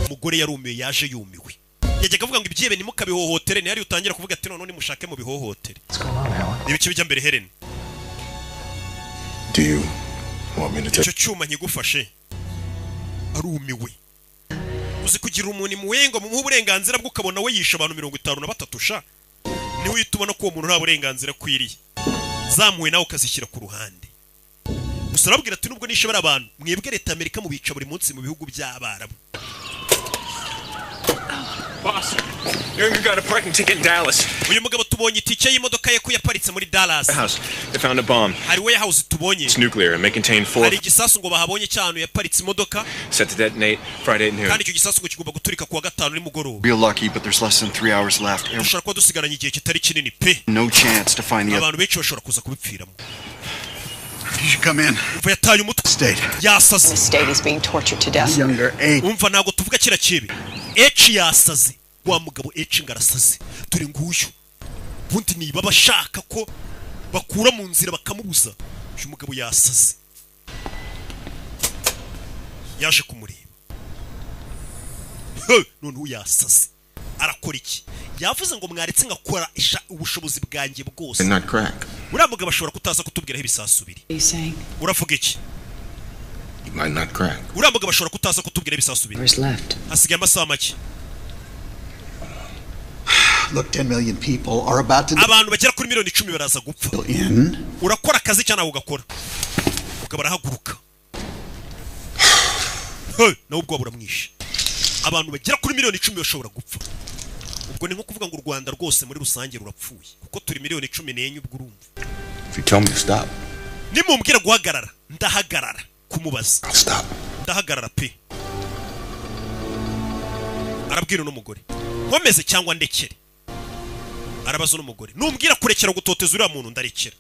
Umugore yarumiye yaje yumiwe. Yajya kavuga ngo ibyebe nimukabihohotere ni hari utangira kuvuga ati none mushake mu bihohotere. Ibiki bijya mbere Helen. Do you want me to take? Icyo cyuma nkigufashe. Arumiwe. Uzi kugira umuntu muwengo mu burenganzira bwo ukabona we yisha abantu 53 sha. Ni witubona ko umuntu nta burenganzira kwiriye. Zamuwe nawe ukazishyira ku ruhande. Usarabwira ati nubwo nishe bari abantu mwebwe leta Amerika mu bica buri munsi mu bihugu by'abarabu. Boss, you got a parking ticket in Dallas. Uyu mugabo tubonye itike y'imodoka ye ko yaparitse muri Dallas. They found a bomb. Hari warehouse tubonye. It's nuclear and may contain 4. Hari igisasu ngo bahabonye cyane yaparitse imodoka. Set to detonate Friday at noon. Kandi icyo gisasu ngo kigomba guturika kuwa gatanu nimugoroba. We're lucky, but there's less than 3 hours left. Ushaka ko dusigaranye igihe kitari kinini pe. No chance to find the abantu benshi bashobora kuza kubipfiramo. You should come in. Umva yataye umutwe. State. Yasaze. The state is being tortured to death. Younger age. Umva nago tuvuga kira kibi. H yasaze. Wa mugabo H ngarasaze. Dore nguyu. Bundi niba bashaka ko bakura mu nzira bakamubuza. Uyu mugabo yasaze. Yaje kumureba. None uyasaze. Arakora iki? Yavuze ngo mwaretse ngakora ubushobozi bwanjye bwose. Not crack. Uriya mugabo ashobora kutaza kutubwira ibisasu biri. Uravuga iki? You might not crack. Uriya mugabo ashobora kutaza kutubwira ibisasu biri. Hasigaye amasaha make. Look, 10 million people are about to. Abantu bagera kuri miliyoni 10 baraza gupfa. Urakora akazi cyane ugakora. Ukabarahaguruka. Na ubwo buramwishe. Abantu bagera kuri miliyoni 10 bashobora gupfa. Ubwo ni nko kuvuga ngo u Rwanda rwose muri rusange rurapfuye kuko turi miliyoni 14 ubwo urumva. If you tell me to stop. Nimumbwira guhagarara ndahagarara kumubaza. I'll stop. Ndahagarara pe. Arabwira n'umugore. Nkomeze cyangwa ndekere. Arabaza n'umugore. Numbwira kurekera gutoteza uriya muntu ndarekera.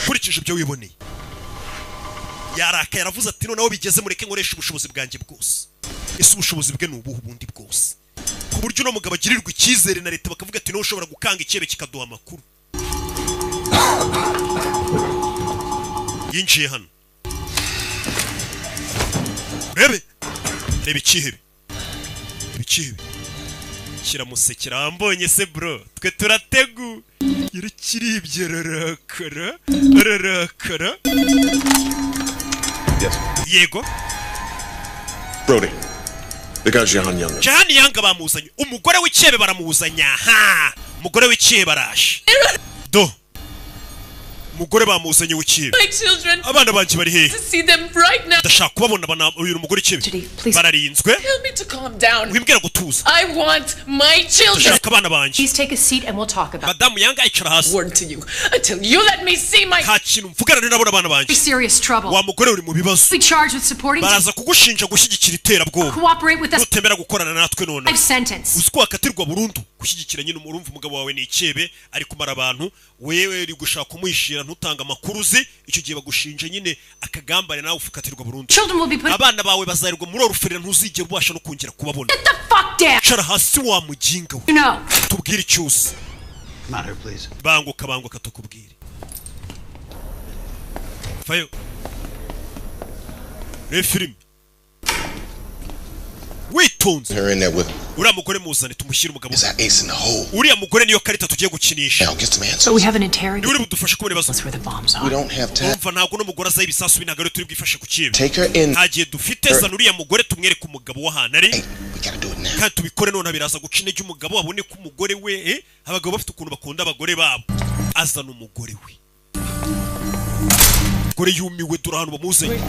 Kurikije ibyo wiboneye. yaraka yaravuze ati noneho bigeze mureke nkoresha ubushobozi bwanjye bwose. Ese ubushobozi bwe nubuhe bundi bwose ku buryo no mugabo agirirwa icyizere na leta bakavuga ati no ushobora gukanga icyebe kikaduha amakuru. Yinjiye hano rebe ikihebe kiramusekera ambonye se bro twe turategu yarikiribye rarakara. Yego Brody, they got Jahan Young. Jahan Young bamuzanye umugore w'icyebe baramuzanya ha umugore w'icyebe arashe do umugore bamuzanye w'icyebe abana banje bari hehe ndashaka kubabona bana uyu mugore w'icyebe bararinzwe wimbwira gutuza ndashaka abana banje Please take a seat and we'll talk about Madamu Young icara hasi Until you let me see my nta kintu mvugana n'abana abana banje Serious trouble. wa mugore uri mu bibazo Be charged with supporting baraza kugushinja gushyigikira iterabwoba cooperate with us. utemera gukorana natwe none Life sentence. uziko wakatirwa burundu gushyigikira nyine umurumva umugabo wawe ni icyebe ari kumara abantu wewe uri gushaka kumwishira ntutanga amakuru uzi icyo gihe bagushinja nyine akagambane nawe ufukatirwa burundu. Children will be put. Abana bawe bazarirwa muri oruferi ntuzigera ubasha no kongera kubabona. Get the fuck down. Cara hasi wa mujinga we. You know. Tubwire cyose. Matter, please. Banguka tukubwire. Fayo. Film. Witonze. Her in there with uriya mugore muzane tumushyire umugabo. Is that ace in the hole? Uriya mugore niyo karita tugiye gukinisha. Now get some answers. So we have an interrogation. Uri budufashe kubona ibibazo. That's where the bombs are. We don't have time. Umva ntabwo no mugore azaye ibisasu binagaro turi bwifashe ku kibe. Take her in. Hagiye dufite zana uriya mugore tumwereke umugabo w'ahantu ari. We gotta do it now. Kandi tubikore none biraza guca intege umugabo abone ko umugore we abagabo bafite ukuntu bakunda abagore babo. Azana umugore we. Gore yumiwe durahano bamuzanye.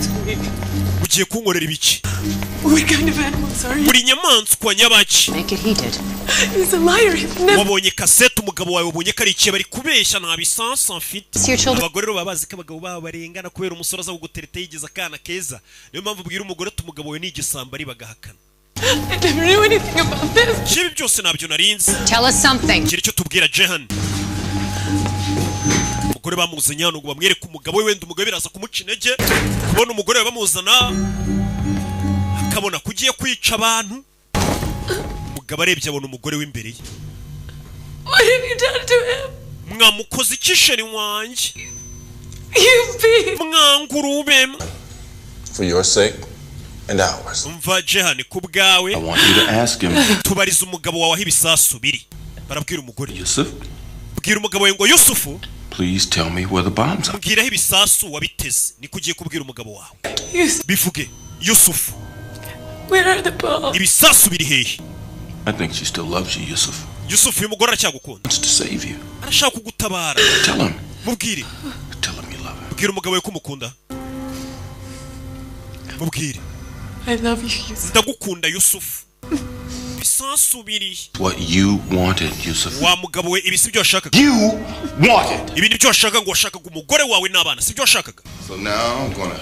Ugiye kunkorera ibiki? What kind of animals are you? Uri nyamaswa nyabaki. Make it heated. He's a liar. He's never. Wabonye kasete umugabo wawe wabonye ko ari ikiye bari kubeshya nta bisansi mfite. Abagore baba bazi ko abagabo babo barengana kubera umusore aza kugutereta yigize akana keza. Niyo mpamvu ubwira umugore umugabo we ni igisamba ari bagahakana. I never knew anything about this. Kibi byose nabyo narinzi. Tell us something. Kiri cyo tubwira Jahan. Umugore bamuzanye hano ngo bamwereke umugabo we wenda umugabo biraza kumuca intege. Kubona umugore bamuzana akabona kugiye kwica abantu. Umugabo arebye abona umugore w'imbere ye. What have you done to him? Mwamukoze ikisheri wanjye. You beat. Mwangurube. For your sake and ours. Umva Jahan kubgawe. I want you to ask him. Tubariza umugabo wawe ibisasu biri. Barabwira umugore. Yusuf. Bwira umugabo we ngo Yusufu. Please tell me where the bombs are. Mbwira ibisasu wabiteze. Nikugiye kubwira umugabo wawe. Bivuge Yusufu. Where are the bombs? Ibisasu biri hehe? I think she still loves you, Yusuf. Yusufu uyu mugore aracyagukunda. Wants to save you. Arashaka kugutabara. Tell him. Mubwire. Tell him you love him. Bwira umugabo we ko umukunda. Mubwire. I love you, Yusuf. Ndagukunda Yusufu. Ibisasu biri. What you wanted, Yusuf. Wa mugabo we ibi sibyo washakaga. You wanted. Ibi nibyo washakaga ngo washakaga umugore wawe n'abana sibyo washakaga. So now I'm gonna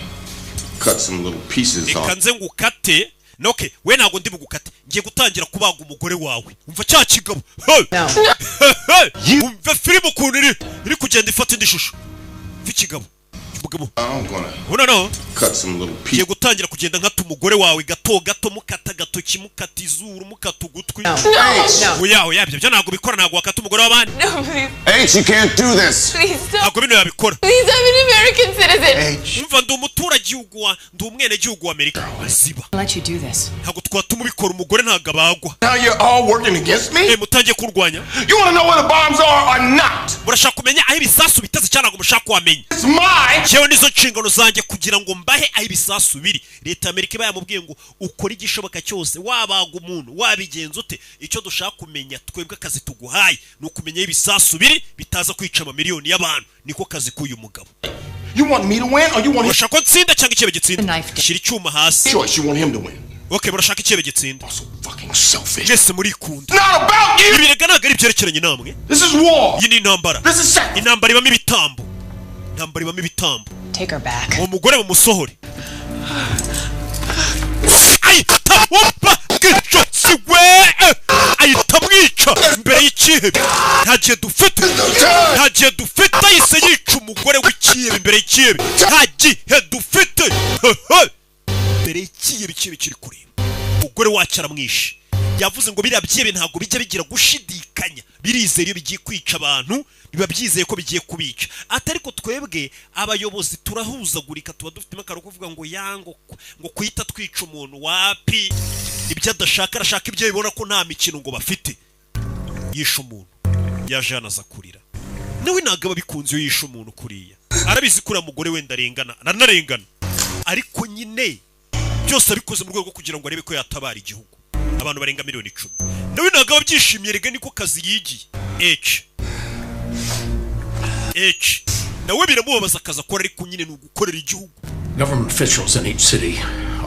cut some little pieces off. Ikanze ngukate. Okay, we ntago ndi bugukate. Ngiye gutangira kubaga umugore wawe. Umva cya kigabo. Umva film ukuntu iri kugenda ifata indi shusho. Vikigabo. I'm gonna no. Cut some little pieces. Ngiye gutangira kugenda nkata umugore wawe gato mukata gatoki mukata izuru mukata ugutwi. Oya yabyo byo ntago bikora ntago wakata umugore w'abandi. Hey, she can't do this. Please stop. Ntago bino yabikora. Please, I'm an American citizen. Umva ndi umuturage ndi umwene gihugu wa Amerika. Ziba. Let you do this. Ntago twatuma ubikora umugore ntago abagwa. Now you're all working against me? Mutangiye kurwanya. You want to know where the bombs are or not? Murashaka kumenya aho ibisasu biteze cyane ngo mushaka kwamenya. It's mine. Jewe nizo nshingano zanjye kugira ngo mbahe aho ibisasu biri. Leta Amerika bayamubwiye ngo ukora igishoboka cyose wabaga umuntu wabigenza ute icyo dushaka kumenya twebwe akazi tuguhaye no kumenya ibisasu biri bitaza kwica amamiliyoni y'abantu niko kazi k'uyu mugabo. You want me to win or you want him? Urashaka nsinda cyangwa ikibe gitsinda? Shira icyuma hasi. Choice, you want him to win. Okay, murashaka ikibe gitsinda. So fucking selfish. Mwese muri kunda. Not about you. Ibirega ntago ari byerekeranye namwe. This is war. Iyi ni intambara. This is sex. Intambara ibamo ibitambo. Intambara ibamo ibitambo. Take her back. Umugore mumusohore. Ayita wumva gico siwe. Ayita mwi yica imbere y'ikihebe. Nta gihe dufite yahise yica umugore w'ikihebe imbere y'ikihebe. Nta gihe dufite imbere y'ikihebe. Ikihebe kiri kureba umugore wacu aramwishe. Yavuze ngo biriya byebe ntabwo bijya bigira gushidikanya, birizeye iyo bigiye kwica abantu, biba byizeye ko bigiye kubica. Atari ko twebwe abayobozi turahuzagurika, tuba dufite makaro kuvuga ngo yango ngo kwita twica umuntu wapi, ibyo adashaka arashaka ibyo bibona ko nta mikino ngo bafite. Yisha umuntu yaje anaza kurira, nawe ntabwo ababikunze iyo yisha umuntu kuriya. Arabizi kuri mugore wenda arengana ariko nyine byose abikoze mu rwego rwo kugira ngo arebe ko yatabara igihugu. Abantu barenga 10,000,000. Nawe ntabwo ababyishimiye, rega niko kazi yigiye. Nawe biramubabaza akazi akora, ariko nyine ni ugukorera igihugu. Government officials in each city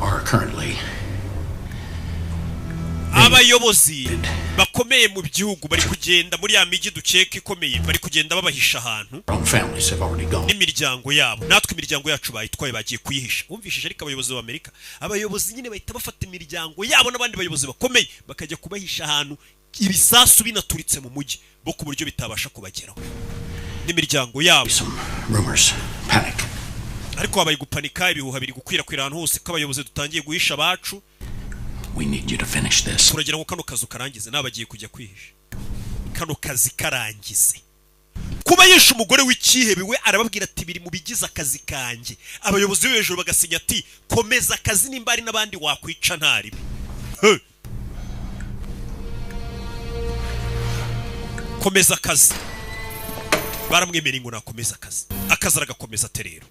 are currently abayobozi bakomeye mu gihugu bari kugenda muri ya migi dukeka ikomeye, bari kugenda babahisha ahantu n'imiryango yabo. Natwe imiryango yacu bayitwaye bagiye kuyihisha. Wumvishije ariko abayobozi b'Amerika, abayobozi nyine bahita bafata imiryango yabo n'abandi bayobozi bakomeye bakajya kubahisha ahantu ibisasu binaturitse mu mujyi bo ku buryo bitabasha kubageraho n'imiryango yabo. Ariko abaye gupanika, ibihuha biri gukwirakwira ahantu hose ko abayobozi dutangiye guhisha abacu. We need you to finish this. Turagira ngo kano kazu karangize, nabagiye kujya kwihisha. Kano kazi karangize. Kuba yisha umugore w'ikihebe we arababwira ati biri mu bigize akazi kanje. Abayobozi b'hejuru bagasinya ati komeza akazi nimba ari nabandi wakwica ntari. Komeza akazi. Baramwemera ngo nakomeza akazi. Akazi aragakomeza terero.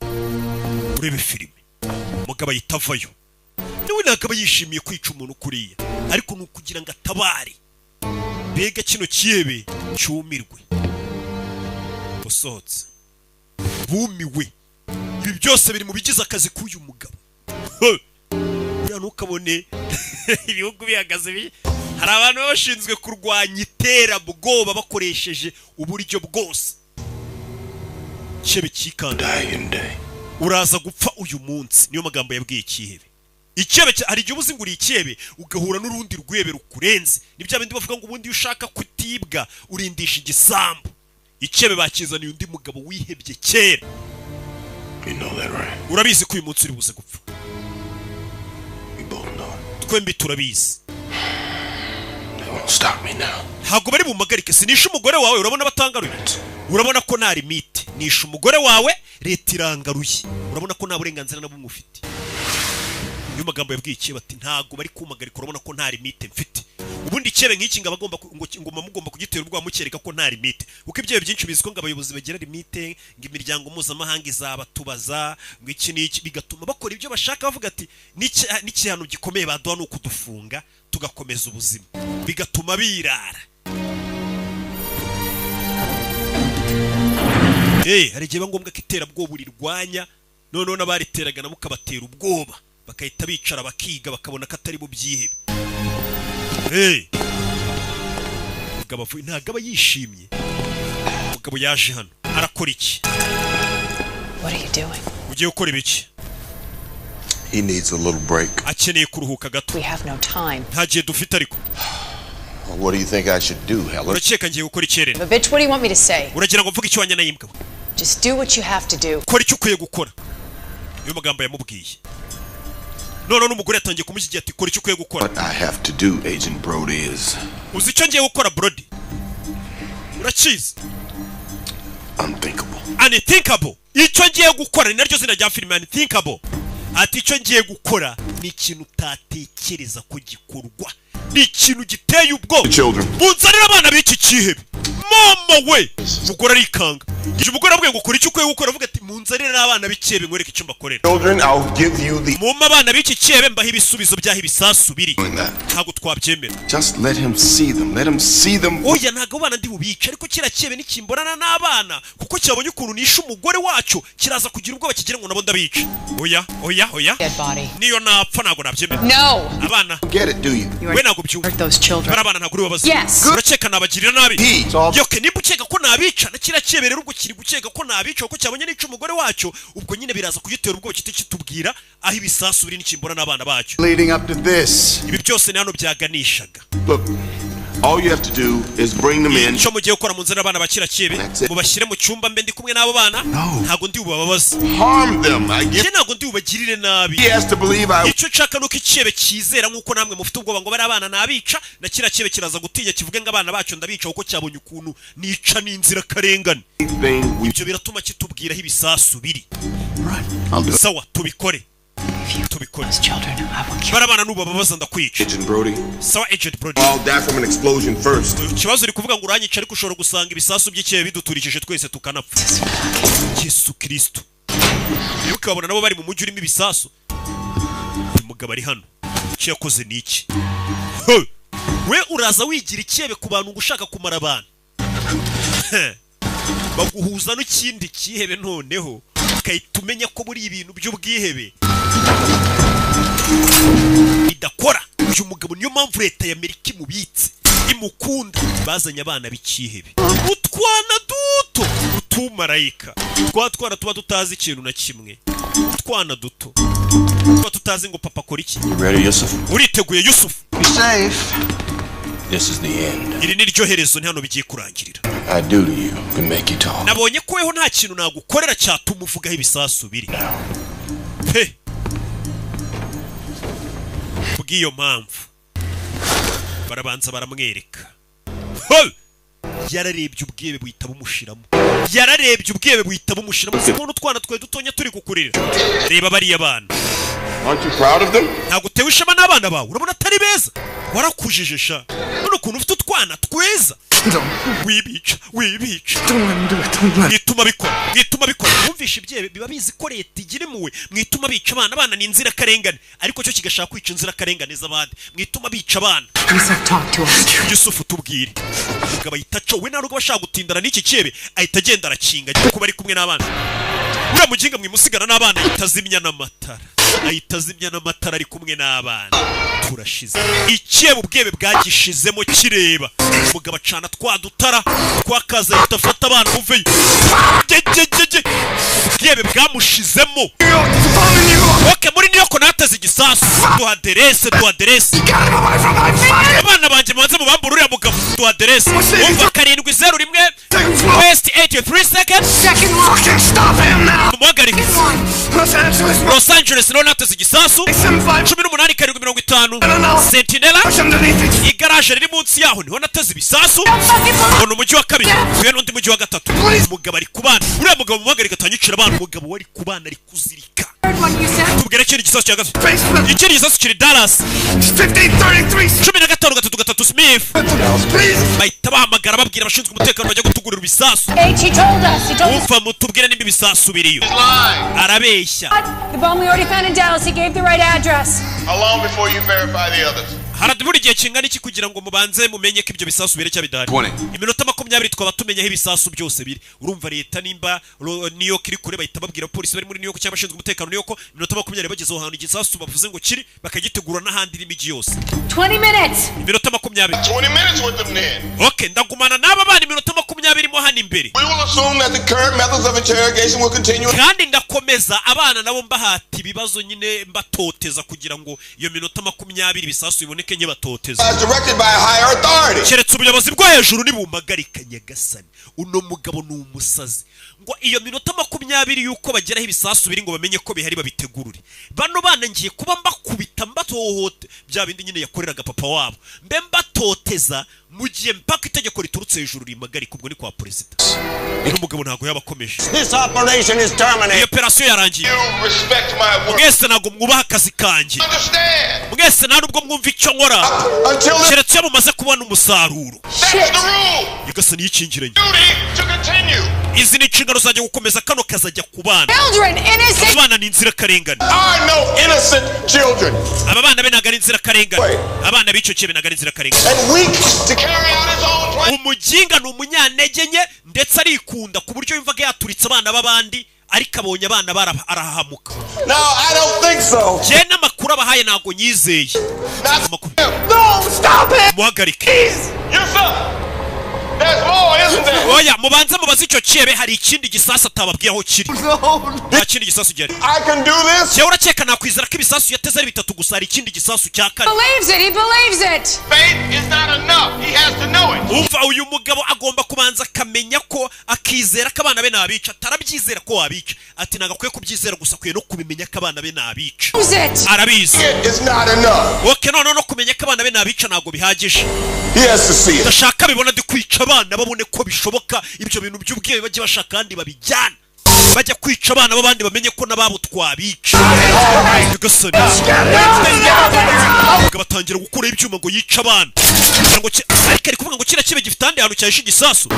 Urebe filime. Mugabo yitavayo. Niwe ntabwo yishimiye kwica umuntu kuriya, ariko nukugira ngo atabare. Bega kino kihebe cyumirwe. Bosohotse. Bumiwe. Ibi byose biri mu bigize akazi k'uyu mugabo. Ya nukabone ibihugu bihagaze hari abantu bashinzwe kurwanya iterabwoba bakoresheje uburyo bwose. Chebe kikanda. Uraza gupfa uyu munsi, niyo magambo yabwiye ikihebe. Ikebe hari igihe ubuzinguriye ikebe ugahura n'urundi rwebe rukurenze. Nibyo abindi bavuga ngo ubundi ushaka kutibwa urindisha igisambu. Ikebe bakizaniye undi mugabo wihebye kera. Urabizi ko uyu munsi uri buze gupfa. Twembi turabizi. Ntabwo bari bumagarike. Sinisha umugore wawe, urabona batangaruye. Urabona ko nta limite. Nisha umugore wawe, leta irangaruye. Urabona ko nta burenganzira na bumwe ufite. Niyo magambo yabwiye ikebe ati ntago bari kumagarika, urabona ko nta limite mfite. Ubundi ikebe nk'iki ngo abagomba ngoma mugomba kugitera ubwo mukereka ko nta limite. Uko ibyo byinshi biziko ngo abayobozi bagira limite, ngo imiryango mpuzamahanga izabatubaza, ngo iki n'iki, bigatuma bakora ibyo bashaka bavuga ati n'ikihano gikomeye baduha no kudufunga tugakomeza ubuzima, bigatuma birara. Hari igihe ngombwa ko iterabwoba urirwanya, none n'abariteraga nabo kabatera ubwoba, bakahita bicara bakiga bakabona ko atari mu byihebe. Mugabo ntabwo aba yishimye. Mugabo yaje hano arakora iki? What are you doing? Ugiye gukora ibiki? He needs a little break. Akeneye kuruhuka gato. We have no time. Nta gihe dufite ariko. What do you think I should do, Helen? Urakeka ngiye gukora iki rero? But bitch, what do you want me to say? Uragira ngo mvuge icyo wanya nayimbwa? Just do what you have to do. Kora icyo ukwiye gukora. Niyo magambo yamubwiye. None n'umugore yatangiye kumushyigira ati kora icyo ukwiye gukora. What I have to do, Agent Brody, is uzi icyo ngiye gukora Brody? Urakizi? Unthinkable. Icyo ngiye gukora ni naryo zina rya filime Unthinkable. Ati icyo ngiye gukora ni ikintu utatekereza ko gikorwa. Ni ikintu giteye ubwoba. Bunzanira abana b'iki kihebe. Mama we! Mugore arikanga. Ije umugore abwiye ngo kora icyo ukwiye gukora, avuga ati munzanira n'abana b'ikihebe ngwereke icyo mbakorera. Children, I'll give you the Mumma abana b'iki kihebe mbaho ibisubizo byaho ibisasu biri. Ntabwo twabyemera. Just let him see them. Let him see them. Oya ntabwo abana ndi bubica, ariko kira kihebe nikimbonana n'abana kuko cyabonye ukuntu nisha umugore wacu kiraza kugira ubwoba kigira ngo nabo ndabica. Oya. Niyo napfa ntabwo nabyemera. No. Abana. Get it, do you? We ntabwo byumva. Those children. Barabana ntabwo uri babaza. Yes. Urakeka nabagirira nabi. Yoke niba ukeka ko nabica na kira kihebe rero ubwo kiri gukeka ko nabica kuko cyabonye nica umugore wacu, ubwo nyine biraza kugitera ubwoba kitubwira aho ibisasu biri n'ikimbona n'abana bacu. Leading up to this. Ibi byose ni hano byaganishaga. Look, All you have to do is bring them in. Cyo mugiye gukora munzira abana bakira kibe mubashyire mu cyumba mbe ndi kumwe n'abo bana ntago ndi ubababaza. Harm them. Ntago ndi ubagirire nabi. He has to believe icyo nshaka nuko ikibe kizera nkuko namwe mufite ubwoba ngo bari abana nabica na kira kibe kiraza gutinya kivuge ngo abana bacu ndabica uko cyabonye ukuntu nica n'inzira karengane. Ibyo biratuma kitubwiraho ibisasu biri. Sawa tubikore. Barabana nubababaza ndakwica. Agent Brody. Sawa Agent Brody. All die from an explosion first. Kibazo uri kuvuga ngo uranyica ariko ushobora gusanga ibisasu by'ikebe biduturikije twese tukanapfa. Yesu Kristo. Yuko babona nabo bari mu mujyi urimo ibisasu. Umugabo ari hano. Icyo yakoze ni iki? We uraza wigira ikebe ku bantu ngushaka kumara abantu. Baguhuza n'ikindi kihebe noneho ukahita umenya ko muri ibintu by'ubwihebe bidakora. Uyu mugabo niyo mpamvu leta y'Amerika imubitse imukunda. Bazanye abana b'ikihebe utwana duto utumarayika twatwana tuba tutazi ikintu na kimwe. Utwana duto tuba tutazi ngo papa akora iki. Ready, Yusuf? Uriteguye Yusuf? Be safe. This is the end. Iri ni ryo herezo hano bigiye kurangirira. I do to you can make you talk. Nabonye ko weho nta kintu nagukorera cyatuma uvugaho ibisasu biri. He. Bw'iyo mpamvu barabanza baramwereka. Yararebye ubwebe buhita bumushiramo. Yararebye ubwebe buhita bumushiramo. Umuntu twana twe dutonya turi kukurira. Reba bari abana. Aren't you proud of them? Ntago tewe ishema n'abana bawe. Urabona atari beza. Warakujije sha. None ukuntu ufite utwana tweza. Wibica. Mwituma bikora. Mwumvisha ibyebe biba bizi ko leta igira impuhwe. Mwituma bica abana ni inzira karengane. Ariko cyo kigashaka kwica inzira karengane z'abandi. Mwituma bica abana. Yusufu tubwire. Umugabo yitaco we narugo bashaka gutindana n'iki cyebe ahita agenda arakinga kuko bari kumwe n'abana. Uriya muginga mwimusigana n'abana itazimya n'amatara. Ayitazimya n'amatara ari kumwe n'abana. Turashize. Icyebe ubwebe bwagishizemo kireba. Umugabo acana twadutara twakaza yitafata abana uveyo. Ubwebe bwamushizemo. Okay, muri niyo ko nateze igisasu. Duhaderese. Abana banje manze mubambura uriya mugabo. Duhaderese. Umva 701 West 83 seconds. Stop him now. Muhagarike. Los Angeles no nateze igisasu. 18:50 Sentinela. Igaraje riri munsi yaho niho nateze ibisasu. Ono umujyi wa kabiri. Uyu n'undi mujyi wa gatatu. Umugabo ari kubana. Uriya mugabo muhagarike atanyicira abana. Umugabo wari kubana ari kuzirika. Tubwire kiri gisasu cya gatatu. Ikiri gisasu kiri Dallas. 15:33 Smith. Bahita bahamagara babwira abashinzwe umutekano bajya gutugurira ibisasu. Ufa mutubwire nimba ibisasu biriyo. Arabeshya. The bomb we already found in Dallas, he gave the right address. How long before you verify the others? Haradubura igihe kingana iki kugira ngo mubanze mumenye ko ibyo bisasu bire cyabidari. Iminota 20 twaba tumenyaho ibisasu byose biri. Urumva leta nimba New York iri kure bahita babwira polisi bari muri New York cyangwa abashinzwe umutekano New York iminota 20 bagezeho hantu igisasu bavuze ngo kiri bakagitegura n'ahandi n'imigi yose. 20 minutes. Iminota 20. 20 minutes with them then. Okay, ndagumana n'aba bana iminota 20 mo hano imbere. We will assume that the current methods of interrogation will continue. Kandi ndakomeza abana nabo mbahati ibibazo nyine mbatoteza kugira ngo iyo minota 20 ibisasu biboneke nye batoteza. As directed by a higher authority. Keretse ubuyobozi bwo hejuru nibumagarika Nyagasani. Uno mugabo ni umusazi. Ngo iyo minota 20 yuko bageraho ibisasu biri ngo bamenye ko bihari babitegurure. Bano bana ngiye kuba mbakubita mbatohote bya bindi nyine yakoreraga papa wabo. Mbe mbatoteza mugiye mpaka itegeko riturutse hejuru rimagarika ubwo ni kwa president. Uno mugabo ntago yabakomeje. This operation is terminated. Iyo operation yarangiye. You respect my work. Mwese nago mwubaha akazi kanjye. Understand? Mwese nta nubwo mwumva icyo nkora. Keretse mumaze kubona umusaruro. That's the rule. Yagasani yikingiranye. Duty to continue. Izi ni inshingano zajya gukomeza kano kazajya kubana. Children, innocent. Abana ni inzira karengane. I know innocent children. Aba bana be nagari inzira karengane. Abana b'icyo kibe nagari inzira karengane. And weak to carry out his own plan. Umuginga ni umunyantege nke ndetse arikunda ku buryo yumvaga yaturitse abana b'abandi ariko abonye abana barahahamuka. No, I don't think so. Je n'amakuru abahaye nago nyizeye. No, stop it. Muhagarike. Yes, sir. There's more, isn't there? Oya mubanze mubaze icyo cyebe hari ikindi gisasu atababwiye aho kiri. Nta kindi gisasu gihari. I can do this. Yewe urakeka nakwizera ko ibisasu yateze ari bitatu gusa hari ikindi gisasu cya kane. Believes it. He believes it. Faith is not enough. He has to know it. Umva uyu mugabo agomba kubanza akamenya ko akizera ko abana be nabica atarabyizera ko wabica ati nagakwiye kubyizera gusa kwiye no kubimenya ko abana be nabica. Arabizi. It's not enough. Okay no kumenya ko abana be nabica nago bihagije. He has to see it. Ndashaka bibona ndi kwica abana babone ko bishoboka ibyo bintu by'ubwiye bajye bashaka kandi babijyana. Bajya kwica abana babandi bamenye ko nababo twabica. Gasoni. Batangira gukura ibyuma ngo yica abana. Ngo ariko ari kuvuga ngo kira kibe gifite andi hantu cyahishe igisasu.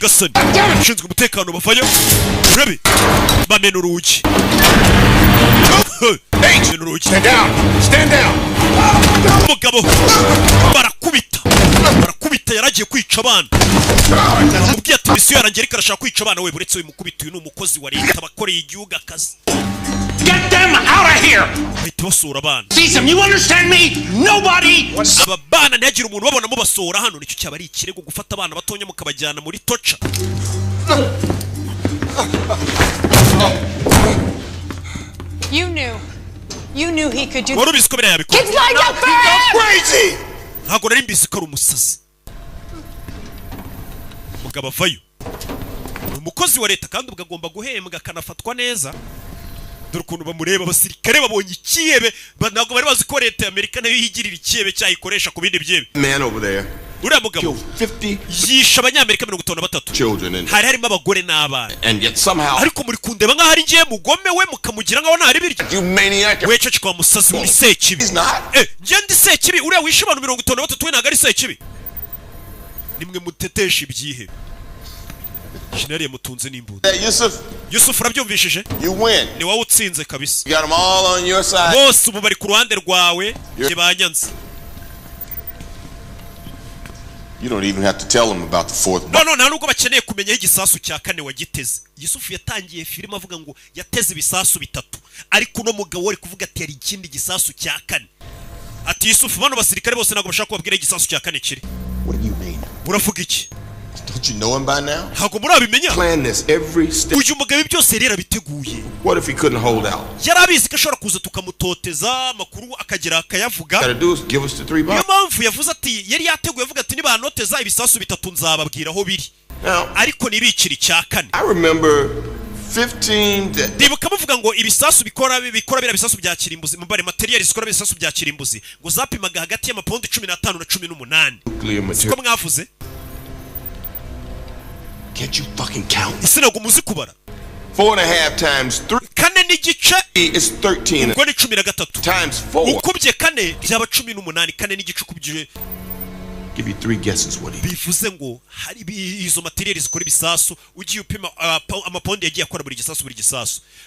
Gasoni. Ushinzwe umutekano bavayo. Urabi. Bamena urugi. Stand down. Stand down. Umugabo barakubita yaragiye kwica abana. Mubwiye ati misiyo yarangiye ariko arashaka kwica abana we buretse uyu mukubita uyu ni umukozi wa leta bakoreye igihugu akazi. Get them out of here! Bahita basura abana. Cesar, you understand me? Nobody! Aba bana ntihagire umuntu babonamo basora hano nicyo cyaba ari ikirego gufata abana batonya mukabajyana muri toca. You knew he could do. Wari ko biriya yabikora. Kids lined up for him! Crazy! Ntabwo nari mbizi ko ari umusazi. Mugabo avayo. Umukozi wa leta kandi ubwo agomba guhembwa akanafatwa neza. Dore ukuntu bamureba abasirikare babonye ikiyebe ntabwo bari bazi ko leta y'Amerika nayo yigirira ikiyebe cyayikoresha ku bindi byebe. Man over there. Uriya mugabo yishe abanyamerika 53 hari harimo abagore n'abana and yet somehow ariko muri kundeba nk'aho ari ngiye mugome we mukamugira nk'aho ntari birya. You maniac. We cece kwa musazi muri sekibi. Ngiye ndi sekibi uriya wishe abantu 53 we ntabwo ari sekibi. Nimwe mutetesha ibyihe. Shinari mutunze n'imbunda. Yusuf urabyumvishije? You win. Ni wowe utsinze kabisa. You got them all on your side. Bose ubu bari ku ruhande rwawe banyanze. You don't even have to tell them about the fourth. No, nta nubwo bakeneye kumenya igisasu cya kane wagiteze. Yusufu yatangiye filime avuga ngo yateze ibisasu bitatu. Ariko no mugabo wari kuvuga ati yari ikindi gisasu cya kane. Ati Yusufu bano basirikare bose ntabwo bashaka kubabwira igisasu cya kane kiri. What do you mean? Uravuga iki? Don't you know him by now? Ntabwo murabimenya. Plan this every step. Uyu mugabo byose rero biteguye. What if he couldn't hold out? Yarabizi ko ashobora kuza tukamutoteza amakuru akagira akayavuga. Gotta do is give us the 3 bombs. Mpamvu yavuze ati yari yateguye avuga ati niba noteza ibisasu bitatu nzababwira aho biri. Ariko nibikiri cya kane. I remember 15 Ndibuka bavuga ngo ibisasu bikora bira bisasu bya kirimbuzi mbare materials zikora ibisasu bya kirimbuzi ngo zapimaga hagati y'amapound 15 na 18. Siko mwavuze? Can't you fucking count? Ese ntabwo muzi kubara? 4.5 times 3 kane n'igice is 13. Ubwo ni 13 times 4. Ukubye kane byaba 18. Kane n'igice ukubye. Give you 3 guesses what he. Bivuze ngo hari izo materials zikora ibisasu ugiye upima amapound yagiye akora buri gisasu.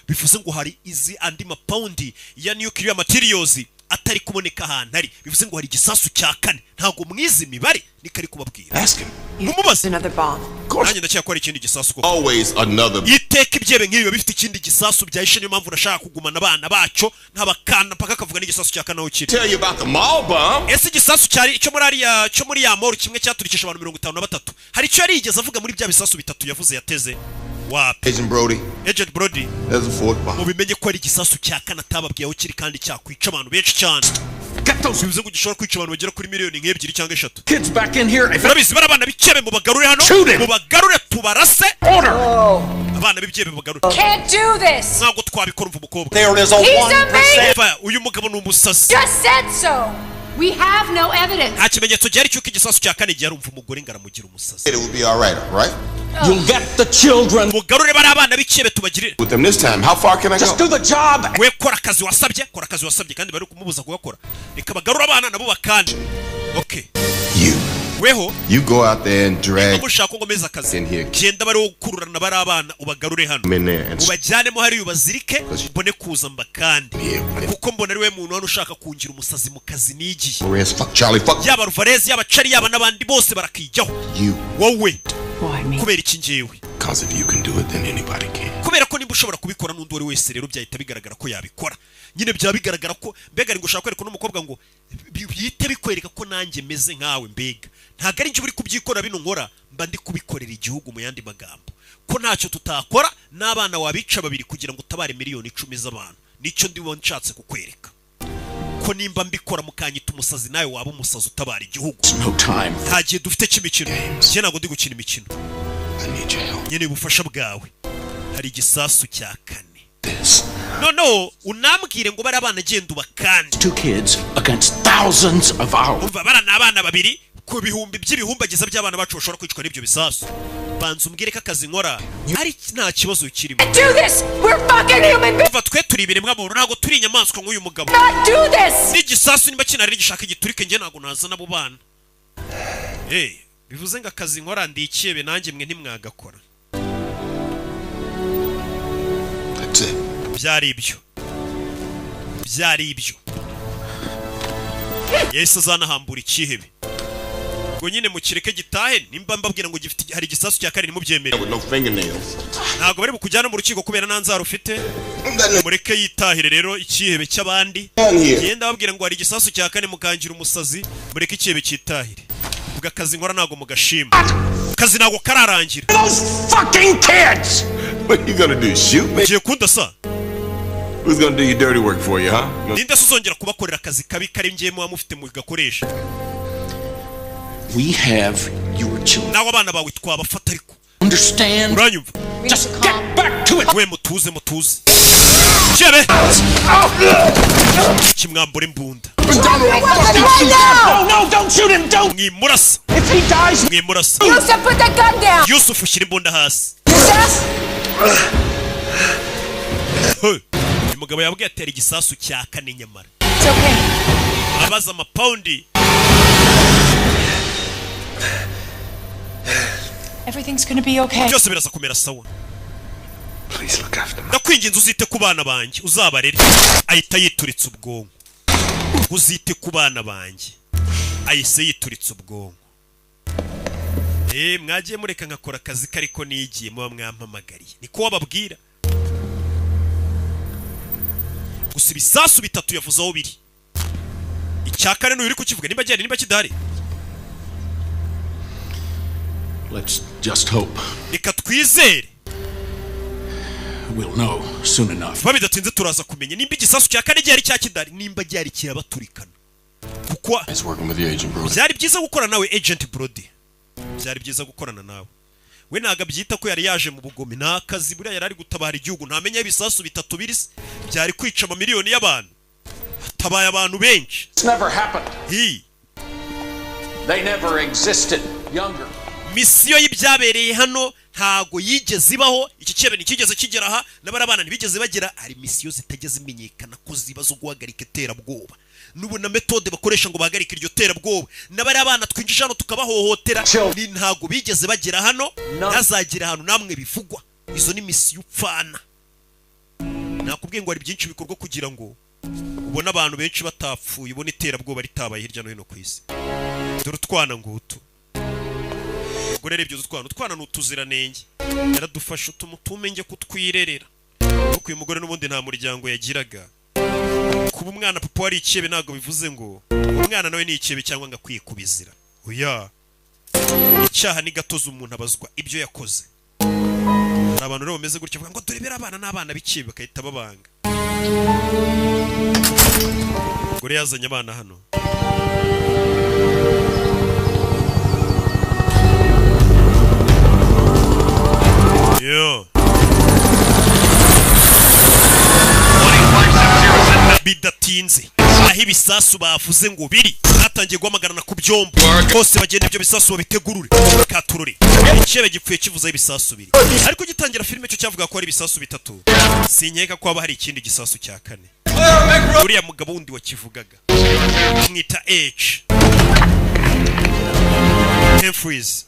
Bivuze ngo hari izi andi mapound ya nuclear materials atari kuboneka ahantu ari. Bivuze ngo hari igisasu cya kane. Ntabwo mwizi mibare nikari kubabwira. Ask him. Mumubaze. Another bomb. Nanjye ndacyakora ikindi gisasu koko. Always another. Iteka ibyebe nk'ibi bifite ikindi gisasu byahishe niyo mpamvu nashaka kugumana abana bacu ntabakana paka kavuga n'igisasu cya kane aho kiri. Tell you about the mall bomb. Ese igisasu cyari cyo muri ya mall kimwe cyaturikisha abantu 53. Hari icyo yarigeze avuga muri bya bisasu bitatu yavuze yateze. Wapi? Agent Brody. There's a fourth bomb. Mubimenye ko ari igisasu cya kane atababwiye aho kiri kandi cyakwica abantu benshi cyane. Bivuze ngo gishobora kwica abantu bagera kuri miliyoni nk'ebyiri cyangwa 3. Kids back in here. Urabizi barabana bikebe mu bagarure hano. Mu bagarure tubarase. Order. Abana b'ibyebe bagarure. Can't do this. Ntabwo twabikora umva umukobwa. There is a 1%. Uyu mugabo ni umusazi. Just said so. We have no evidence. Nta kimenyetso gihari cy'uko igisasu cya kane gihe arumva umugore ngaramugira umusazi. It will be all right? You'll get the children. Mugarure bari abana b'ikebe tubagirire. With them this time, how far can I go? Just do the job. We kora akazi wasabye kandi bari kumubuza kugakora. Reka bagarura abana nabo bakanje. Okay. You go out there and drag mushaka ngo meza akazi. in here. Genda bari gukururana bari abana ubagarure hano. Ubajyanemo hari ubazirike mbone kuza mbakandi. Kuko mbona ari we muntu hano ushaka kungira umusazi mu kazi nigiye. Yaba Alvarez yaba Chari yaba nabandi bose barakijyaho. Wowe kubera iki ngewe? Because if you can do it then anybody can. Kubera ko nimba ushobora kubikora n'undi wese rero byahita bigaragara ko yabikora. nyine byaba bigaragara ko mbega ari ngo ushaka kwereka n'umukobwa ngo bihite bikwereka ko nanjye meze nkawe mbega ntago ari njye uri kubyikora bino nkora mba ndi kubikorera igihugu mu yandi magambo ko ntacyo tutakora n'abana wabica babiri kugira ngo utabare miliyoni 10 z'abantu nicyo ndibo nshatse kukwereka ko nimba mbikora mukanyita umusazi nawe waba umusazi utabara igihugu nta gihe dufite cy'imikino njye ntabwo ndi gukina imikino nyine ubufasha bwawe hari igisasu cya 4 no unambwire ngo bari abana genda ubakande 2 kids against thousands of ours umva barana abana babiri ku bihumbi by'ibihumbagiza by'abana bacu bashobora kwicwa n'ibyo bisasu banza umbwire ko akazi nkora ari nta kibazo kirimo umva twe turi ibiremwa muntu ntabwo turi inyamaswa nk'uyu mugabo n'igisasu niba kinari gishaka igiturike njye ntabwo naza n'abo bana bivuze ngo akazi nkora ndikiyebe nanjye mwe ntimwagakora byari ibyo Yesu azanahambura ikihebe ngo nyine mukireke gitahe nimba mbabwira ngo gifite hari igisasu cya 4 nimubyemere ntabwo bari bukujyana mu rukiko kubera nanzara ufite mureke yitahire rero ikihebe cy'abandi genda babwira ngo hari igisasu cya 4 mukangira umusazi mureke ikihebe cyitahire ubwo akazi nkora ntabwo mugashima akazi ntabwo kararangira What you gonna do? Shoot me? Ngiye kundasa. Who's gonna do your dirty work for you, huh? Ninde suzongera kubakorera akazi kabi kari ngiye mu amufite mu gakoresha. We have your children. Nawe abana bawe twabafata ariko. Understand? Uranyumva? Just get back to it. We mutuze. Chebe. Kimwambura imbunda. No, don't shoot him, don't. Mwimurasa. If he dies, mwimurasa. Yusuf, put the gun down. Yusuf ushyira imbunda hasi. Uyu mugabo yabwiye atera igisasu cya 4 nyamara. It's okay. Abaza amapaundi. Everything's gonna be okay. Byose biraza kumera sawa. Please look after me. Ndakwinginze uzite ku bana banjye uzabarere. Ahita yituritse ubwonko. Uzite ku bana banjye. Ahise yituritse ubwonko. Mwagiye mureka nkakora akazi kariko nigiye muba mwampamagariye. Niko wababwira. Gusa ibisasu bitatu yavuze aho biri. Icyakane n'uri kukivuga nimba cyane nimba kidahari. Let's just hope. Reka twizere. We'll know soon enough. Babidatinze turaza kumenya nimba igisasu cya 4 cyari cya kidari nimba cyari kirabaturikana. Kuko byari byiza gukora nawe Agent Brody. Byari byiza gukorana nawe. We naga byita ko yari yaje mu bugome nakazi buriya yari ari gutabara igihugu ntamenya ibisasu bitatu birisi byari kwica amamiliyoni y'abantu. Tabaye abantu benshi. It's never happened. They never existed. Younger. Misiyo y'ibyabereye hano ntago yigeze ibaho iki cyebe nikigeze kigera aha n'abarabana ntibigeze bagera hari misiyo zitageze imenyekana ko zibazo guhagarika iterabwoba n'ubona metode bakoresha ngo bahagarike iryo terabwoba n'abari abana twinjije hano tukabahohotera ni ntago bigeze bagera hano ntazagira hano namwe bivugwa izo ni misiyo upfana nakubwiye ngo hari byinshi bikorwa kugira ngo ubona abantu benshi batapfuye ubona iterabwoba ritabaye hirya no hino ku isi dore utwana ngutu gore rebyo utwana n'utuziranenge yaradufasha utumenge kutwirerera kuko uyu mugore n'ubundi nta muryango yagiraga kuba umwana papa wari ikiyebe ntago bivuze ngo umwana nawe ni ikiyebe cyangwa ngo akwiye kubizira oya icyaha ni gatoza umuntu abazwa ibyo yakoze abantu rero bameze gutyo ngo turebera abana n'abana b'ikiyebe bakahita babanga gore yazanye abana hano yo bidatinze aho ibisasu bavuze ngo biri batangiye guhamagarana ku byombo bose bagenda ibyo bisasu babitegurure katurure ikebe gipfuye kivuze ibisasu biri ariko gitangira filime cyo cyavuga ko ari ibisasu bitatu sinkeka ko haba hari ikindi gisasu cya 4 uriya mugabo wundi wakivugaga mwita H Freeze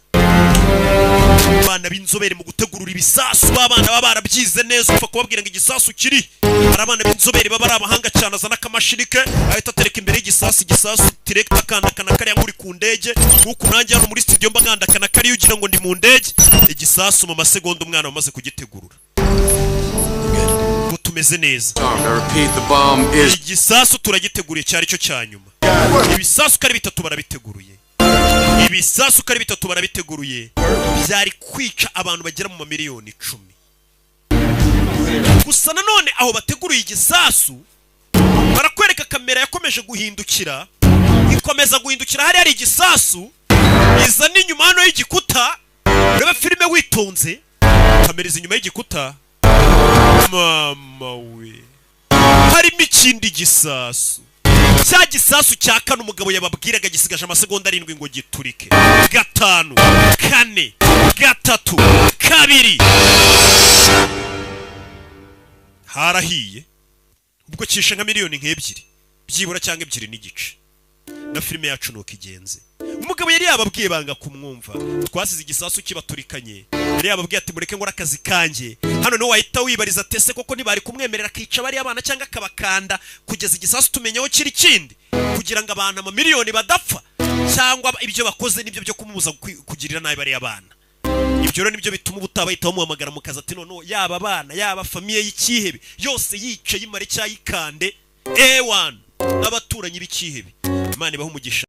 abana b'inzobere mu gutegurura ibisasu b'abana baba barabyize neza upfa kubabwira ngo igisasu kiri hari abana b'inzobere baba ari abahanga cyane azana akamashini ke ahita atereka imbere y'igisasu direct akandakana kariya nk'uri ku ndege nk'uko nanjye hano muri studio mba nkandakana kariya ugira ngo ndi mu ndege igisasu mu masegonda umwana wamaze kugitegurura ngo tumeze neza igisasu turagiteguriye cyari cyo cyanyuma ibisasu kari bitatu barabiteguruye ibisasu kari bitatu barabiteguruye byari kwica abantu bagera mu mamiliyoni 10 gusa nanone aho bateguruye igisasu barakwereka kamera yakomeje guhindukira ikomeza guhindukira hari hari igisasu iza n'inyuma hano y'igikuta ureba filime witonze kamera iza inyuma y'igikuta mama we harimo ikindi gisasu cya gisasu cya kane umugabo yababwiraga gisigaje amasegonda 7 ngo giturike 5 4 3 2 harahiye ubwo kishe nka miliyoni nk'ebyiri byibura cyangwa 2 n'igice na filime yacu nuko igenze umugabo yari yababwiye banga kumwumva twasize igisasu kibaturikanye yari yababwiye ati mureke ngora akazi kanjye hano no wahita wibariza tese koko ntibari kumwemerera kica bari abana cyangwa akabakanda kugeza igisasu tumenyeho kiri kindi kugira ngo abantu amamiliyoni badapfa cyangwa ibyo bakoze nibyo byo kumubuza kugirira nabi bari abana ibyo rero nibyo bituma ubutabayita bamuhamagara mu kazi ati none yaba abana yaba famiye y'ikihebe yose yice yimare cyayikande A1 n'abaturanyi b'ikihebe Imana ibaho umugisha